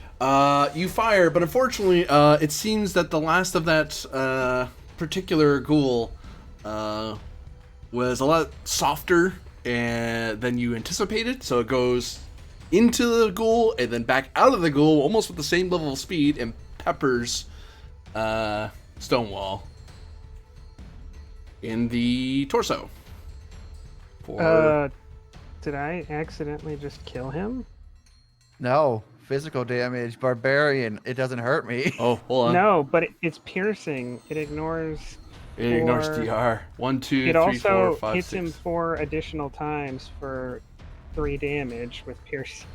You fire, but unfortunately, it seems that the last of that particular ghoul was a lot softer than you anticipated. So it goes into the ghoul and then back out of the ghoul, almost with the same level of speed, and peppers Stonewall in the torso. Did I accidentally just kill him? No. Physical damage. Barbarian. It doesn't hurt me. Oh, hold on. No, but it's piercing. It ignores. It ignores DR. 1, 2, It 3, also 4, 5, hits 6. him 4 additional times for 3 damage with piercing.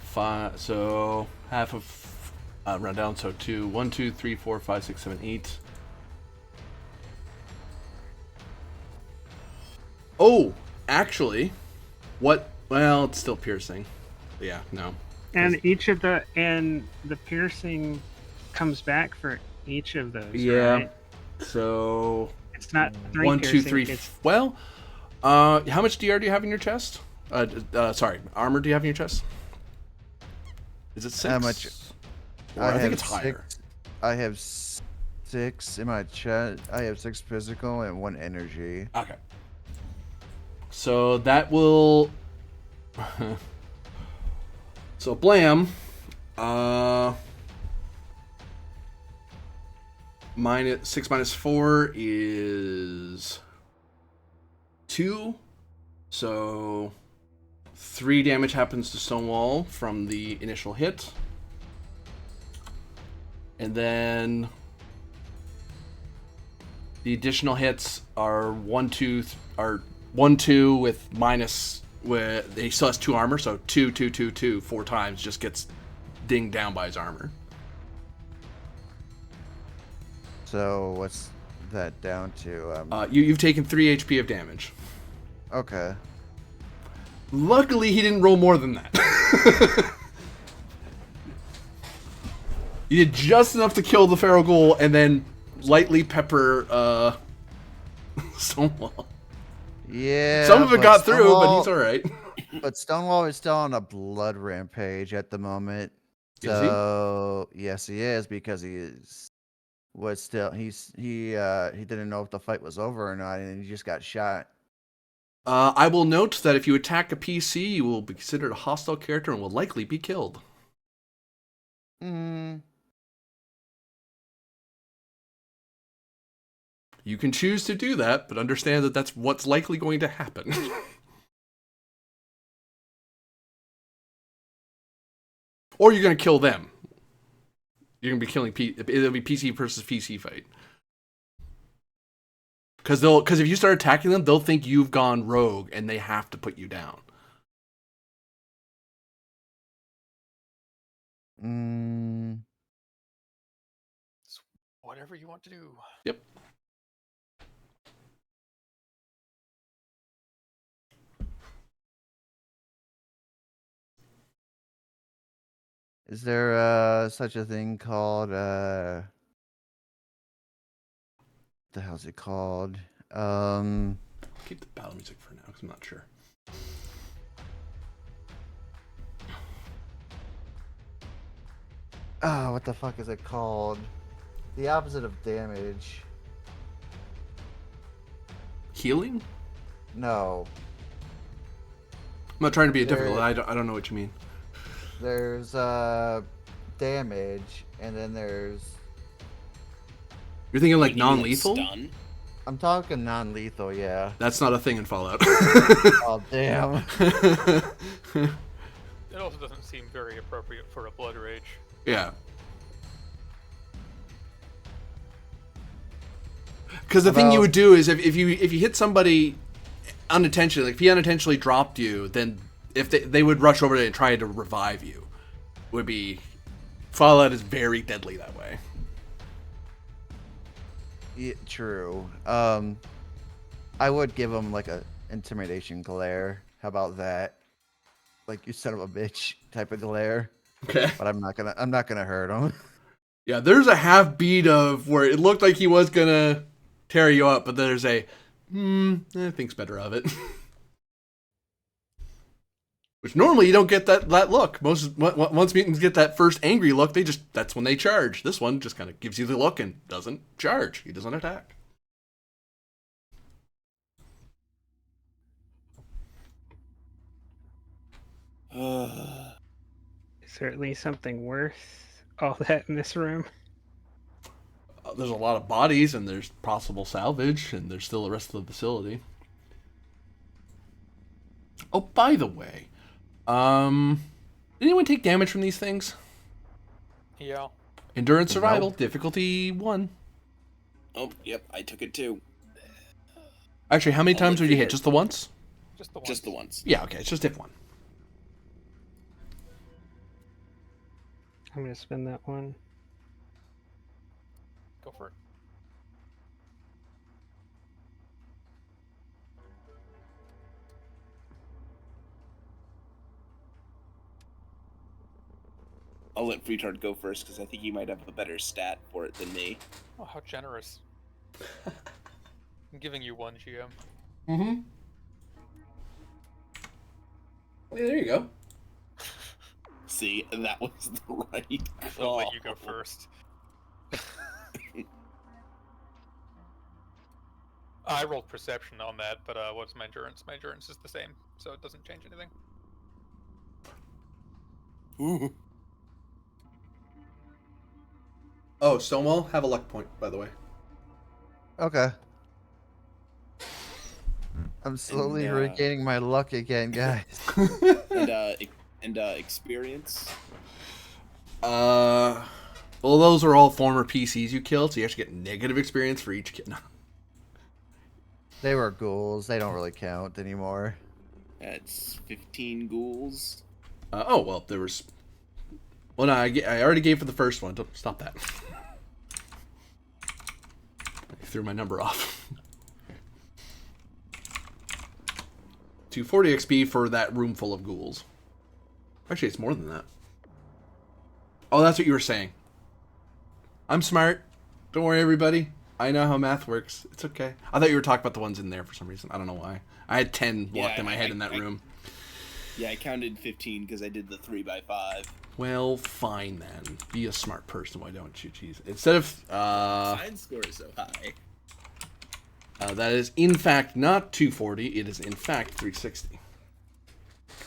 5. So half of round down. So 2, 1, 2, 3, 4, 5, 6, 7, 8. Oh, actually, what? Well, it's still piercing. Yeah, no. And the piercing comes back for each of those, Yeah. right? So It's not 3 1, piercing. 2, 3. It's Well, how much DR do you have in your chest? Sorry, armor do you have in your chest? Is it 6? How much? Or I think it's higher. I have 6 in my chest. I have 6 physical and 1 energy. Okay. So that will. So blam. Minus 6 minus 4 is 2. So 3 damage happens to Stonewall from the initial hit. And then the additional hits are 1, 2, are 1, 2 with minus. With he still has 2 armor, so 2, 2, 2, 2, 4 times just gets dinged down by his armor. So what's that down to? You've taken 3 HP of damage. Okay. Luckily, he didn't roll more than that. You did just enough to kill the feral ghoul and then lightly pepper Stonewall. Yeah. Some of it but got through, but Stonewall- he's all right. But Stonewall is still on a blood rampage at the moment. Is he? So yes, he is, because he didn't know if the fight was over or not, and he just got shot. I will note that if you attack a PC, you will be considered a hostile character and will likely be killed. Hmm. You can choose to do that, but understand that that's what's likely going to happen. Or you're going to kill them. You're going to be killing it'll be PC versus PC fight. Because if you start attacking them, they'll think you've gone rogue and they have to put you down. It's whatever you want to do. Yep. Is there such a thing called what the hell's it called? Keep the battle music for now, because I'm not sure. Oh, what the fuck is it called? The opposite of damage. Healing? No. I'm not trying to be difficult. I don't know what you mean. There's damage, and then there's. You're thinking like You mean, non-lethal? stun? I'm talking non-lethal, yeah. That's not a thing in Fallout. Oh damn. It also doesn't seem very appropriate for a blood rage. Yeah. Because the thing you would do is if you hit somebody unintentionally, like if he unintentionally dropped you, then if they would rush over there and try to revive you. Would be Fallout is very deadly that way. Yeah, true. I would give him like a intimidation glare. How about that? Like, you son of a bitch type of glare. Okay. But I'm not gonna hurt him. Yeah, there's a half beat of where it looked like he was gonna tear you up, but there's a thinks better of it. Which normally you don't get that look. Once mutants get that first angry look, that's when they charge. This one just kind of gives you the look and doesn't charge. He doesn't attack. Is there at least something worth all that in this room? There's a lot of bodies, and there's possible salvage, and there's still the rest of the facility. Oh, by the way, did anyone take damage from these things? Yeah. Endurance survival, difficulty 1. Oh, yep, I took it too. Actually, how many All times in did you hit? favor. Just the once? Just the ones. Just the ones. Yeah, okay, it's just diff 1. I'm gonna spend that one. Go for it. I'll let Freetard go first because I think he might have a better stat for it than me. Oh, how generous. I'm giving you 1 GM. Mm-hmm. Yeah, there you go. See, that was the right I'll call. let you go first. I rolled perception on that, but what's my endurance? My endurance is the same, so it doesn't change anything. Ooh. Oh, Stonewall, have a luck point, by the way. Okay. I'm slowly regaining my luck again, guys. And experience. Well, those are all former PCs you killed, so you actually get negative experience for each kill. No. They were ghouls. They don't really count anymore. That's 15 ghouls. Oh, well, there was... Well, no, I already gave for the first one. Don't stop that. I threw my number off. 240 XP for that room full of ghouls. Actually, it's more than that. Oh, that's what you were saying. I'm smart. Don't worry, everybody. I know how math works. It's okay. I thought you were talking about the ones in there for some reason. I don't know why. I had 10 locked in my head in that room. Yeah, I counted 15 because I did the 3x5. Well, fine then. Be a smart person. Why don't you? Jeez. Instead of Science score is so high. that is in fact not 240. It is in fact 360.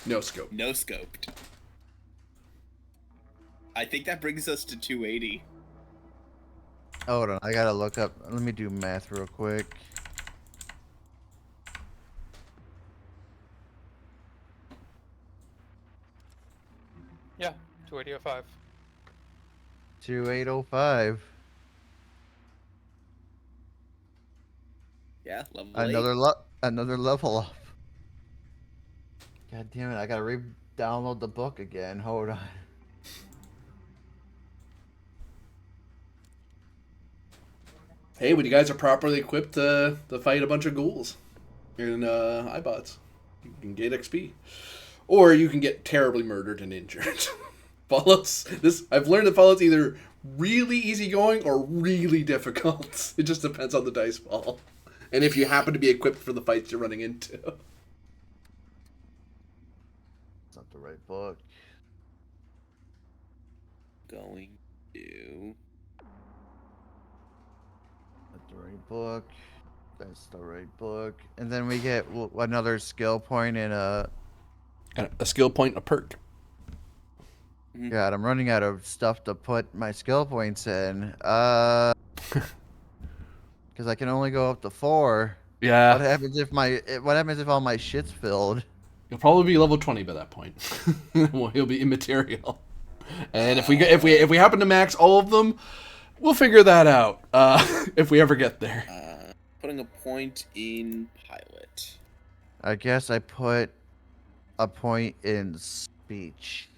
No scope. No scoped. I think that brings us to 280. Hold on, I gotta look up. Let me do math real quick. Yeah, 2805. 2805. Yeah, level 8. Another level up. God damn it! I gotta re-download the book again. Hold on. Hey, when you guys are properly equipped to fight a bunch of ghouls in iBots, you can get XP. Or you can get terribly murdered and injured. Fallout's this I've learned that Fallout's either really easygoing or really difficult. It just depends on the dice ball. And if you happen to be equipped for the fights you're running into. It's not the right book. Going to... Not the right book. That's the right book. And then we get another skill point and a skill point and a perk. God, I'm running out of stuff to put my skill points in. Because I can only go up to 4. Yeah. What happens if all my shit's filled? You'll probably be level 20 by that point. Well, he'll be immaterial. And if we happen to max all of them, we'll figure that out. If we ever get there. Putting a point in pilot. I guess I put a point in speech.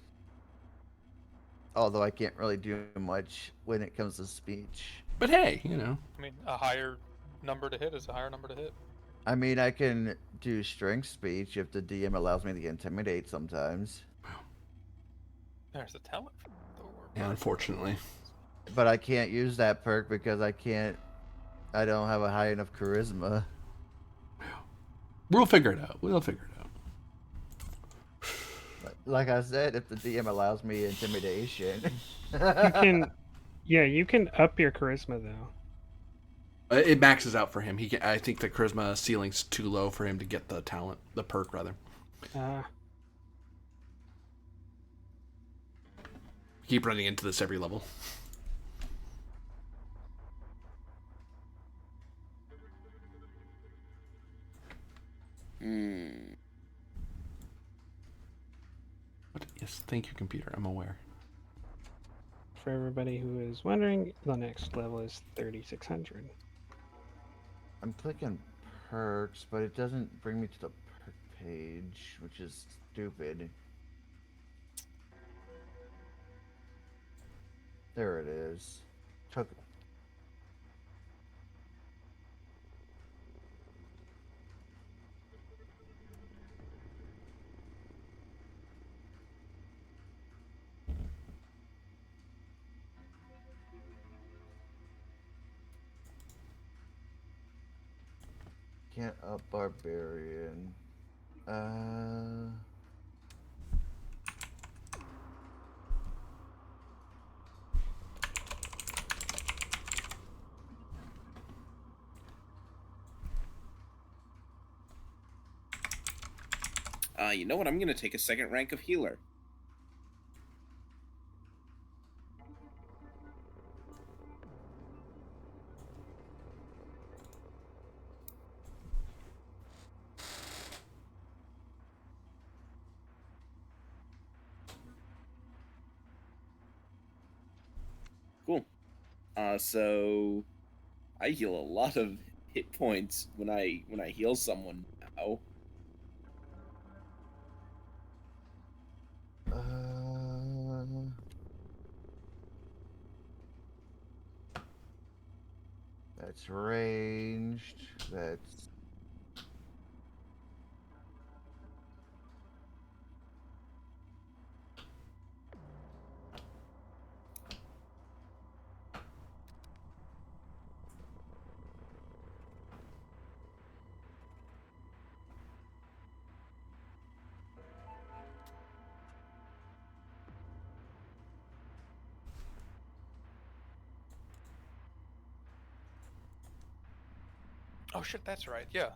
Although I can't really do much when it comes to speech. But hey, you know. I mean, a higher number to hit is a higher number to hit. I mean, I can do strength speech if the DM allows me to intimidate sometimes. There's a talent for that, though. Yeah, unfortunately. But I can't use that perk because I don't have a high enough charisma. We'll figure it out. We'll figure it out. Like I said, if the DM allows me intimidation. You can up your charisma though. It maxes out for him. I think the charisma ceiling's too low for him to get the talent, the perk rather. Keep running into this every level. Yes, thank you, computer. I'm aware. For everybody who is wondering, the next level is 3600. I'm clicking perks, but it doesn't bring me to the perk page, which is stupid. There it is. Took. Can't up barbarian. You know what? I'm gonna take a second rank of healer. Cool. So I heal a lot of hit points when I heal someone now. That's ranged. That's. Oh shit, that's right. Yeah,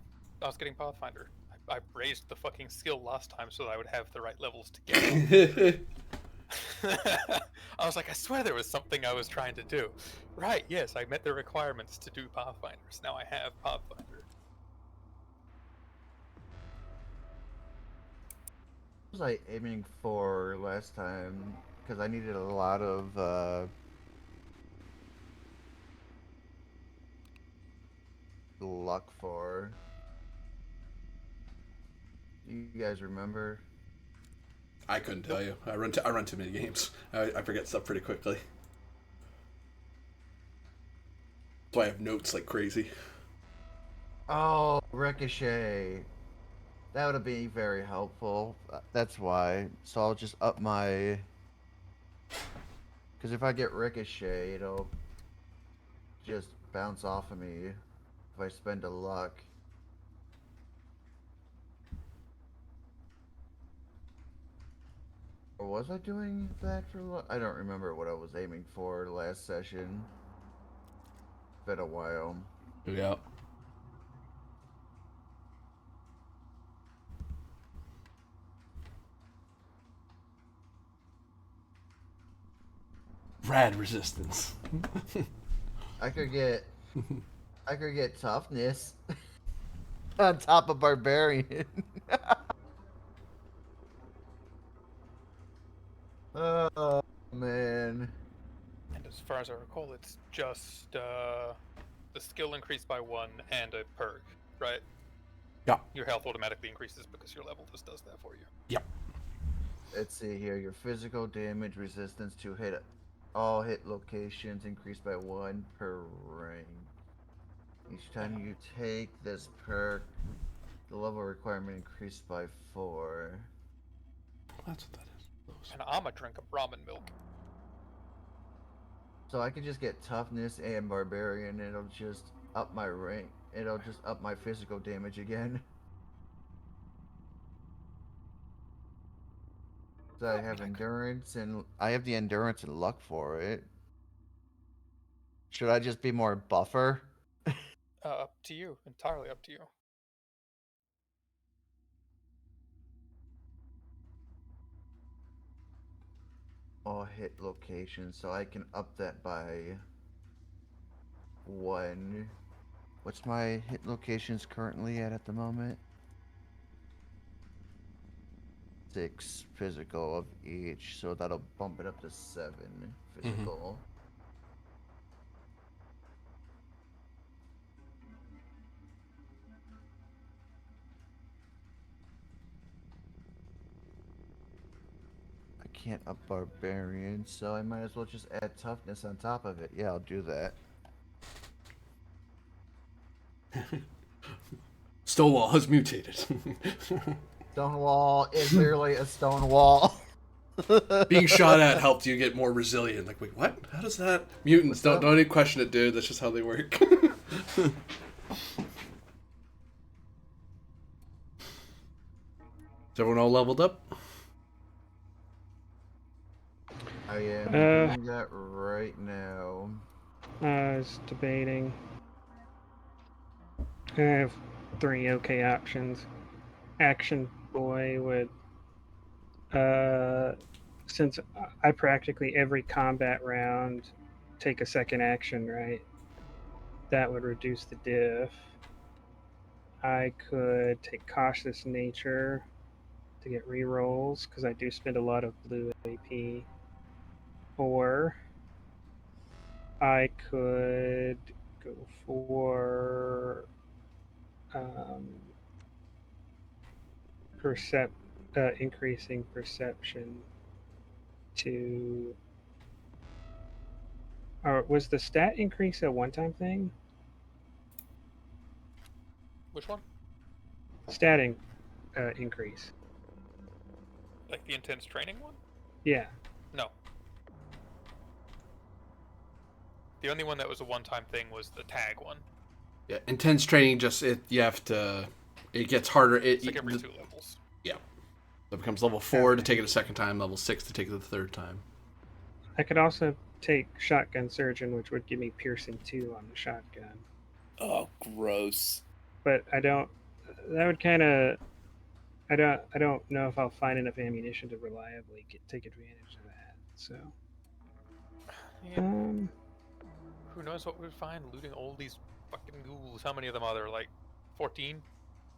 I was getting Pathfinder. I raised the fucking skill last time so that I would have the right levels to get it. I was like, I swear there was something I was trying to do. Right, yes, I met the requirements to do Pathfinders. Now I have Pathfinder. What was I aiming for last time? Because I needed a lot of luck for. Do you guys remember? I couldn't tell you. I run too many games. I forget stuff pretty quickly. That's why I have notes like crazy. Oh, Ricochet. That would be very helpful. That's why. So I'll just up my. Because if I get Ricochet, it'll just bounce off of me if I spend a luck. Or was I doing that for luck? I don't remember what I was aiming for last session. Been a while. Yeah. Rad resistance. I could get toughness on top of barbarian. Oh man. And as far as I recall, it's just the skill increased by 1 and a perk, right? Yeah. Your health automatically increases because your level just does that for you. Yeah. Let's see here. Your physical damage resistance to hit all hit locations increased by 1 per rank. Each time you take this perk, the level requirement increased by 4. That's what that is. And I'm a drink of ramen milk. So I can just get toughness and barbarian, and it'll just up my rank. It'll just up my physical damage again. So I have endurance, and I have the endurance and luck for it. Should I just be more buffer? Up to you. Entirely up to you. All hit locations, so I can up that by 1. What's my hit locations currently at the moment? 6 physical of each, so that'll bump it up to 7 physical. can't up barbarian, so I might as well just add toughness on top of it. Yeah, I'll do that. Stonewall has mutated. Stonewall is literally a stone wall. Being shot at helped you get more resilient. Like, wait, what? How does that? Mutants, don't even question it, dude. That's just how they work. Is everyone all leveled up? I am doing that right now. I was debating. I have 3 okay options. Action Boy would, since I practically every combat round take a second action, right? That would reduce the diff. I could take Cautious Nature to get rerolls, because I do spend a lot of blue AP. Or I could go for increasing perception to. Or was the stat increase a one-time thing? Which one? Stat increase. Like the intense training one? Yeah. No. The only one that was a one-time thing was the tag one. Yeah, intense training you have to. It gets harder. It's like every 2 levels. Yeah. So it becomes level 4 to take it a second time, level 6 to take it the third time. I could also take Shotgun Surgeon, which would give me Piercing 2 on the shotgun. Oh, gross. But I don't. That would kind of. I don't know if I'll find enough ammunition to reliably take advantage of that. So. Yeah. Who knows what we'd find looting all these fucking ghouls? How many of them are there? Like 14?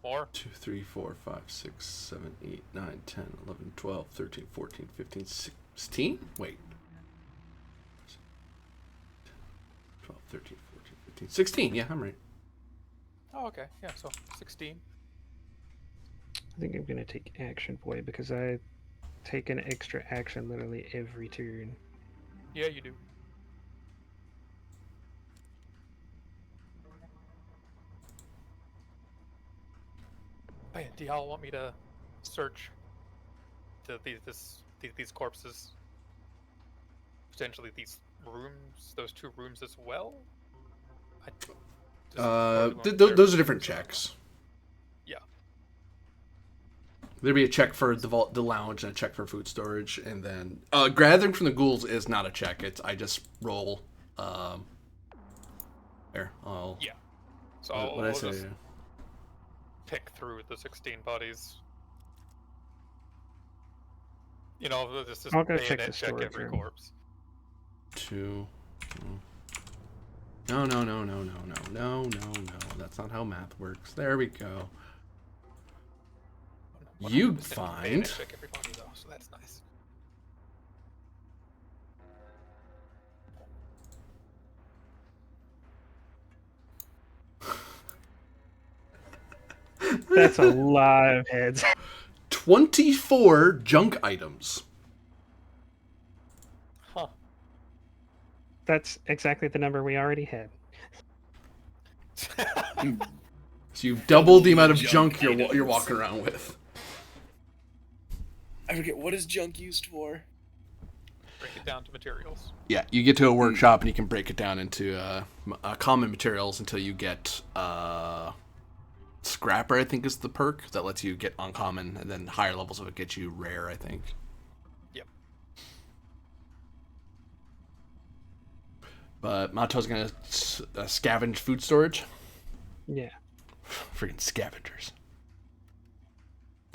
More? 2, 3, 4, 5, 6, 7, 8, 9, 10, 11, 12, 13, 14, 15, 16? Wait. 12, 13, 14, 15, 16. Yeah, I'm right. Oh, okay. Yeah, so 16. I think I'm going to take Action Boy because I take an extra action literally every turn. Yeah, you do. Hey, do y'all want me to search these corpses? Potentially these rooms, those 2 rooms as well? Those are different checks. Yeah. There'd be a check for the lounge and a check for food storage, and then gathering from the ghouls is not a check. I just roll. There, Yeah. So what did I say? just pick through the 16 bodies. You know, just I'll go check bayonet the check storage every room. corpse. 2. No. That's not how math works. There we go. You 100% find. bayonet check every body though, so that's nice. That's a lot of heads. 24 junk items. Huh. That's exactly the number we already had. So you've doubled the amount of junk you're walking around with. I forget, what is junk used for? Break it down to materials. Yeah, you get to a workshop and you can break it down into common materials until you get Scrapper, I think is the perk that lets you get uncommon, and then higher levels of it get you rare, I think. Yep. But Mato's gonna scavenge food storage. Yeah. Freaking scavengers.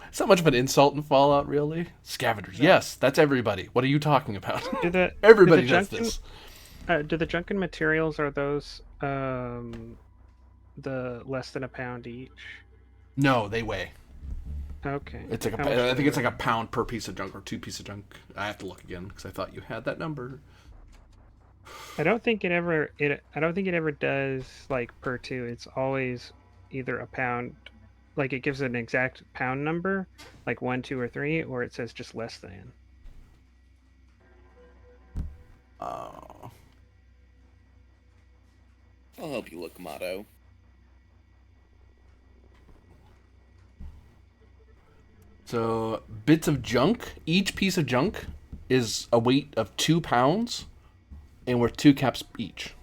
It's not much of an insult in Fallout, really. Scavengers. Yes, that's everybody. What are you talking about? Everybody does this. Do the Junkin materials, are those the less than a pound each? No, they weigh. Okay. It's like I think it's like a pound per piece of junk or 2 pieces of junk. I have to look again because I thought you had that number. I don't think it ever does like per 2. It's always either a pound, like it gives an exact pound number, like 1, 2, or 3, or it says just less than. Uh, I'll help you look, Motto. so bits of junk. Each piece of junk is a weight of 2 pounds, and worth 2 caps each.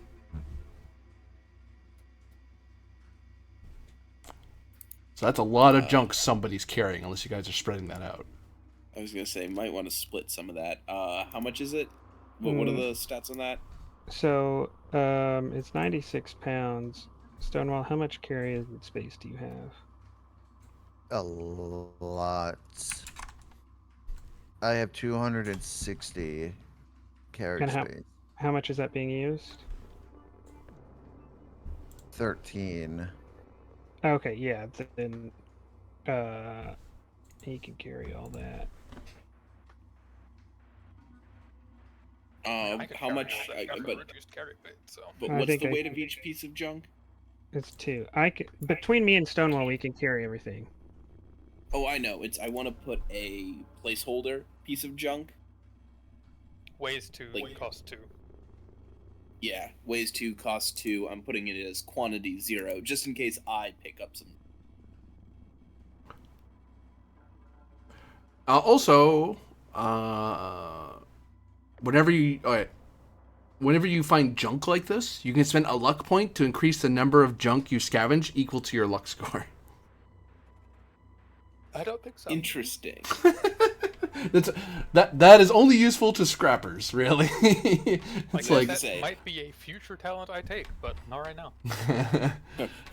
So that's a lot of junk somebody's carrying, unless you guys are spreading that out. I was gonna say, might want to split some of that. How much is it? What are the stats on that? So, it's 96 pounds. Stonewall, how much carry space do you have? A lot. I have 260 carriage And space. how much is that being used? 13. Okay, yeah, then he can carry all that. I could How carry much? all that. I've got reduced carry weight, so. But I what's think the I weight can- of each piece of junk? It's 2. Between me and Stonewall, we can carry everything. Oh, I know. I want to put a placeholder piece of junk. Weighs 2, Like- costs 2. Yeah, weighs 2, costs 2. I'm putting it as quantity 0, just in case I pick up some. Also, whenever you find junk like this, you can spend a luck point to increase the number of junk you scavenge equal to your luck score. I don't think so. Interesting. That is only useful to scrappers, really. It's like- that say- might be a future talent I take, but not right now.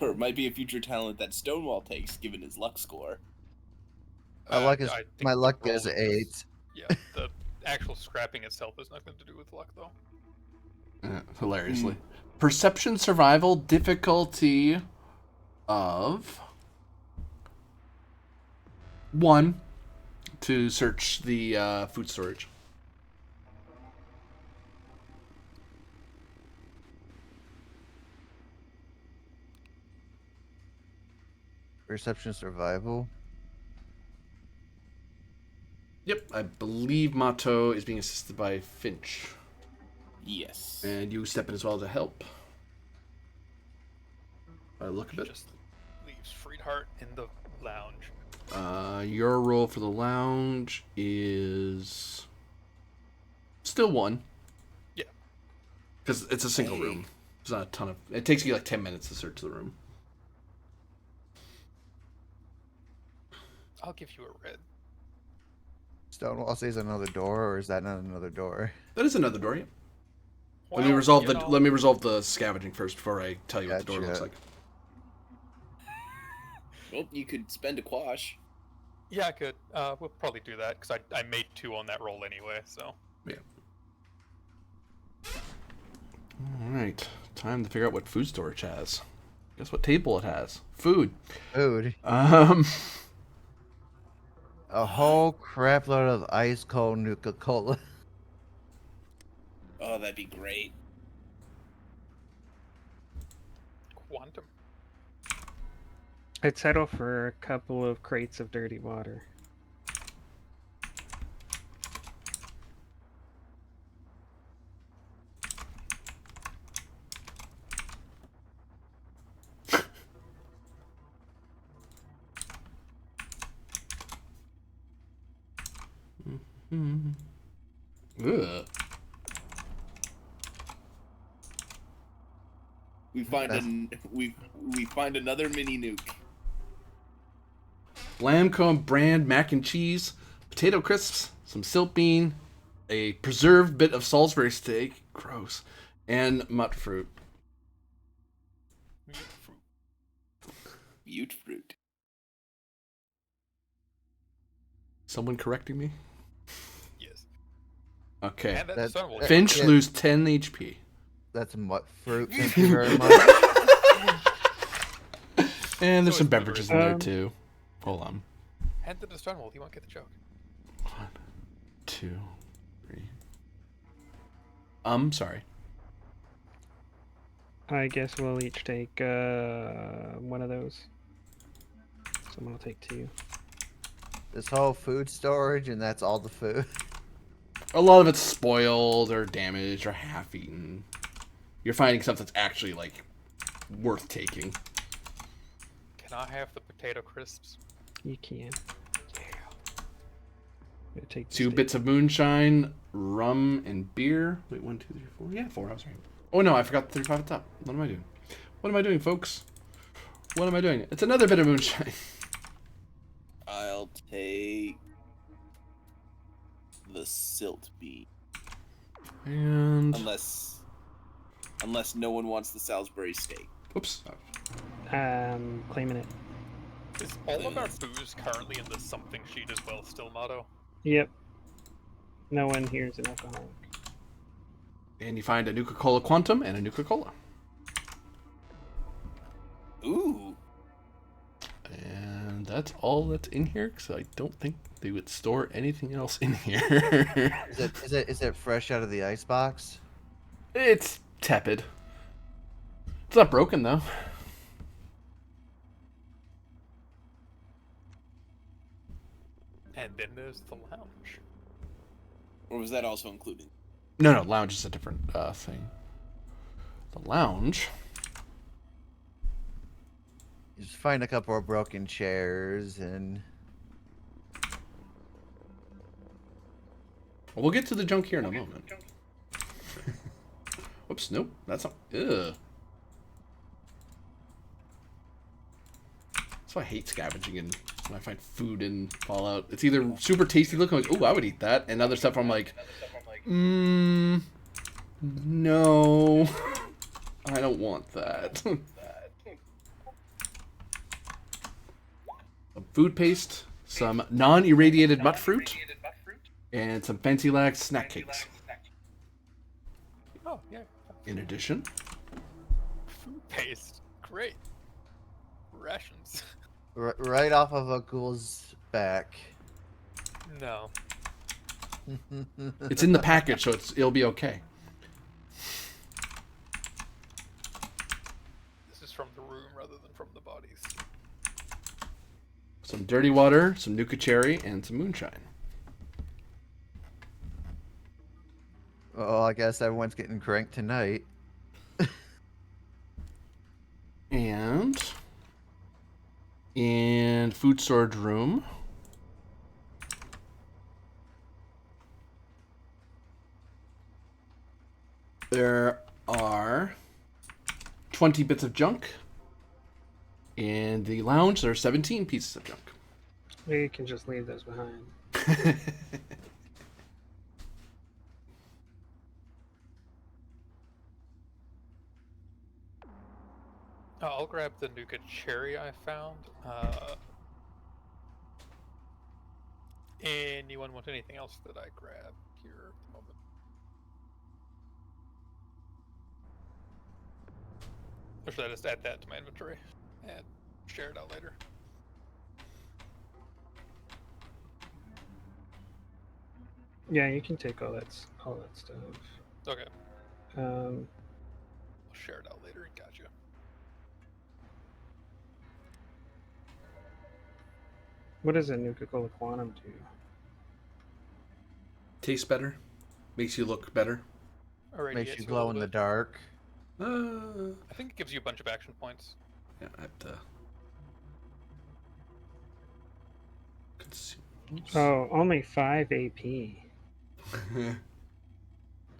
Or it might be a future talent that Stonewall takes, given his luck score. My luck is I think my the luck is rolling 8. Yeah, the actual scrapping itself has nothing to do with luck, though. Hilariously. Perception survival difficulty of 1 to search the food storage. Perception survival. Yep, I believe Mato is being assisted by Finch. Yes. And you step in as well to help. By the look of it. Just leaves Friedhart in the lounge. Your roll for the lounge is still 1. Yeah. Because it's a single room. There's not a ton of... It takes you like 10 minutes to search the room. I'll give you a red. Stonewall says another door, or is that not another door? That is another door, yeah. Let me Well, resolve you know, let me resolve the scavenging first before I tell you what the door Gotcha. looks like. Well, you could spend a quash. Yeah, I could. We'll probably do that, because I made 2 on that roll anyway, so. Yeah. Alright. Time to figure out what food storage has. Guess what table it has. Food. Food. A whole crap load of ice cold Nuka-Cola. Oh, that'd be great. Quantum. I'd settle for a couple of crates of dirty water. Ugh. We find another mini nuke. Lambcombe brand mac and cheese, potato crisps, some silt bean, a preserved bit of Salisbury steak, gross, and mut fruit. Butte fruit. Someone correcting me? Yes. Okay. And that's That- Stonewall. that- Finch yeah. lose 10 HP. That's mut fruit. Thank you very much. And there's So some is beverages in there Um, too. Hold on. Hand it to Stonewall, he won't get the joke. 1, 2, 3. Sorry. I guess we'll each take one of those. Someone will take 2. This whole food storage, and that's all the food. A lot of it's spoiled or damaged or half-eaten. You're finding stuff that's actually, like, worth taking. Can I have the potato crisps? You can. Gonna take the 2 steak. bits of moonshine, rum, and beer. Wait, 1, 2, 3, 4. Yeah, 4. I was right. Oh no, I forgot the 35 at the top. What am I doing? What am I doing, folks? What am I doing? It's another bit of moonshine. I'll take the silt bee. And Unless no one wants the Salisbury steak. oops. Claiming it. Is all of our booze currently in the something sheet as well still motto? Yep. No one here is an alcoholic. And you find a Nuka-Cola Quantum and a Nuka-Cola. Ooh. And that's all that's in here, because I don't think they would store anything else in here. Is it fresh out of the icebox? It's tepid. It's not broken, though. And then there's the lounge. Or was that also included? No, lounge is a different thing. The lounge. You just find a couple of broken chairs and We'll get to the junk here in a moment. Whoops, nope, that's not. Ugh. That's why I hate scavenging and when I find food in Fallout. It's either super tasty looking, like, oh, I would eat that, and other stuff I'm like, no, I don't want that. Some food paste, some non-irradiated mutt fruit, and some fancy lax snack cakes. Oh, yeah. In addition, Food paste. Great. Rations. right off of a ghoul's back. No. it's in the package, so it'll be okay. This is from the room rather than from the bodies. Some dirty water, some Nuka Cherry, and some moonshine. Well, I guess everyone's getting cranked tonight. And in food storage room, there are 20 bits of junk. In the lounge, there are 17 pieces of junk. We can just leave those behind. I'll grab the Nuka Cherry I found. Anyone want anything else that I grab here at the moment? Or should I just add that to my inventory and share it out later? Yeah, you can take all that stuff. Okay, Um, I'll share it out later. Gotcha. what does a Nuka-Cola Quantum do? Tastes better. Makes you look better. Makes you glow in the dark. I think it gives you a bunch of action points. Yeah, I have to. Oops. Oh, only 5 AP.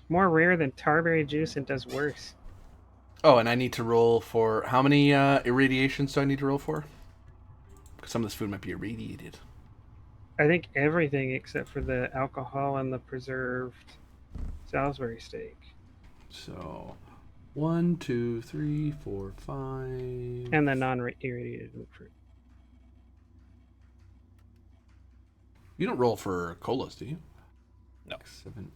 More rare than Tarberry juice and does worse. Oh, and I need to roll for how many irradiations do I need to roll for? Because some of this food might be irradiated. I think everything except for the alcohol and the preserved Salisbury steak. So, 1, 2, 3, 4, 5. And the non-irradiated fruit. You don't roll for colas, do you? No. 7.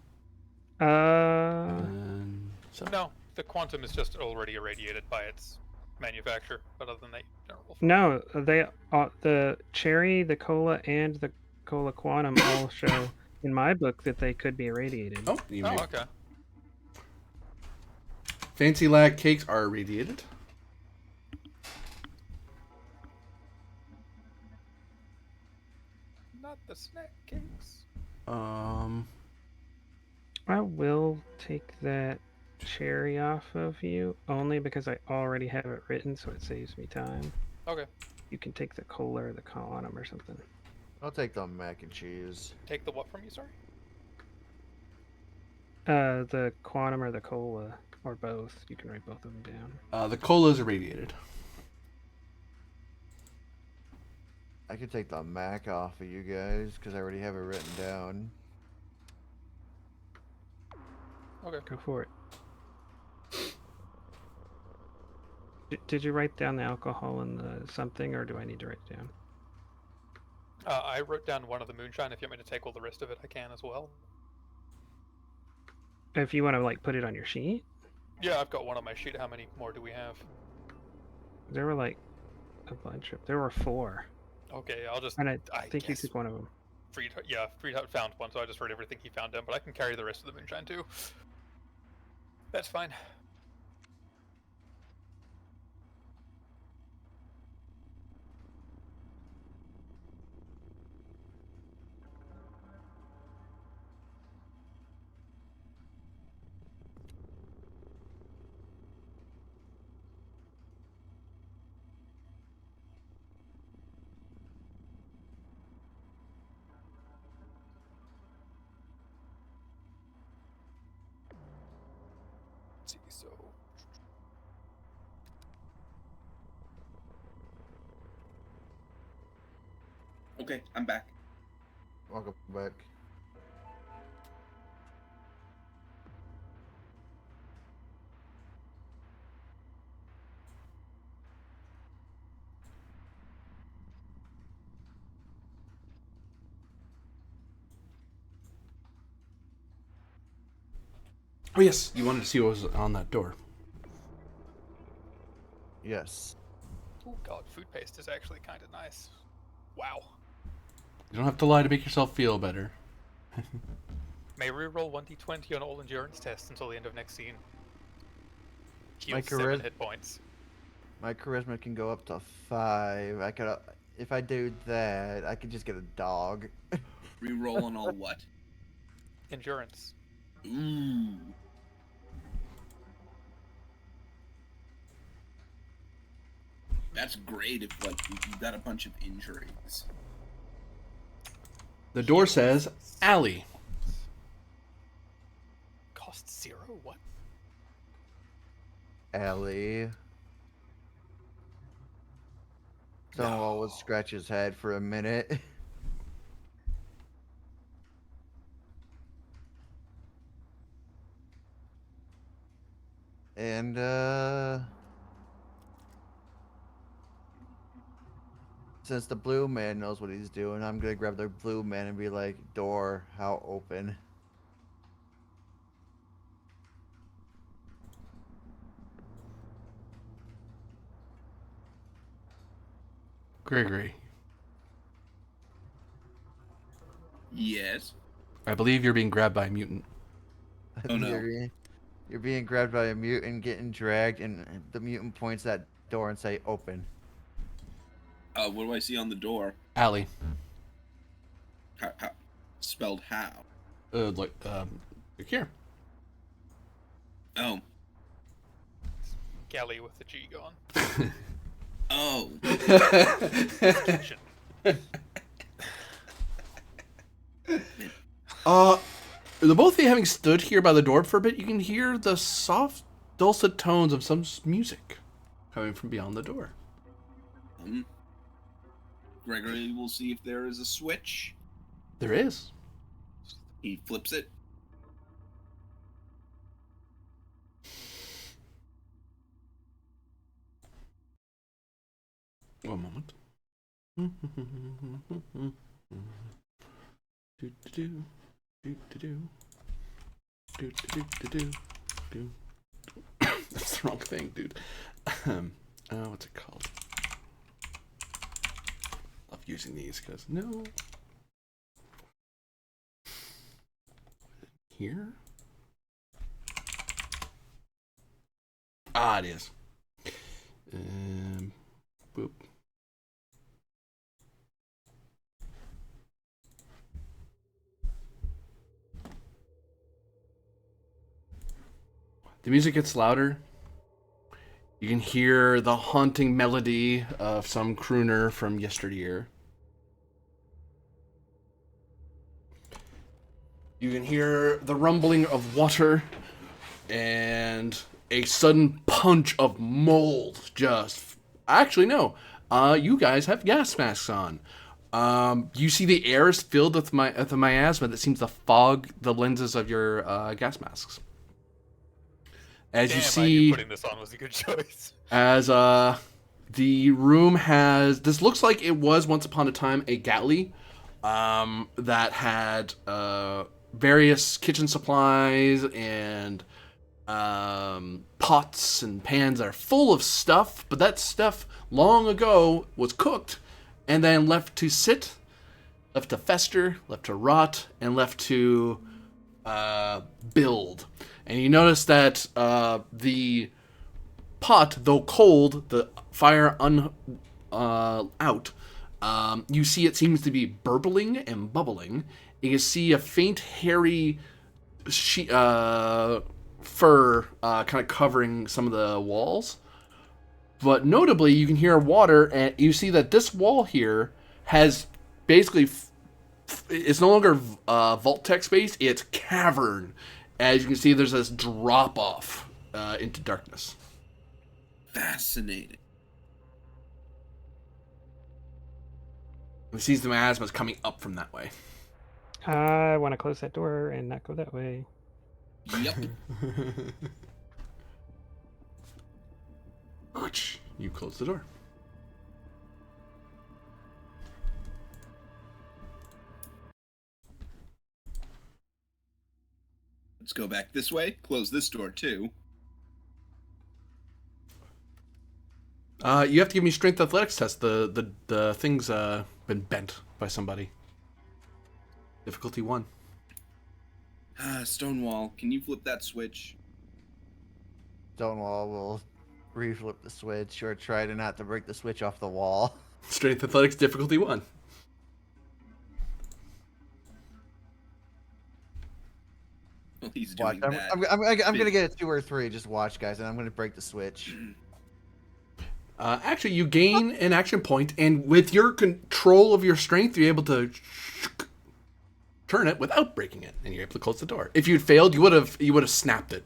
Uh, And 7. No, the quantum is just already irradiated by its manufacturer. But other than that, you don't roll for no, the cherry, the cola, and the cola quantum all show in my book that they could be irradiated. Oh, you it. may. Oh, okay. Fancy lag cakes are irradiated. Not the snack cakes. I will take that cherry off of you, only because I already have it written, so it saves me time. Okay. You can take the cola or the quantum or something. I'll take the mac and cheese. Take the what from you, sorry? The quantum or the cola, or both. You can write both of them down. The cola is irradiated. I could take the mac off of you guys because I already have it written down. Okay. Go for it. Did you write down the alcohol and the something, or do I need to write it down? I wrote down one of the moonshine. If you want me to take all the rest of it, I can as well. If you want to like put it on your sheet, Yeah, I've got one on my sheet. How many more do we have? there were like a bunch of. There were 4, Okay, I'll just. and I think you guess took one of them. Freed found one, so I just wrote everything he found down. But I can carry the rest of the moonshine too. That's fine. Let's see, so Okay, I'm back. Welcome back. Oh yes, you wanted to see what was on that door. Yes. oh god, food paste is actually kind of nice. Wow. You don't have to lie to make yourself feel better. May reroll 1d20 on all endurance tests until the end of next scene. My Heal 7 hit points. My charisma can go up to 5. I could, if I do that, I could just get a dog. Reroll on all what? Endurance. Ooh. That's great if like you've got a bunch of injuries. The door says alley. Cost 0? What? Ellie. Stonewall would scratch his head for a minute. And, since the blue man knows what he's doing, I'm gonna grab the blue man and be like, door, how open? Gregory, Yes. I believe you're being grabbed by a mutant. Oh, no. You're being grabbed by a mutant, getting dragged, and the mutant points that door and say, open. What do I see on the door? Alley. How, spelled how? Look here. Oh. Galley with the G gone. Oh. Kitchen. The both of you having stood here by the door for a bit, you can hear the soft, dulcet tones of some music coming from beyond the door. Gregory will see if there is a switch. There is. He flips it. One moment. Do-do-do. Do-do-do. Do-do-do-do-do. Do. That's the wrong thing, dude. What's it called? Love using these because no. Here? Ah, it is. Boop. The music gets louder. You can hear the haunting melody of some crooner from yesteryear. You can hear the rumbling of water and a sudden punch of mold. Actually, no. You guys have gas masks on. You see the air is filled with the miasma that seems to fog the lenses of your gas masks. As Damn, you I see, knew putting this on was a good choice. as the room has, this looks like it was once upon a time a galley that had various kitchen supplies and pots and pans that are full of stuff, but that stuff long ago was cooked and then left to sit, left to fester, left to rot, and left to build. And you notice that the pot, though cold, the fire out, you see it seems to be burbling and bubbling. You can see a faint, hairy fur kind of covering some of the walls. But notably, you can hear water, and you see that this wall here has basically... it's no longer vault-tech space, it's cavern. As you can see, there's this drop-off into darkness. Fascinating. It sees the miasma coming up from that way. I want to close that door and not go that way. Yep. You close the door. Let's go back this way. Close this door too. You have to give me strength athletics test. The thing's been bent by somebody. Difficulty 1. Stonewall, can you flip that switch? Stonewall will reflip the switch or try to not to break the switch off the wall. Strength athletics difficulty 1. Well, he's Watch, doing that. I'm gonna get a 2 or 3. Just watch, guys, and I'm gonna break the switch. Actually, you gain an action point, and with your control of your strength, you're able to turn it without breaking it, and you're able to close the door. If you'd failed, you would have snapped it.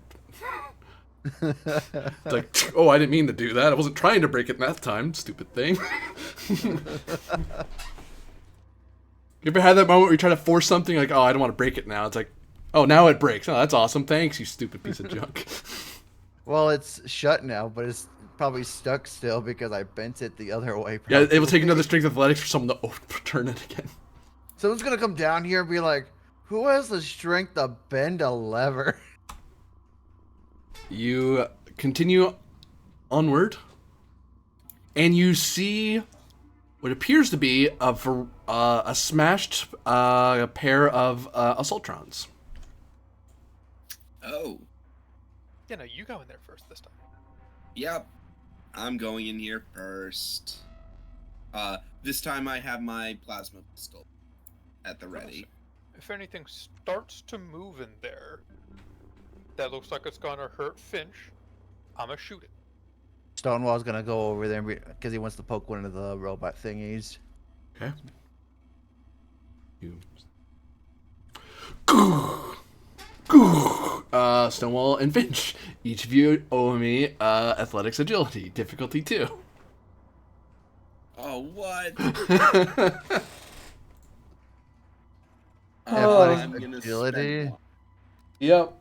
It's like, oh, I didn't mean to do that. I wasn't trying to break it that time. Stupid thing. You ever had that moment where you try to force something, like, oh, I don't want to break it now. It's like, oh, now it breaks. Oh, that's awesome. Thanks, you stupid piece of junk. Well, it's shut now, but it's probably stuck still because I bent it the other way. Yeah, Probably. it will take another strength athletics for someone to turn it again. Someone's gonna come down here and be like, "Who has the strength to bend a lever?" You continue onward, and you see what appears to be a smashed pair of assaultrons. Oh, Yeah, no, you go in there first this time. yep. I'm going in here first. This time I have my plasma pistol at the ready. If anything starts to move in there, that looks like it's gonna hurt Finch, I'ma shoot it. Stonewall's gonna go over there because he wants to poke one of the robot thingies. Okay. You. Stonewall and Finch. Each of you owe me athletics agility, difficulty 2. Oh, what? Athletics I'm gonna agility. spend one. Yep.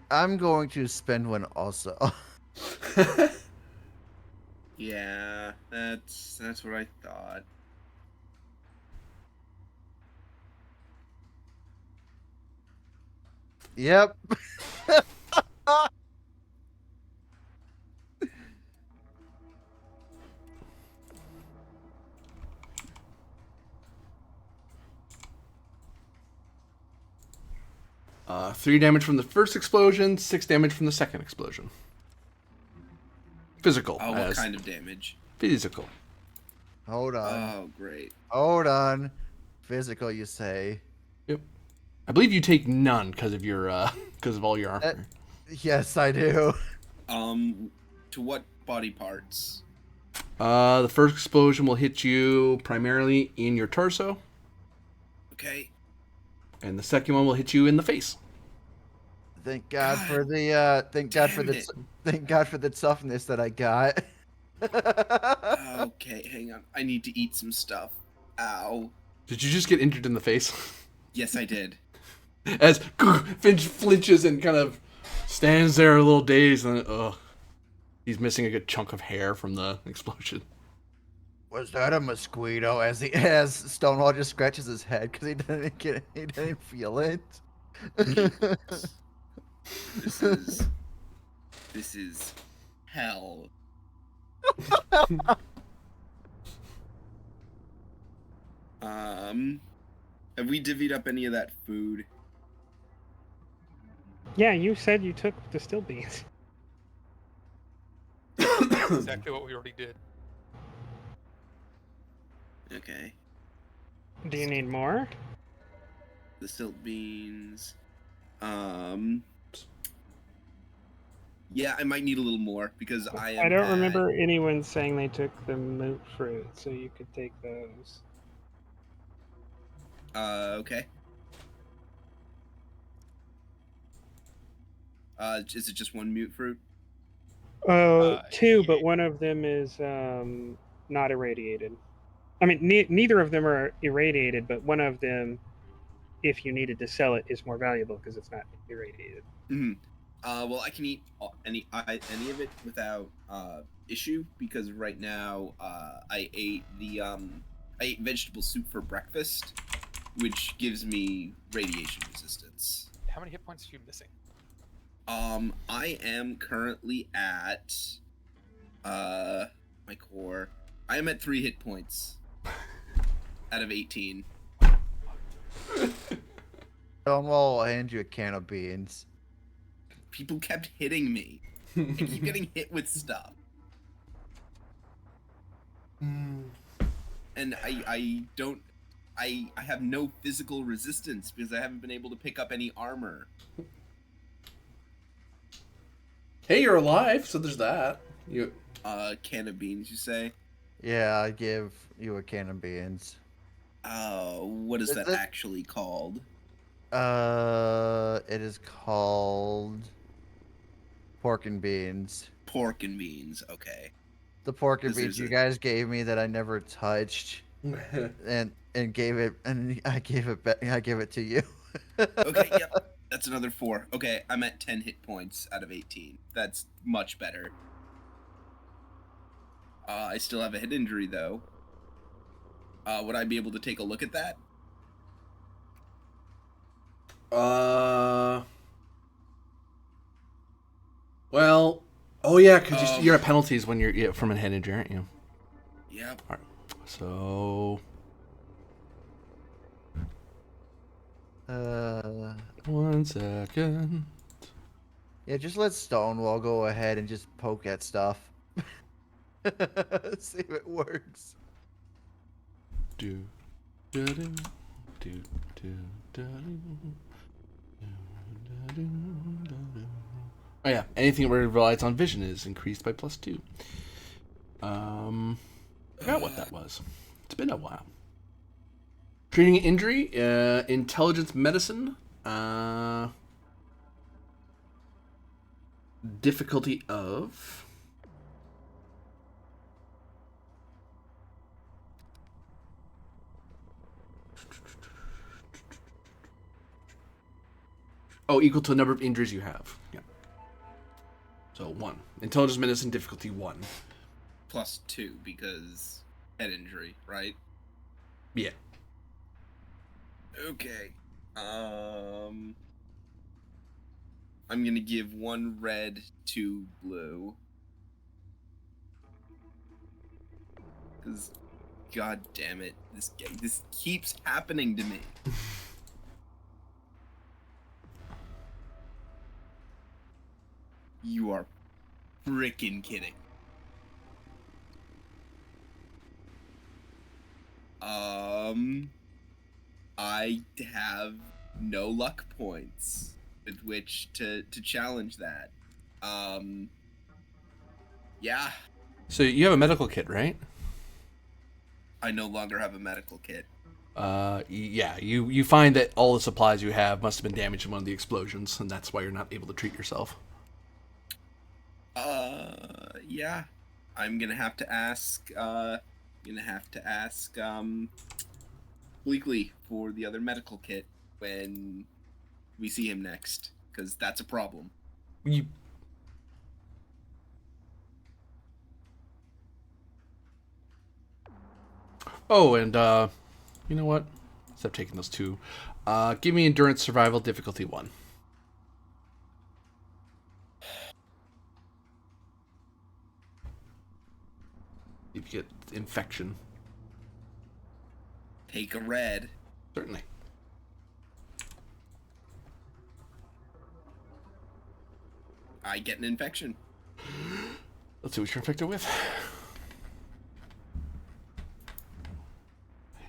I'm going to spend one also. Yeah, that's what I thought. Yep. Three damage from the first explosion, 6 damage from the second explosion. Physical. Oh, what kind of damage? Physical. Hold on. Oh, great. Hold on. Physical, you say? Yep. I believe you take none because of your because of all your armor. Yes, I do. To what body parts? The first explosion will hit you primarily in your torso, Okay. and the second one will hit you in the face. Thank God God for the damn it. thank God for the toughness that I got. Okay, hang on. I need to eat some stuff. Ow. Did you just get injured in the face? Yes, I did. As Finch flinches and kind of stands there a little dazed, and he's missing a good chunk of hair from the explosion. Was that a mosquito? As Stonewall just scratches his head because he didn't feel it. This is hell. Have we divvied up any of that food? Yeah, you said you took the still beans. Exactly what we already did. Okay. Do you need more? The silt beans. Yeah, I might need a little more because I don't remember anyone saying they took the moot fruit, so you could take those. Okay. Is it just one mute fruit? Two, Yeah. but one of them is not irradiated. I mean, neither of them are irradiated, but one of them, if you needed to sell it, is more valuable because it's not irradiated. Mm-hmm. Well, I can eat any of it without issue because right now I ate vegetable soup for breakfast, which gives me radiation resistance. How many hit points are you missing? I am currently at my core. I am at 3 hit points out of 18. Stonewall will hand you a can of beans. People kept hitting me. I keep getting hit with stuff. And I have no physical resistance because I haven't been able to pick up any armor. Hey, you're alive, so there's that. You Can of beans, you say? Yeah, I give you a can of beans. What is that it? actually called? It is called pork and beans. Pork and beans, okay. The pork and 'Cause beans there's you guys gave me that I never touched, and gave it, and I gave it back. I gave it to you. Okay, yep. That's another 4. Okay, I'm at 10 hit points out of 18. That's much better. I still have a hit injury, though. Would I be able to take a look at that? Well, oh yeah, because you're at penalties when you're from a head injury, aren't you? Yep. All right. So, 1 second. Yeah, just let Stonewall go ahead and just poke at stuff. See if it works. Do, do, do, do, do, do, do. Oh yeah, anything that relies on vision is increased by +2. Forgot what that was. It's been a while. Treating injury, intelligence medicine, difficulty of equal to the number of injuries you have. Yeah. So 1. Intelligence medicine difficulty 1. +2 because head injury, right? Yeah. Okay. I'm gonna give 1 red, 2 blue. Because, god damn it, this keeps happening to me. You are frickin' kidding. I have no luck points. with which to challenge that. Yeah, So you have a medical kit, right? I no longer have a medical kit. Yeah. You find that all the supplies you have must have been damaged in one of the explosions, and that's why you're not able to treat yourself. Yeah. I'm gonna have to ask. Bleakley for the other medical kit when we see him next, because that's a problem. You. Oh, and you know what? Instead of taking those two, give me endurance survival difficulty 1. If you get infection, Take a red. certainly. I get an infection. Let's see what you're infected with.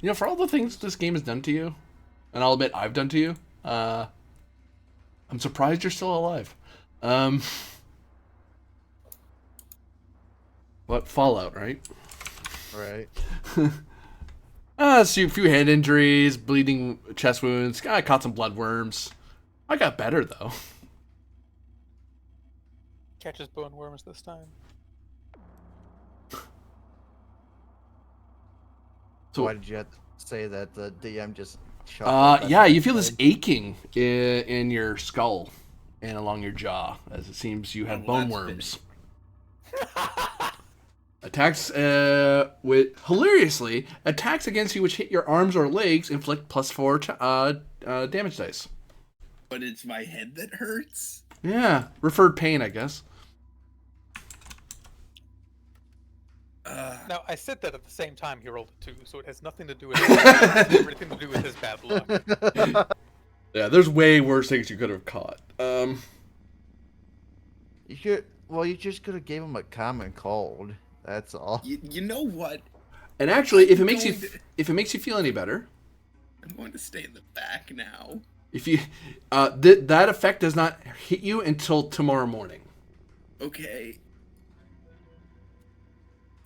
You know, for all the things this game has done to you, and I'll admit I've done to you, I'm surprised you're still alive. What, Fallout, right? Right. So a few head injuries, bleeding chest wounds. I caught some bloodworms. I got better though. Catches bone worms this time. So Why did you have to say that? The DM just chuckled. yeah, you feel this aching in your skull and along your jaw, as it seems you have Oh, well, bone that's worms. Attacks hilariously, attacks against you which hit your arms or legs inflict +4 damage dice. But it's my head that hurts. Yeah, referred pain, I guess. Now, I said that at the same time he rolled a 2, so it has nothing to do with everything to do with his bad luck. Yeah, there's way worse things you could have caught. You should. Well, you just could have gave him a common cold. That's all. You know what? And actually, if it I'm makes you going to- if it makes you feel any better, I'm going to stay in the back now. if you that effect does not hit you until tomorrow morning. Okay.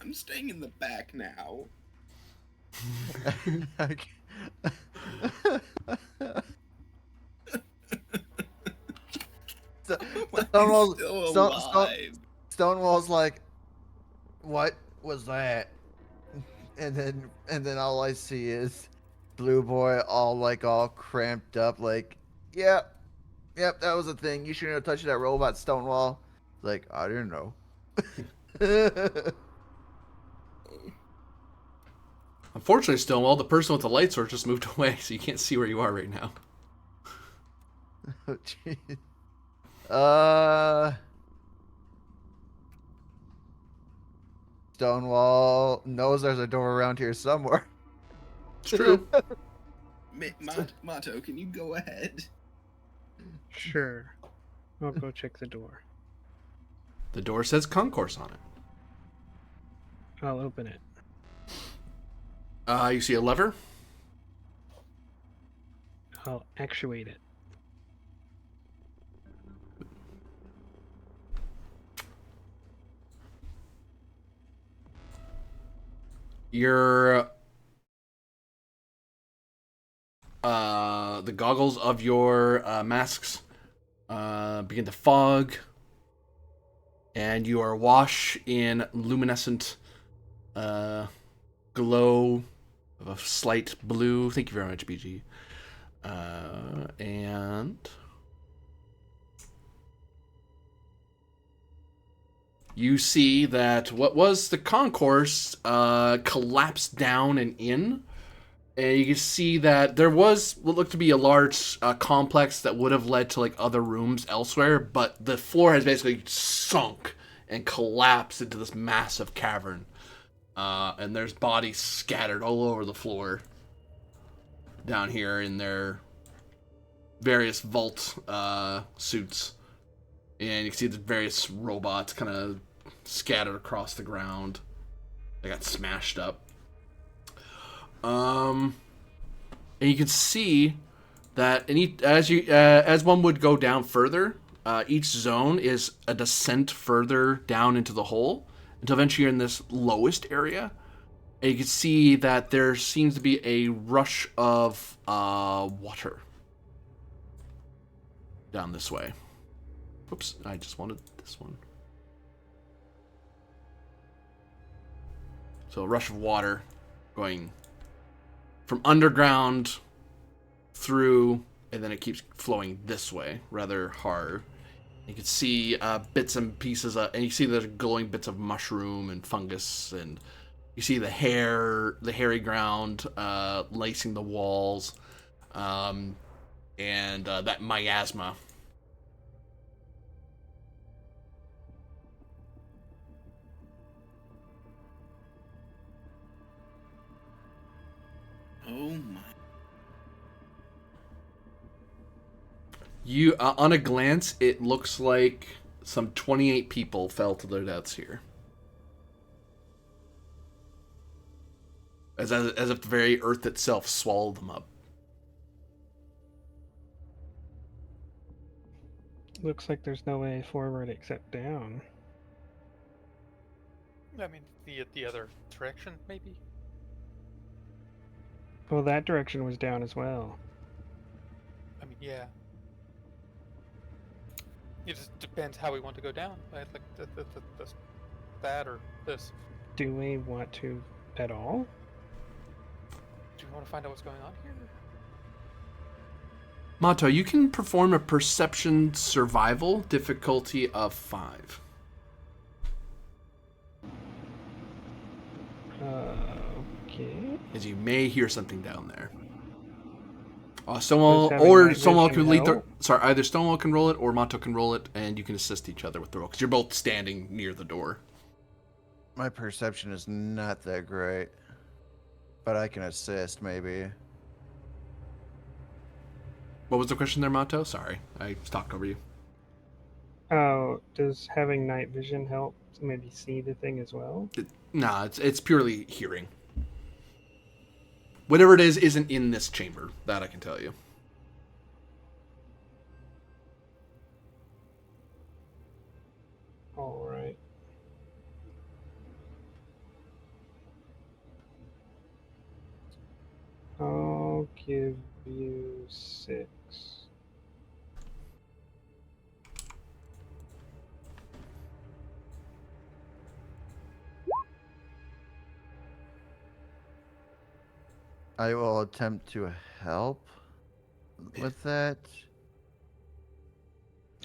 I'm staying in the back now. Stonewall's, Still Stone- alive. Stonewall's like, what was that? And then all I see is Blue Boy all cramped up, like, yep, that was a thing. You shouldn't have touched that robot, Stonewall. Like, I didn't know. Unfortunately, Stonewall, the person with the light source just moved away, so you can't see where you are right now. Oh, jeez. Stonewall knows there's a door around here somewhere. It's true. Mato, can you go ahead? Sure. I'll go check the door. The door says concourse on it. I'll open it. You see a lever. I'll actuate it. Your the goggles of your masks begin to fog, and you are awash in luminescent glow of a slight blue. Thank you very much, BG. And you see that what was the concourse collapsed down and in. And you can see that there was what looked to be a large complex that would have led to like other rooms elsewhere, but the floor has basically sunk and collapsed into this massive cavern. And there's bodies scattered all over the floor down here in their various vault suits. And you can see the various robots kind of scattered across the ground. They got smashed up. And you can see that as one would go down further, each zone is a descent further down into the hole until eventually you're in this lowest area. And you can see that there seems to be a rush of water down this way. Oops, I just wanted this one. So a rush of water going from underground through, and then it keeps flowing this way rather hard. You can see bits and pieces, and you see the glowing bits of mushroom and fungus, and you see the hairy ground lacing the walls, and that miasma. Oh my. You, on a glance, it looks like some 28 people fell to their deaths here. As if the very earth itself swallowed them up. Looks like there's no way forward except down. I mean, the other direction, maybe? Well, that direction was down as well. I mean, yeah. It just depends how we want to go down. Right? Like that or this. Do we want to at all? Do you want to find out what's going on here? Mato, you can perform a perception survival difficulty of 5. Okay. As you may hear something down there. Does Stonewall having or night Stonewall vision can lead the. help? Sorry, either Stonewall can roll it or Mato can roll it, and you can assist each other with the roll because you're both standing near the door. My perception is not that great, but I can assist maybe. What was the question there, Mato? Sorry, I talked over you. Oh, does having night vision help to maybe see the thing as well? Nah, it's purely hearing. Whatever it is isn't in this chamber. That I can tell you. All right. I'll give you 6. I will attempt to help with that.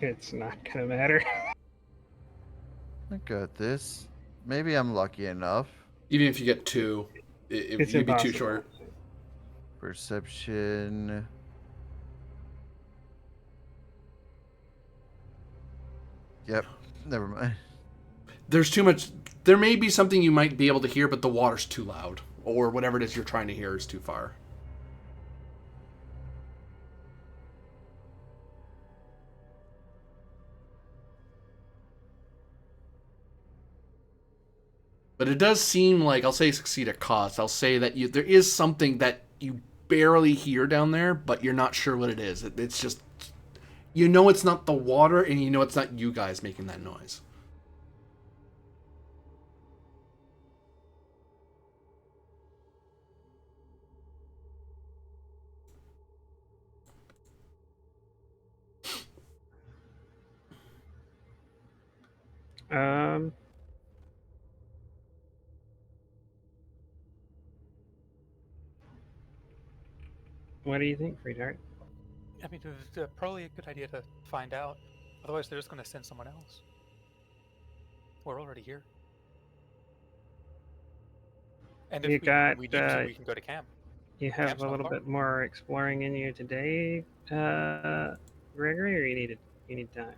It's not gonna matter. I got this. Maybe I'm lucky enough. Even if you get 2, It's you'd be too impossible. short. Perception. Yep. Never mind. There's too much. There may be something you might be able to hear, but the water's too loud, or whatever it is you're trying to hear is too far. But it does seem like, I'll say succeed at cost. I'll say that there is something that you barely hear down there, but you're not sure what it is. It's just, you know it's not the water, and you know it's not you guys making that noise. Um. What do you think, Freedart? I mean, it was probably a good idea to find out. Otherwise, they're just going to send someone else. We're already here. And if You got, we need to, we can go to camp. You have Camp's a not little far. bit more exploring in you today, Gregory, or you need time?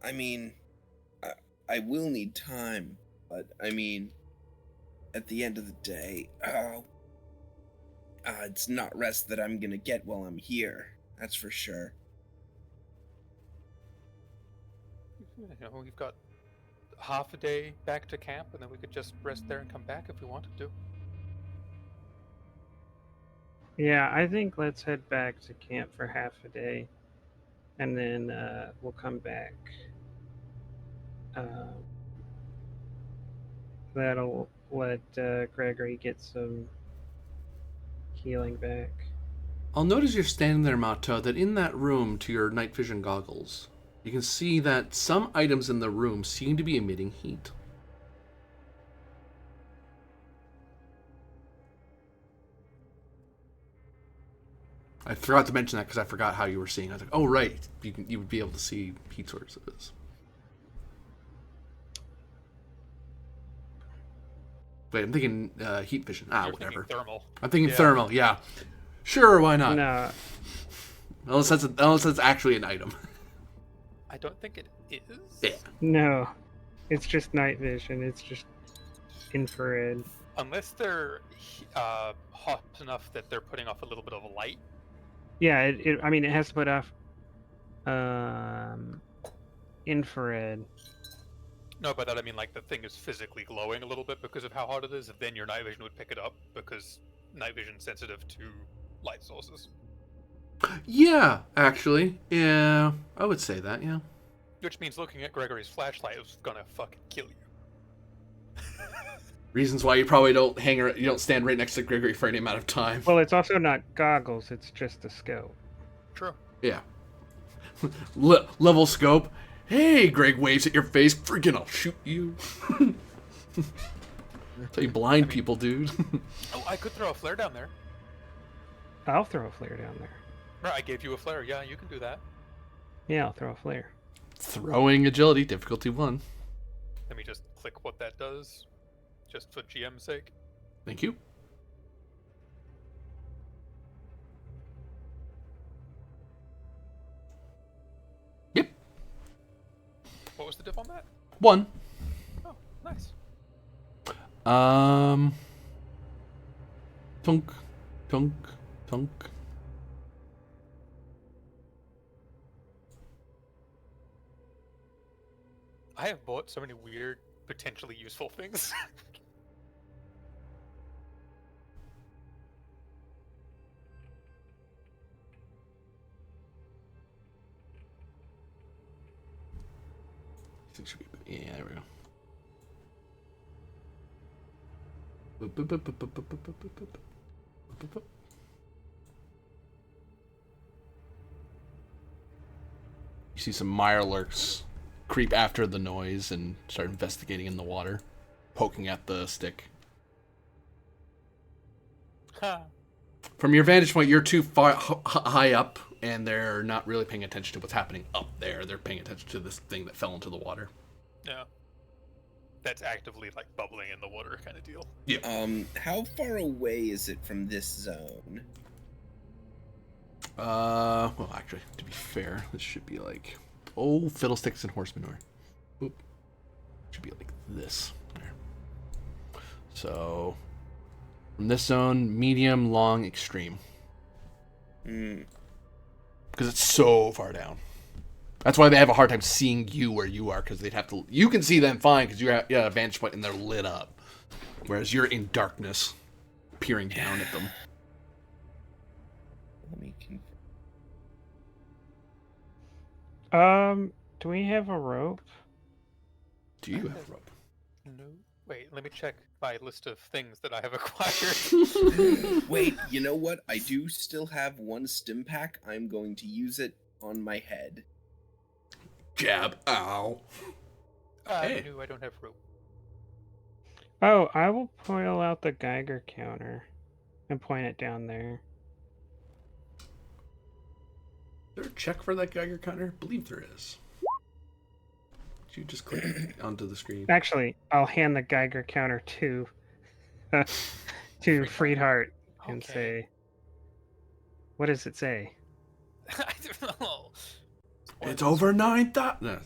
I mean, I will need time, but I mean, at the end of the day, it's not rest that I'm gonna get while I'm here. That's for sure. You know, we've got half a day back to camp, and then we could just rest there and come back if we wanted to. Yeah, I think let's head back to camp for half a day, and then we'll come back. Uh, that'll let Gregory get some healing back. I'll notice you're standing there, Mato, that in that room to your night vision goggles, you can see that some items in the room seem to be emitting heat. I forgot to mention that because I forgot how you were seeing. I was like, oh, right. You would be able to see heat sources. Wait, I'm thinking heat vision. You're Whatever. thinking thermal. I'm thinking Yeah. thermal, yeah. Sure, why not? No, Unless that's actually an item. I don't think it is. Yeah. no, it's just night vision. It's just infrared. Unless they're hot enough that they're putting off a little bit of light. Yeah, I mean, it has to put off infrared. No, by that I mean like the thing is physically glowing a little bit because of how hot it is. Then your night vision would pick it up because night vision's sensitive to light sources. Yeah, actually. Yeah, I would say that, yeah. Which means looking at Gregory's flashlight is gonna fucking kill you. Reasons why you probably don't you don't stand right next to Gregory for any amount of time. Well, it's also not goggles. It's just a scope. True. Yeah. Level scope. Hey, Greg waves at your face. Freaking, I'll shoot you. That's how you blind people, dude. Oh, I could throw a flare down there. I'll throw a flare down there. Right, I gave you a flare. Yeah, you can do that. Yeah, I'll throw a flare. Throwing agility, difficulty 1. Let me just click what that does, just for GM's sake. Thank you. Yep. What was the diff on that? 1. Oh, nice. Tunk, tunk, tunk. I have bought so many weird, potentially useful things. Things should be, yeah, there we go. Boop, boop, boop, boop, boop, boop, boop, boop, boop, boop. Boop, boop. You see some mirelurks creep after the noise and start investigating in the water, poking at the stick. Ha. From your vantage point, you're too far high up, and they're not really paying attention to what's happening up there. They're paying attention to this thing that fell into the water. Yeah. That's actively like bubbling in the water kind of deal. Yeah. How far away is it from this zone? Well, actually, to be fair, this should be like, oh, fiddlesticks and horse manure. Oop. Should be like this. There. So, from this zone, medium, long, extreme. Because it's so far down. That's why they have a hard time seeing you where you are, because they'd have to. You can see them fine because you have a vantage point and they're lit up, whereas you're in darkness, peering down at them. Let me. Do we have a rope? Do you have rope? No. Wait, let me check my list of things that I have acquired. Wait, you know what? I do still have one stim pack. I'm going to use it on my head. Jab. Ow. Hey. No, I don't have rope. Oh, I will pull out the Geiger counter and point it down there. Is there a check for that Geiger counter? I believe there is. Did you just click onto the screen? Actually, I'll hand the Geiger counter to Friedhart and Okay. say, "What does it say?" I don't know. It's over 9,000. No.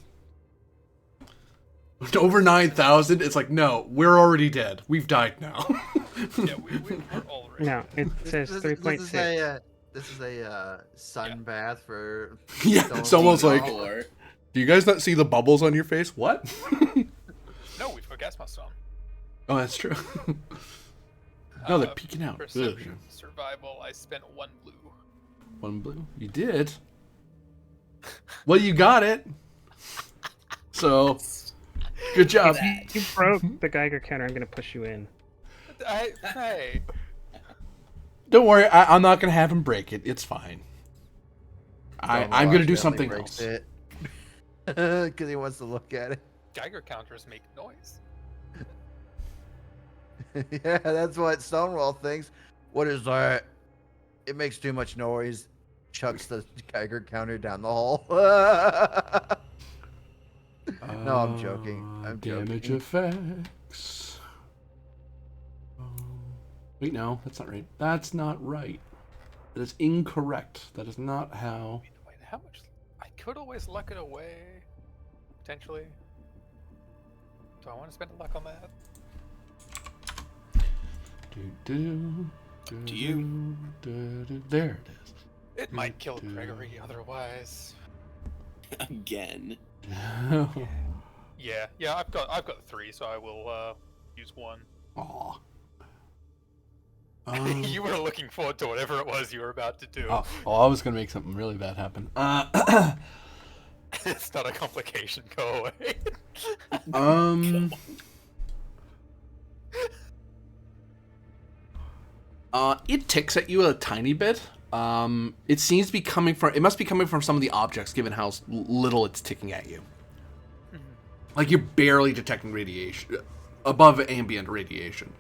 It's over 9,000. It's like, no, we're already dead. We've died now. Yeah, we're already. No, it says This 3.6. this is a sun bath for. Yeah, Don't it's almost eat like, all. Or do you guys not see the bubbles on your face? What? No, we've got gas mask on. Oh, that's true. No, they're peeking out. Perception, Ugh. survival. I spent 1 blue. 1 blue. You did. Well, you got it. So, good job. If you broke the Geiger counter, I'm gonna push you in. Hey. Don't worry, I'm not gonna have him break it. It's fine. I'm gonna do something else. Because he wants to look at it. Geiger counters make noise. Yeah, that's what Stonewall thinks. What is that? It makes too much noise. Chucks the Geiger counter down the hall. No, I'm joking. I'm Damage joking. effects. Wait, no, that's not right. That's not right. That is incorrect. That is not how. Wait, how much? I could always luck it away. Potentially. Do I want to spend a luck on that? To you. There it is. It might kill Gregory otherwise. Again. Yeah, I've got 3, so I will use 1. Aw. You were looking forward to whatever it was you were about to do. Oh, I was gonna make something really bad happen. It's not a complication. Go away. It ticks at you a tiny bit. It seems to be coming from. It must be coming from some of the objects, given how little it's ticking at you. Like you're barely detecting radiation, above ambient radiation.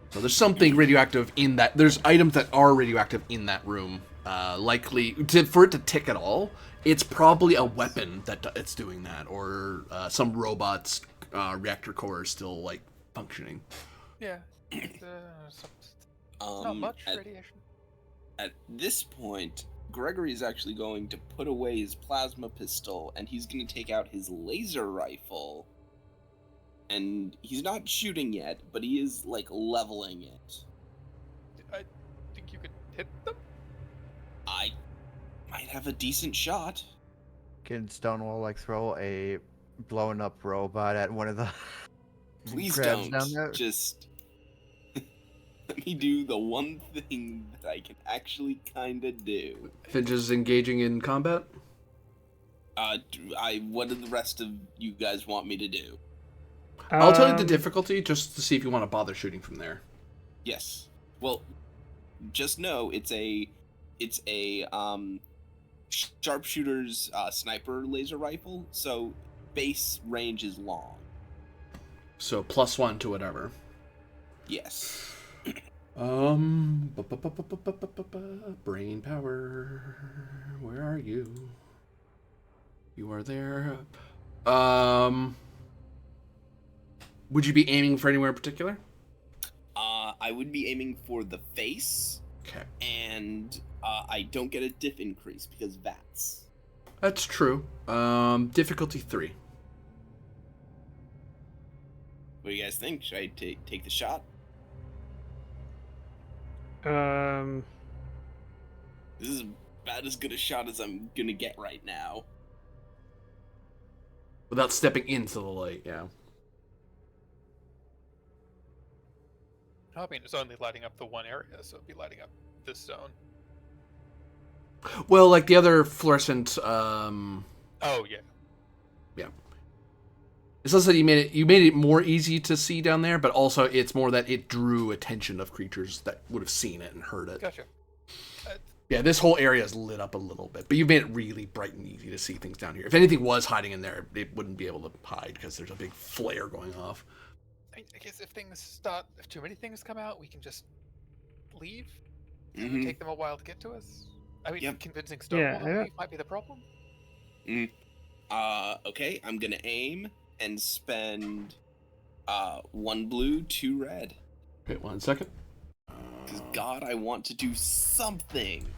So there's something radioactive in that. There's items that are radioactive in that room. Likely for it to tick at all, it's probably a weapon that it's doing that, or some robot's reactor core is still like functioning. Yeah. Not much radiation. At this point, Gregory is actually going to put away his plasma pistol, and he's going to take out his laser rifle. And he's not shooting yet, but he is, like, leveling it. I think you could hit them? I might have a decent shot. Can Stonewall, like, throw a blown up robot at one of the Please crabs don't. down there? Just let me do the one thing that I can actually kind of do. Finch is engaging in combat? What do the rest of you guys want me to do? I'll tell you the difficulty just to see if you want to bother shooting from there. Yes. Well, just know it's a sharpshooter's sniper laser rifle, so base range is long. So +1 to whatever. Yes. Brain power. Where are you? You are there. Would you be aiming for anywhere in particular? I would be aiming for the face. Okay. And I don't get a diff increase because VATS. That's true. Difficulty 3. What do you guys think? Should I take the shot? This is about as good a shot as I'm gonna get right now. Without stepping into the light, yeah. I mean, it's only lighting up the one area, so it'd be lighting up this zone. Well, like the other fluorescent, Oh, yeah. Yeah. It's less that you made it more easy to see down there, but also it's more that it drew attention of creatures that would have seen it and heard it. Gotcha. Yeah, this whole area is lit up a little bit, but you've made it really bright and easy to see things down here. If anything was hiding in there, it wouldn't be able to hide because there's a big flare going off. I guess if too many things come out, we can just leave. It Mhm. would take them a while to get to us. I mean, Yep. convincing Stonewall Yeah, might be the problem. Okay, I'm gonna aim and spend 1 blue, 2 red. Wait 1 second. Because God, I want to do something.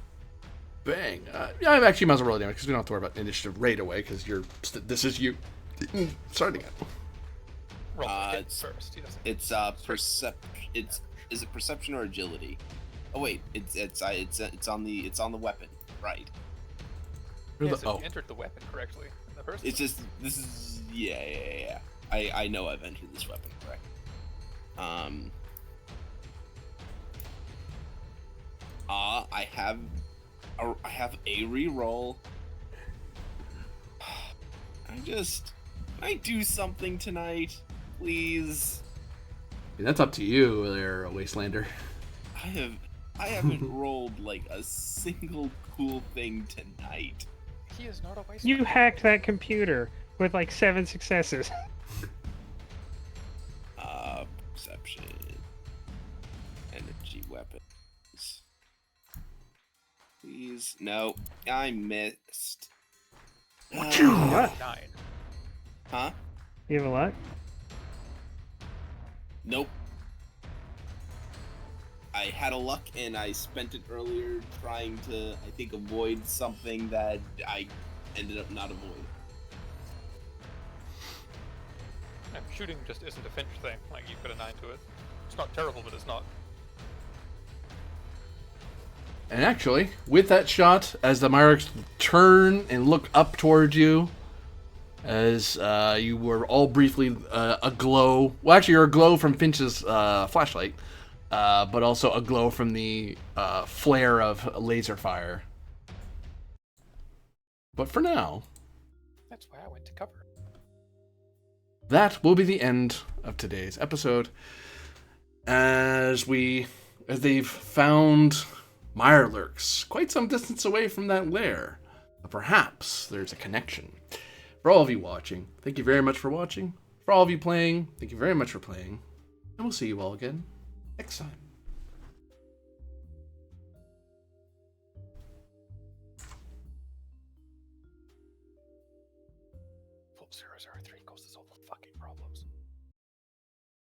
Bang. Yeah, I actually might as well roll damage because we don't have to worry about initiative right away because this is you starting it. Roll the hit it's- first. He doesn't. It's is it perception or agility? Oh wait, it's on the weapon, right? Yeah, so you entered the weapon correctly in the first. It's just this is yeah. I know I've entered this weapon correct. I have a reroll. Can I do something tonight, please? That's up to you, there, Wastelander. I haven't rolled like a single cool thing tonight. He is not a waste. You hacked that computer with like 7 successes. Perception. Energy weapons. Please. No, I missed. What? 9. Huh? You have a lot? Nope. I had a luck and I spent it earlier trying to, I think, avoid something that I ended up not avoiding. And shooting just isn't a Finch thing. Like, you've got a 9 to it. It's not terrible, but it's not. And actually, with that shot, as the Myrics turn and look up towards you, as you were all briefly aglow. Well, actually, you're aglow from Finch's flashlight, but also aglow from the flare of laser fire. But for now, That's why I went to cover. that will be the end of today's episode. As they've found Mirelurks quite some distance away from that lair. But perhaps there's a connection. For all of you watching, thank you very much for watching. For all of you playing, thank you very much for playing. And we'll see you all again next time. Full 003.